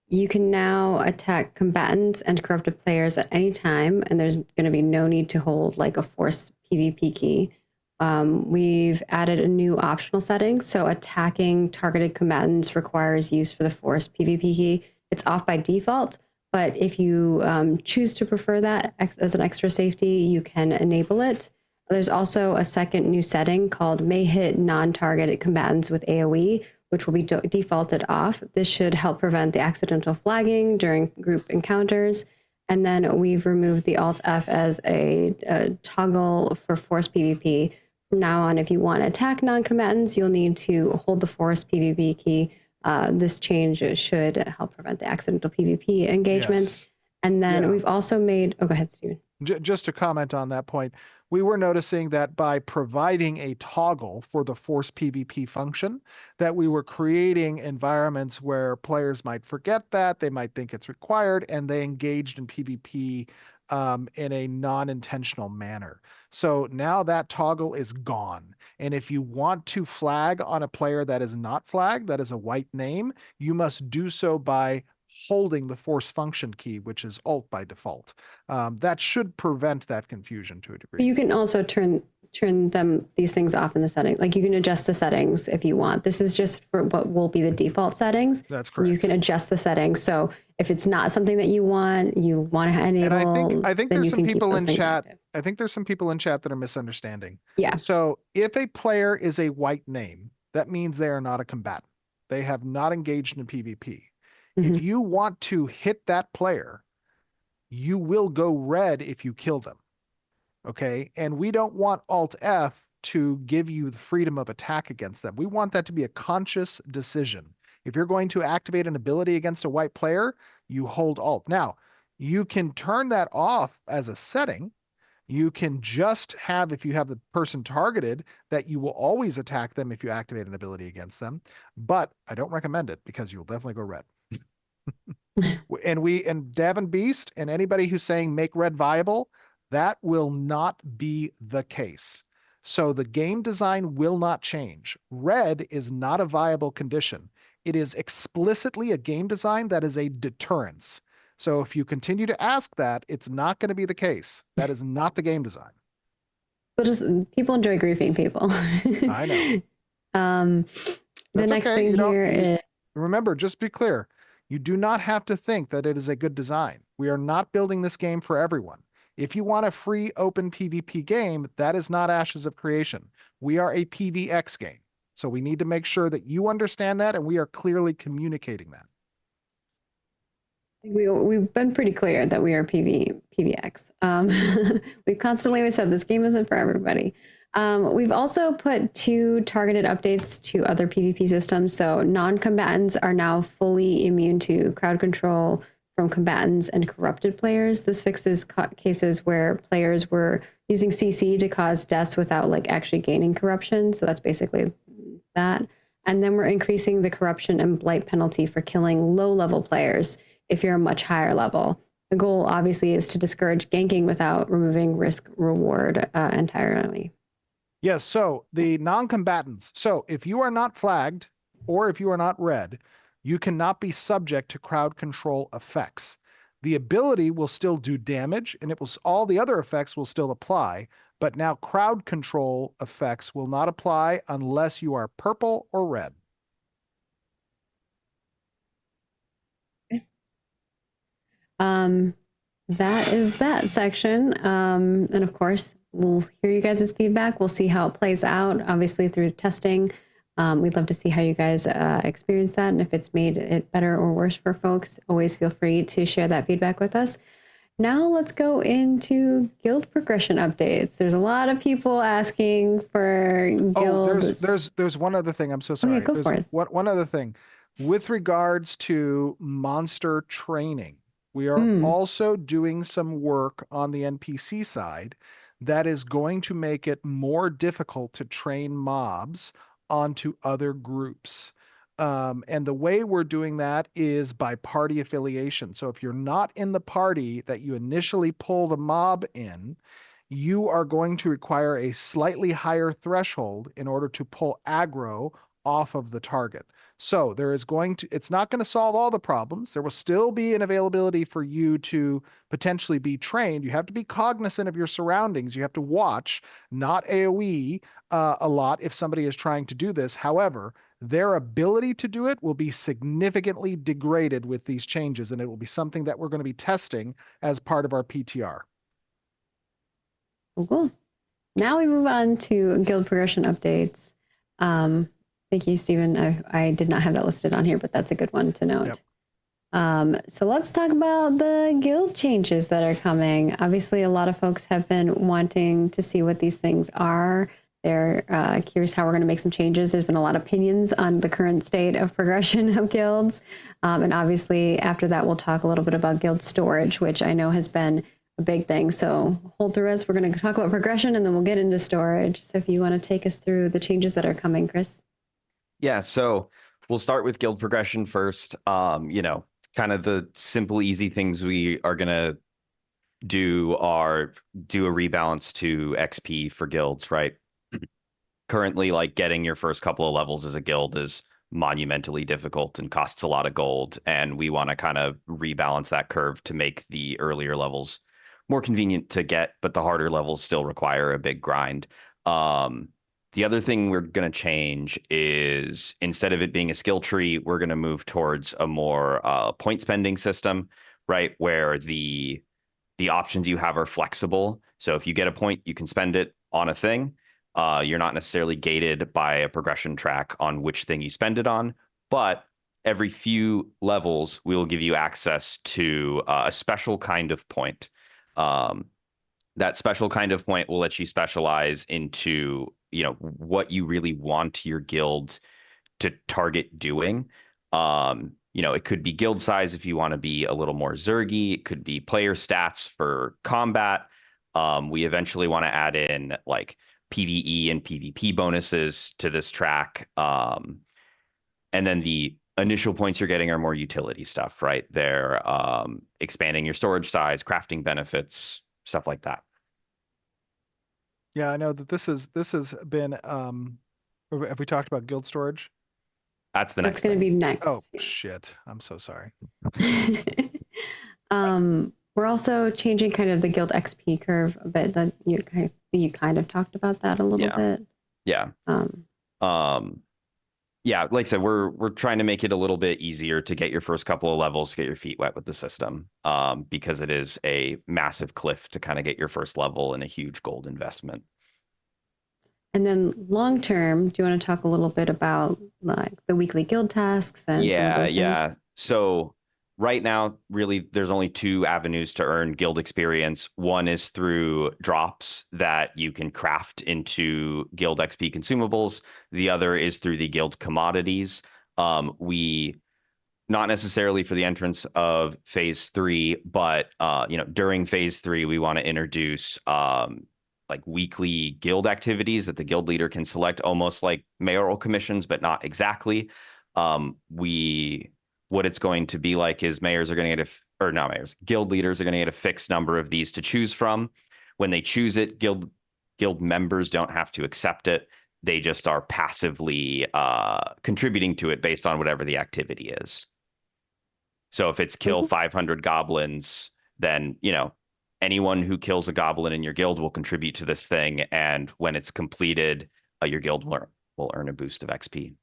You can now attack combatants and corrupted players at any time, and there's going to be no need to hold like a force PvP key. We've added a new optional setting, so attacking targeted combatants requires use for the force PvP key. It's off by default, but if you choose to prefer that as an extra safety, you can enable it. There's also a second new setting called may hit non-targeted combatants with AoE, which will be defaulted off. This should help prevent the accidental flagging during group encounters. And then we've removed the Alt-F as a toggle for force PvP. From now on, if you want to attack non-combatants, you'll need to hold the force PvP key. This change should help prevent the accidental PvP engagements. Yes. And then Yeah. we've also made, oh, go ahead, Steven. Just to comment on that point, we were noticing that by providing a toggle for the force PvP function, that we were creating environments where players might forget that, they might think it's required, and they engaged in PvP in a non-intentional manner. So now that toggle is gone. And if you want to flag on a player that is not flagged, that is a white name, you must do so by holding the force function key, which is Alt by default. That should prevent that confusion to a degree. You can also turn these things off in the setting. Like you can adjust the settings if you want. This is just for what will be the default settings. That's correct. You can adjust the settings. So if it's not something that you want to enable, and I think then there's you some can keep people those in things chat. active. I think there's some people in chat that are misunderstanding. Yeah. So if a player is a white name, that means they are not a combatant. They have not engaged in PvP. If you want to hit that player, you will go red if you kill them. Okay. And we don't want Alt F to give you the freedom of attack against them. We want that to be a conscious decision. If you're going to activate an ability against a white player, you hold Alt. Now, you can turn that off as a setting. You can just have, if you have the person targeted, that you will always attack them if you activate an ability against them. But I don't recommend it because you'll definitely go red. and Davin Beast and anybody who's saying make red viable, that will not be the case. So the game design will not change. Red is not a viable condition. It is explicitly a game design that is a deterrence. So if you continue to ask that, it's not going to be the case. That is not the game design. But just people enjoy griefing people. I know. The next thing here is, remember, just be clear. You do not have to think that it is a good design. We are not building this game for everyone. If you want a free open PvP game, that is not Ashes of Creation. We are a PvX game. So we need to make sure that you understand that and we are clearly communicating that. we've been pretty clear that we are PvX. We've constantly always said this game isn't for everybody. We've also put 2 targeted updates to other PvP systems. So non-combatants are now fully immune to crowd control from combatants and corrupted players. This fixes cases where players were using CC to cause deaths without like actually gaining corruption. So that's basically that. And then we're increasing the corruption and blight penalty for killing low-level players if you're a much higher level. The goal obviously is to discourage ganking without removing risk reward entirely. Yes, so the non-combatants. So if you are not flagged or if you are not red, you cannot be subject to crowd control effects. The ability will still do damage and all the other effects will still apply, but now crowd control effects will not apply unless you are purple or red. That is that section. And of course, we'll hear you guys' feedback. We'll see how it plays out, obviously through testing. We'd love to see how you guys experience that, and if it's made it better or worse for folks. Always feel free to share that feedback with us. Now let's go into guild progression updates. There's a lot of people asking for guilds. There's one other thing. I'm so sorry. Okay, go for it. One other thing. With regards to monster training, we are also doing some work on the NPC side that is going to make it more difficult to train mobs onto other groups. And the way we're doing that is by party affiliation. So if you're not in the party that you initially pull the mob in, you are going to require a slightly higher threshold in order to pull aggro off of the target. So it's not going to solve all the problems. There will still be an availability for you to potentially be trained. You have to be cognizant of your surroundings. You have to watch, not AoE a lot if somebody is trying to do this. However, their ability to do it will be significantly degraded with these changes, and it will be something that we're going to be testing as part of our PTR. Cool. Now we move on to guild progression updates. Thank you, Stephen. I did not have that listed on here, but that's a good one to note. Yep. So let's talk about the guild changes that are coming. Obviously, a lot of folks have been wanting to see what these things are. They're curious how we're going to make some changes. There's been a lot of opinions on the current state of progression of guilds. And obviously, after that, we'll talk a little bit about guild storage, which I know has been a big thing. So hold through us. We're going to talk about progression, and then we'll get into storage. So if you want to take us through the changes that are coming, Chris. Yeah, so we'll start with guild progression first. You know, kind of the simple, easy things we are gonna do are do a rebalance to XP for guilds, right? Currently, like getting your first couple of levels as a guild is monumentally difficult and costs a lot of gold, and we want to kind of rebalance that curve to make the earlier levels more convenient to get, but the harder levels still require a big grind. The other thing we're going to change is instead of it being a skill tree, we're going to move towards a more point spending system, right? Where the options you have are flexible. So if you get a point, you can spend it on a thing. You're not necessarily gated by a progression track on which thing you spend it on, but every few levels, we will give you access to a special kind of point. That special kind of point will let you specialize into, you know, what you really want your guild to target doing. You know, it could be guild size if you want to be a little more Zergy. It could be player stats for combat. We eventually want to add in like PvE and PvP bonuses to this track. And then the initial points you're getting are more utility stuff, right? They're expanding your storage size, crafting benefits, stuff like that. Yeah, I know that this has been have we talked about guild storage? That's the next That's going to be next. Oh shit. I'm so sorry. We're also changing kind of the guild XP curve a bit. That you kind of talked about that a little bit. Yeah. Yeah, like I said, we're trying to make it a little bit easier to get your first couple of levels, to get your feet wet with the system, because it is a massive cliff to kind of get your first level and a huge gold investment. And then long term, do you want to talk a little bit about like the weekly guild tasks and some of those things? So right now, really, there's only two avenues to earn guild experience. One is through drops that you can craft into guild XP consumables. The other is through the guild commodities. We not necessarily for the entrance of phase 3, but you know, during phase 3, we want to introduce like weekly guild activities that the guild leader can select, almost like mayoral commissions, but not exactly. What it's going to be like is mayors are going to get guild leaders are going to get a fixed number of these to choose from. When they choose it, guild members don't have to accept it. They just are passively contributing to it based on whatever the activity is. So if it's kill 500 goblins, then, you know, anyone who kills a goblin in your guild will contribute to this thing. And when it's completed, your guild will earn a boost of XP.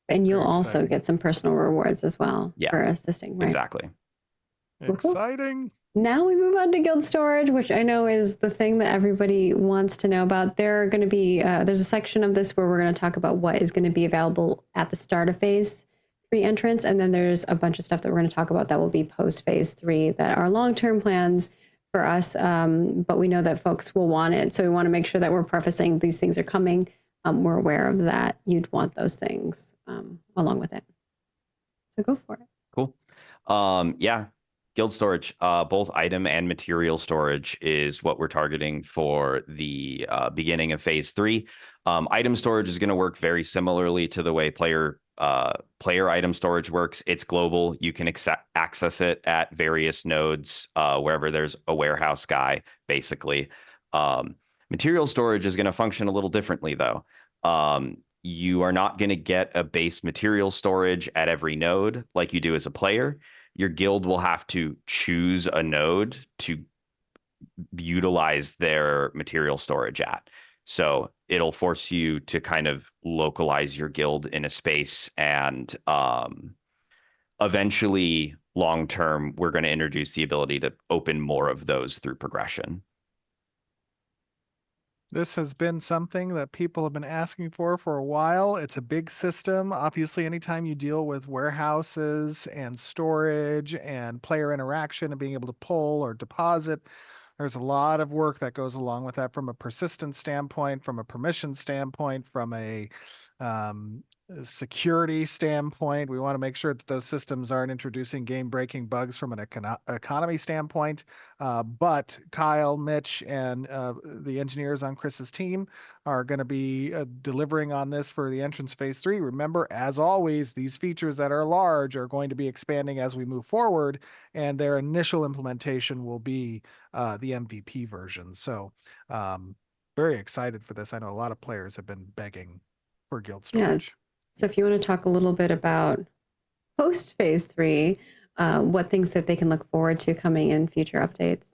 And you'll also get some personal rewards as well for assisting, right? Exactly. Exciting. Now we move on to guild storage, which I know is the thing that everybody wants to know about. There are going to be, there's a section of this where we're going to talk about what is going to be available at the start of phase 3 entrance. And then there's a bunch of stuff that we're going to talk about that will be post phase 3 that are long-term plans for us. But we know that folks will want it. So we want to make sure that we're prefacing these things are coming. We're aware of that. You'd want those things along with it. So go for it. Cool. Yeah. Guild storage, both item and material storage is what we're targeting for the beginning of phase 3. Item storage is going to work very similarly to the way player item storage works. It's global. You can access it at various nodes wherever there's a warehouse guy, basically. Material storage is going to function a little differently, though. You are not going to get a base material storage at every node like you do as a player. Your guild will have to choose a node to utilize their material storage at. So it'll force you to kind of localize your guild in a space, and eventually, long term, we're going to introduce the ability to open more of those through progression. This has been something that people have been asking for a while. It's a big system. Obviously, anytime you deal with warehouses and storage and player interaction and being able to pull or deposit, there's a lot of work that goes along with that from a persistence standpoint, from a permission standpoint, from a security standpoint. We want to make sure that those systems aren't introducing game-breaking bugs from an economy standpoint. But Kyle, Mitch, and the engineers on Chris's team are going to be delivering on this for the entrance phase 3. Remember, as always, these features that are large are going to be expanding as we move forward, and their initial implementation will be the MVP version. So very excited for this. I know a lot of players have been begging for guild storage. Yeah. So if you want to talk a little bit about post phase 3, what things that they can look forward to coming in future updates.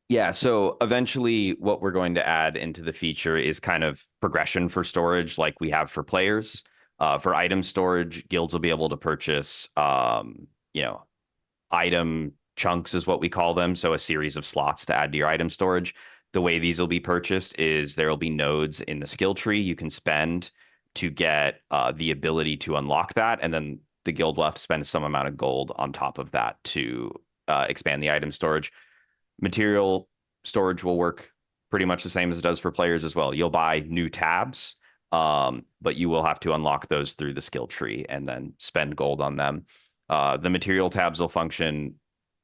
Yeah, so eventually what we're going to add into the feature is kind of progression for storage like we have for players. For item storage, guilds will be able to purchase, item chunks is what we call them. So a series of slots to add to your item storage. The way these will be purchased is there will be nodes in the skill tree you can spend to get the ability to unlock that. And then the guild will have to spend some amount of gold on top of that to expand the item storage. Material storage will work pretty much the same as it does for players as well. You'll buy new tabs, but you will have to unlock those through the skill tree and then spend gold on them. The material tabs will function,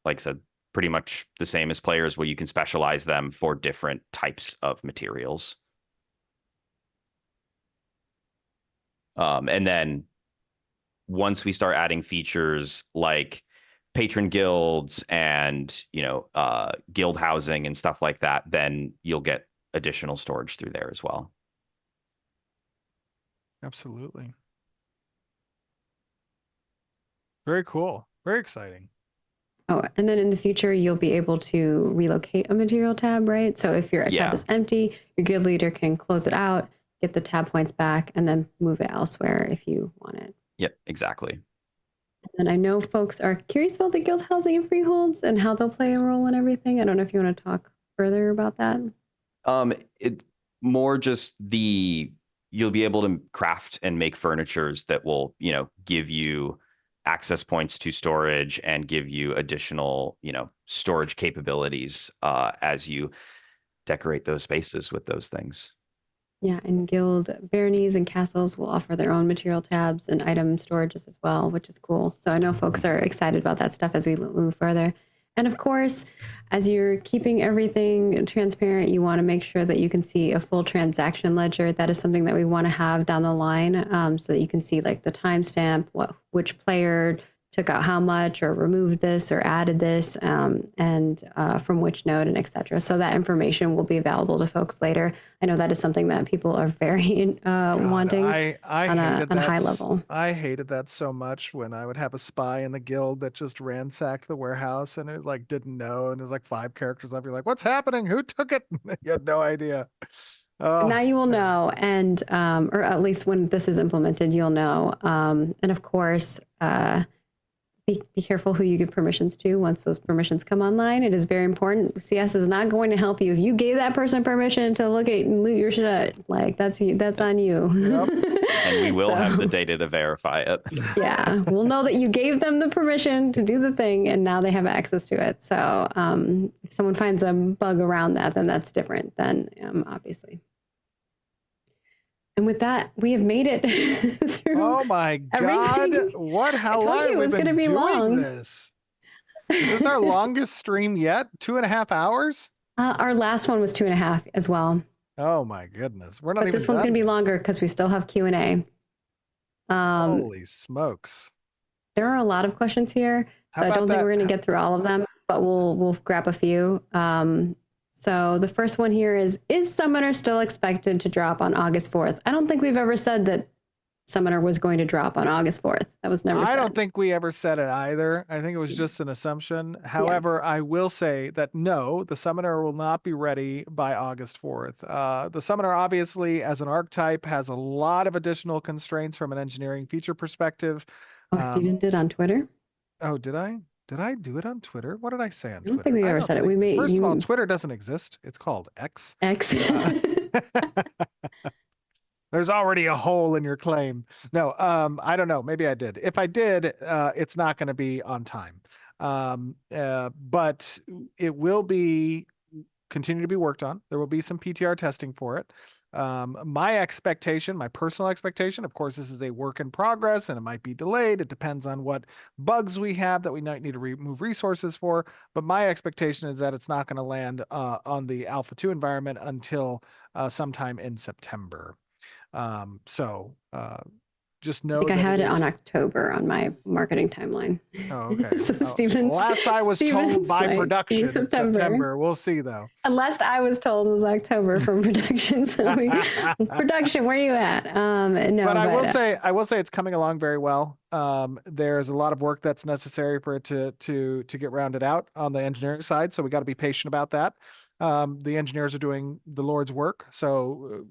like I said, pretty much the same as players, where you can specialize them for different types of materials. And then once we start adding features like patron guilds and guild housing and stuff like that, then you'll get additional storage through there as well. Absolutely. Very cool. Very exciting. Oh, and then in the future, you'll be able to relocate a material tab, right? So if your tab is empty, your guild leader can close it out, get the tab points back, and then move it elsewhere if you want it. Yep, exactly. And I know folks are curious about the guild housing and freeholds and how they'll play a role in everything. I don't know if you want to talk further about that. It more just you'll be able to craft and make furnitures that will, give you access points to storage and give you additional, storage capabilities as you decorate those spaces with those things. Yeah, and guild baronies and castles will offer their own material tabs and item storages as well, which is cool. So I know folks are excited about that stuff as we move further. And of course, as you're keeping everything transparent, you want to make sure that you can see a full transaction ledger. That is something that we want to have down the line, so that you can see like the timestamp, which player took out how much or removed this or added this, and from which node and etc. So that information will be available to folks later. I know that is something that people are very wanting I on a high level. I hated that so much when I would have a spy in the guild that just ransacked the warehouse and it was like didn't know, and there's like 5 characters left. You're like, what's happening? Who took it? You had no idea. Oh, now you will know, and or at least when this is implemented, you'll know. And of course, be careful who you give permissions to once those permissions come online. It is very important. CS is not going to help you. If you gave that person permission to look at and loot your shit, like that's on you. Yep. And we will have the So- data to verify it. Yeah, we'll know that you gave them the permission to do the thing and now they have access to it. So if someone finds a bug around that, then that's different then, obviously. And with that, we have made it through. Oh my God. everything. How I told long you have it we was been gonna be doing long. this? Is this our longest stream yet? 2.5 hours? Our last one was 2.5 as well. Oh my goodness. We're not But even this one's going to be done. longer because we still have Q&A. Holy smokes. There are a lot of questions here, How so I about don't think that- we're going to get through all of them, but we'll grab a few. So the first one here is Summoner still expected to drop on August 4th? I don't think we've ever said that Summoner was going to drop on August 4th. That was never I said. don't think we ever said it either. I think it was just an assumption. However, I will say that no, the summoner will not be ready by August 4th. The summoner obviously as an archetype has a lot of additional constraints from an engineering feature perspective. Oh, Steven did on Twitter? Oh, did I? Did I do it on Twitter? What did I say on Twitter? I don't think we ever said it. We made First of all, you Twitter doesn't exist. It's called X. X. There's already a hole in your claim. No, I don't know. Maybe I did. If I did, it's not going to be on time. But it will be continue to be worked on. There will be some PTR testing for it. My expectation, my personal expectation, of course, this is a work in progress and it might be delayed. It depends on what bugs we have that we might need to remove resources for. But my expectation is that it's not going to land on the Alpha 2 environment until sometime in September. Just know I think I that had it on is- October on my marketing timeline. Oh, okay. So Oh, Steven's- last I was told Steven's by might be production in September. September. We'll see though. Last I was told was October from production. So production, where are you at? No, But I will say it's coming along very well. There's a lot of work that's necessary for it to get rounded out on the engineering side. So we got to be patient about that. The engineers are doing the Lord's work. So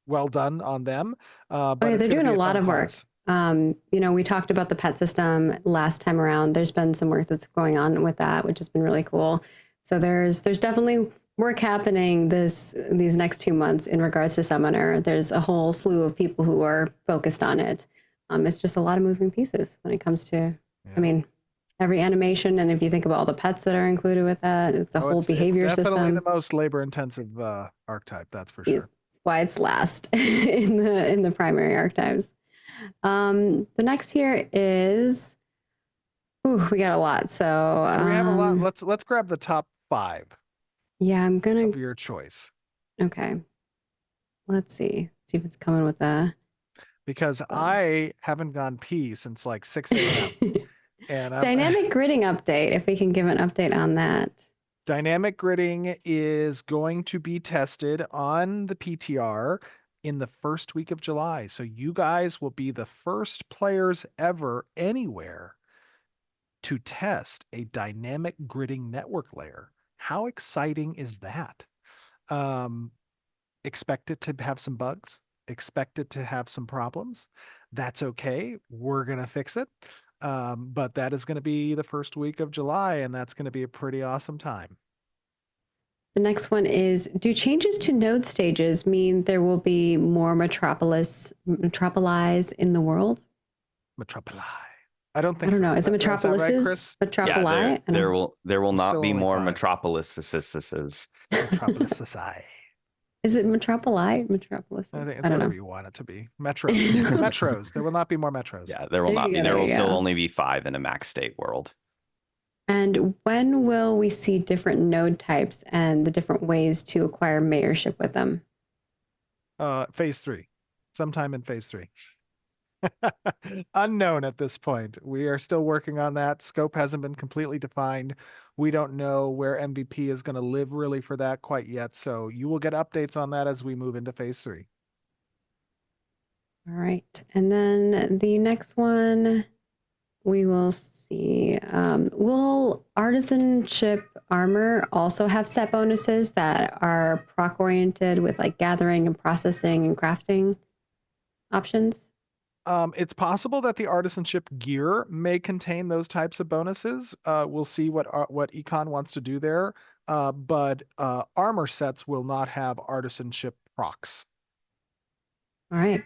well done on them. But yeah, it's they're gonna doing be a lot fun of work. class. We talked about the pet system last time around. There's been some work that's going on with that, which has been really cool. So there's definitely work happening these next 2 months in regards to Summoner. There's a whole slew of people who are focused on it. It's just a lot of moving pieces when it comes to, Yeah. I mean, every animation. And if you think about all the pets that are included with that, it's a Oh, whole it's behavior definitely system. the most labor intensive archetype, that's for sure. It's why it's last in the primary archetypes. The next here is, we got a lot. So We have a lot. Let's grab the top 5 yeah, I'm gonna. of your choice. Okay, let's see. Steven's coming with a Because I haven't gone pee since like 6 a.m. and dynamic gridding update. If we can give an update on that. Dynamic gridding is going to be tested on the PTR in the first week of July. So you guys will be the first players ever anywhere to test a dynamic gridding network layer. How exciting is that? Expect it to have some bugs. Expect it to have some problems. That's okay. We're going to fix it. But that is going to be the first week of July, and that's going to be a pretty awesome time. The next one is, do changes to node stages mean there will be more metropolize in the world? Metropoli. I don't I think don't so. know. Is it That right, metropolises? Chris? Metropoli? Yeah, I don't there know. will not Still be only more 5. metropolises. Metropolis. Is it metropoli? Metropolis? I think it's I don't whatever know. you want it to be. Metros. Metros. There will not be more metros. Yeah, there will There not you be. go, There there will you still go. only be 5 in a max state world. And when will we see different node types and the different ways to acquire mayorship with them? Phase 3. Sometime in phase 3. Unknown at this point. We are still working on that. Scope hasn't been completely defined. We don't know where MVP is going to live really for that quite yet. So you will get updates on that as we move into phase 3. All right. And then the next one we will see. Will artisanship armor also have set bonuses that are proc oriented with like gathering and processing and crafting options? It's possible that the artisanship gear may contain those types of bonuses. We'll see what Econ wants to do there. But armor sets will not have artisanship procs. All right.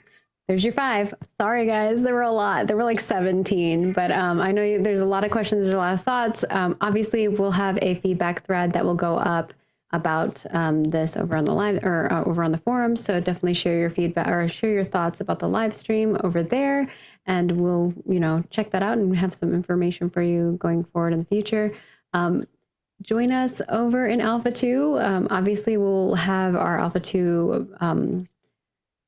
There's your 5. Sorry, guys. There were a lot. There were like 17, but I know there's a lot of questions. There's a lot of thoughts. Obviously, we'll have a feedback thread that will go up about this over on the live or over on the forum. So definitely share your feedback or share your thoughts about the live stream over there. And we'll, check that out and have some information for you going forward in the future. Join us over in Alpha 2. Obviously, we'll have our Alpha 2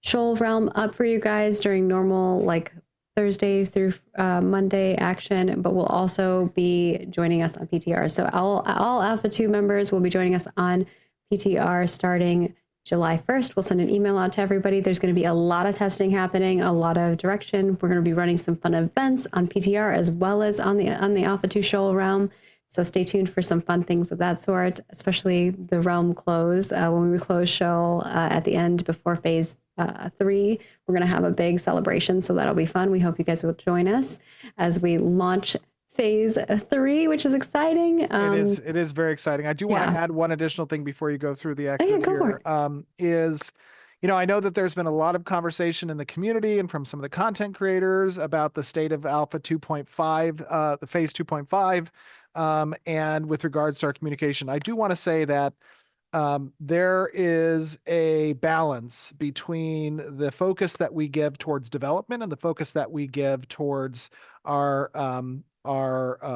Shoal Realm up for you guys during normal, like Thursday through Monday action, but we'll also be joining us on PTR. So all Alpha 2 members will be joining us on PTR starting July 1st. We'll send an email out to everybody. There's going to be a lot of testing happening, a lot of direction. We're going to be running some fun events on PTR as well as on the Alpha 2 Shoal Realm. So stay tuned for some fun things of that sort, especially the realm close. When we close Shoal at the end before phase 3, we're going to have a big celebration. So that'll be fun. We hope you guys will join us as we launch phase 3, which is exciting. It is very exciting. I do want to add one additional thing before you go through the exit here. I know that there's been a lot of conversation in the community and from some of the content creators about the state of Alpha 2.5, the phase 2.5. And with regards to our communication, I do want to say that there is a balance between the focus that we give towards development and the focus that we give towards our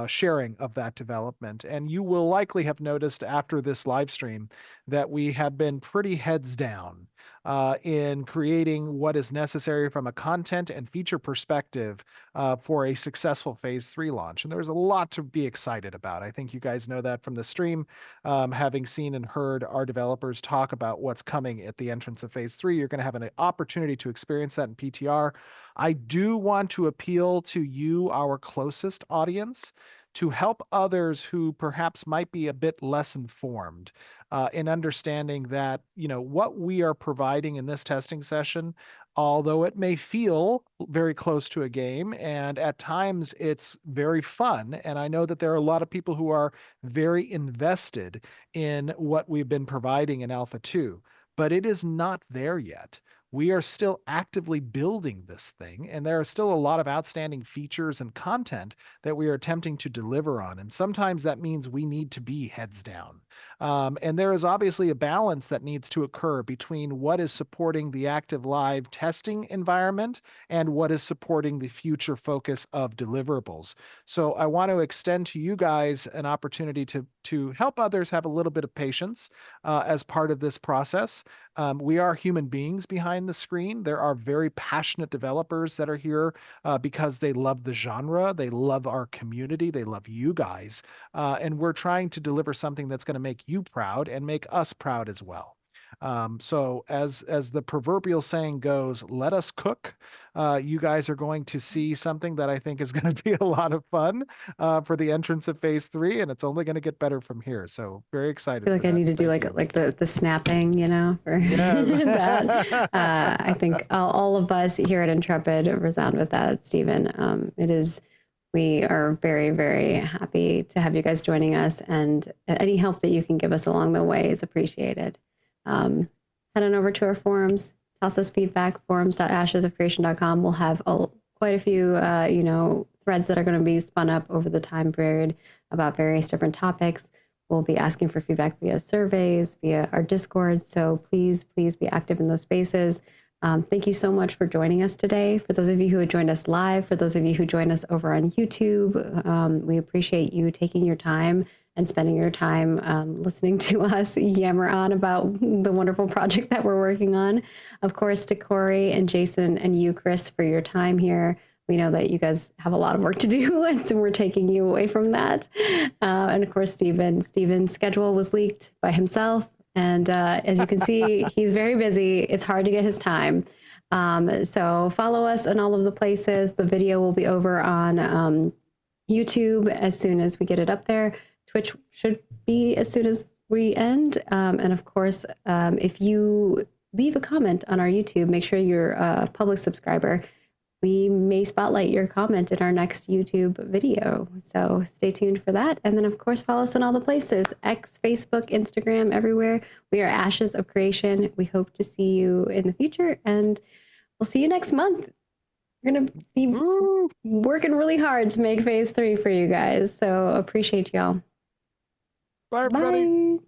sharing of that development. And you will likely have noticed after this live stream that we have been pretty heads down in creating what is necessary from a content and feature perspective for a successful phase 3 launch. And there's a lot to be excited about. I think you guys know that from the stream, having seen and heard our developers talk about what's coming at the entrance of phase 3. You're going to have an opportunity to experience that in PTR. I do want to appeal to you, our closest audience, to help others who perhaps might be a bit less informed in understanding that, what we are providing in this testing session, although it may feel very close to a game and at times it's very fun. And I know that there are a lot of people who are very invested in what we've been providing in Alpha 2, but it is not there yet. We are still actively building this thing, and there are still a lot of outstanding features and content that we are attempting to deliver on. And sometimes that means we need to be heads down. And there is obviously a balance that needs to occur between what is supporting the active live testing environment and what is supporting the future focus of deliverables. So I want to extend to you guys an opportunity to help others have a little bit of patience as part of this process. We are human beings behind the screen. There are very passionate developers that are here because they love the genre, they love our community, they love you guys, and we're trying to deliver something that's going to make you proud and make us proud as well. So as the proverbial saying goes, let us cook. You guys are going to see something that I think is going to be a lot of fun for the entrance of phase 3, and it's only going to get better from here. So very excited. I feel like I need to do like the snapping, for that. I think all of us here at Intrepid resound with that, Stephen. We are very, very happy to have you guys joining us, and any help that you can give us along the way is appreciated. Head on over to our forums, toss us feedback, forums.ashesofcreation.com. We'll have quite a few, threads that are going to be spun up over the time period about various different topics. We'll be asking for feedback via surveys, via our Discord. So please be active in those spaces. Thank you so much for joining us today. For those of you who had joined us live, for those of you who joined us over on YouTube, we appreciate you taking your time and spending your time listening to us yammer on about the wonderful project that we're working on. Of course, to Corey and Jason and you, Chris, for your time here. We know that you guys have a lot of work to do, and so we're taking you away from that. And of course, Steven's schedule was leaked by himself. And as you can see, he's very busy. It's hard to get his time. So follow us in all of the places. The video will be over on YouTube as soon as we get it up there. Twitch should be as soon as we end. And of course, if you leave a comment on our YouTube, make sure you're a public subscriber. we may spotlight your comment in our next YouTube video. So stay tuned for that. And then, of course, follow us on all the places: X, Facebook, Instagram, everywhere. We are Ashes of Creation. We hope to see you in the future, and we'll see you next month. We're going to be working really hard to make phase 3 for you guys. So appreciate y'all. Bye, everybody. Bye.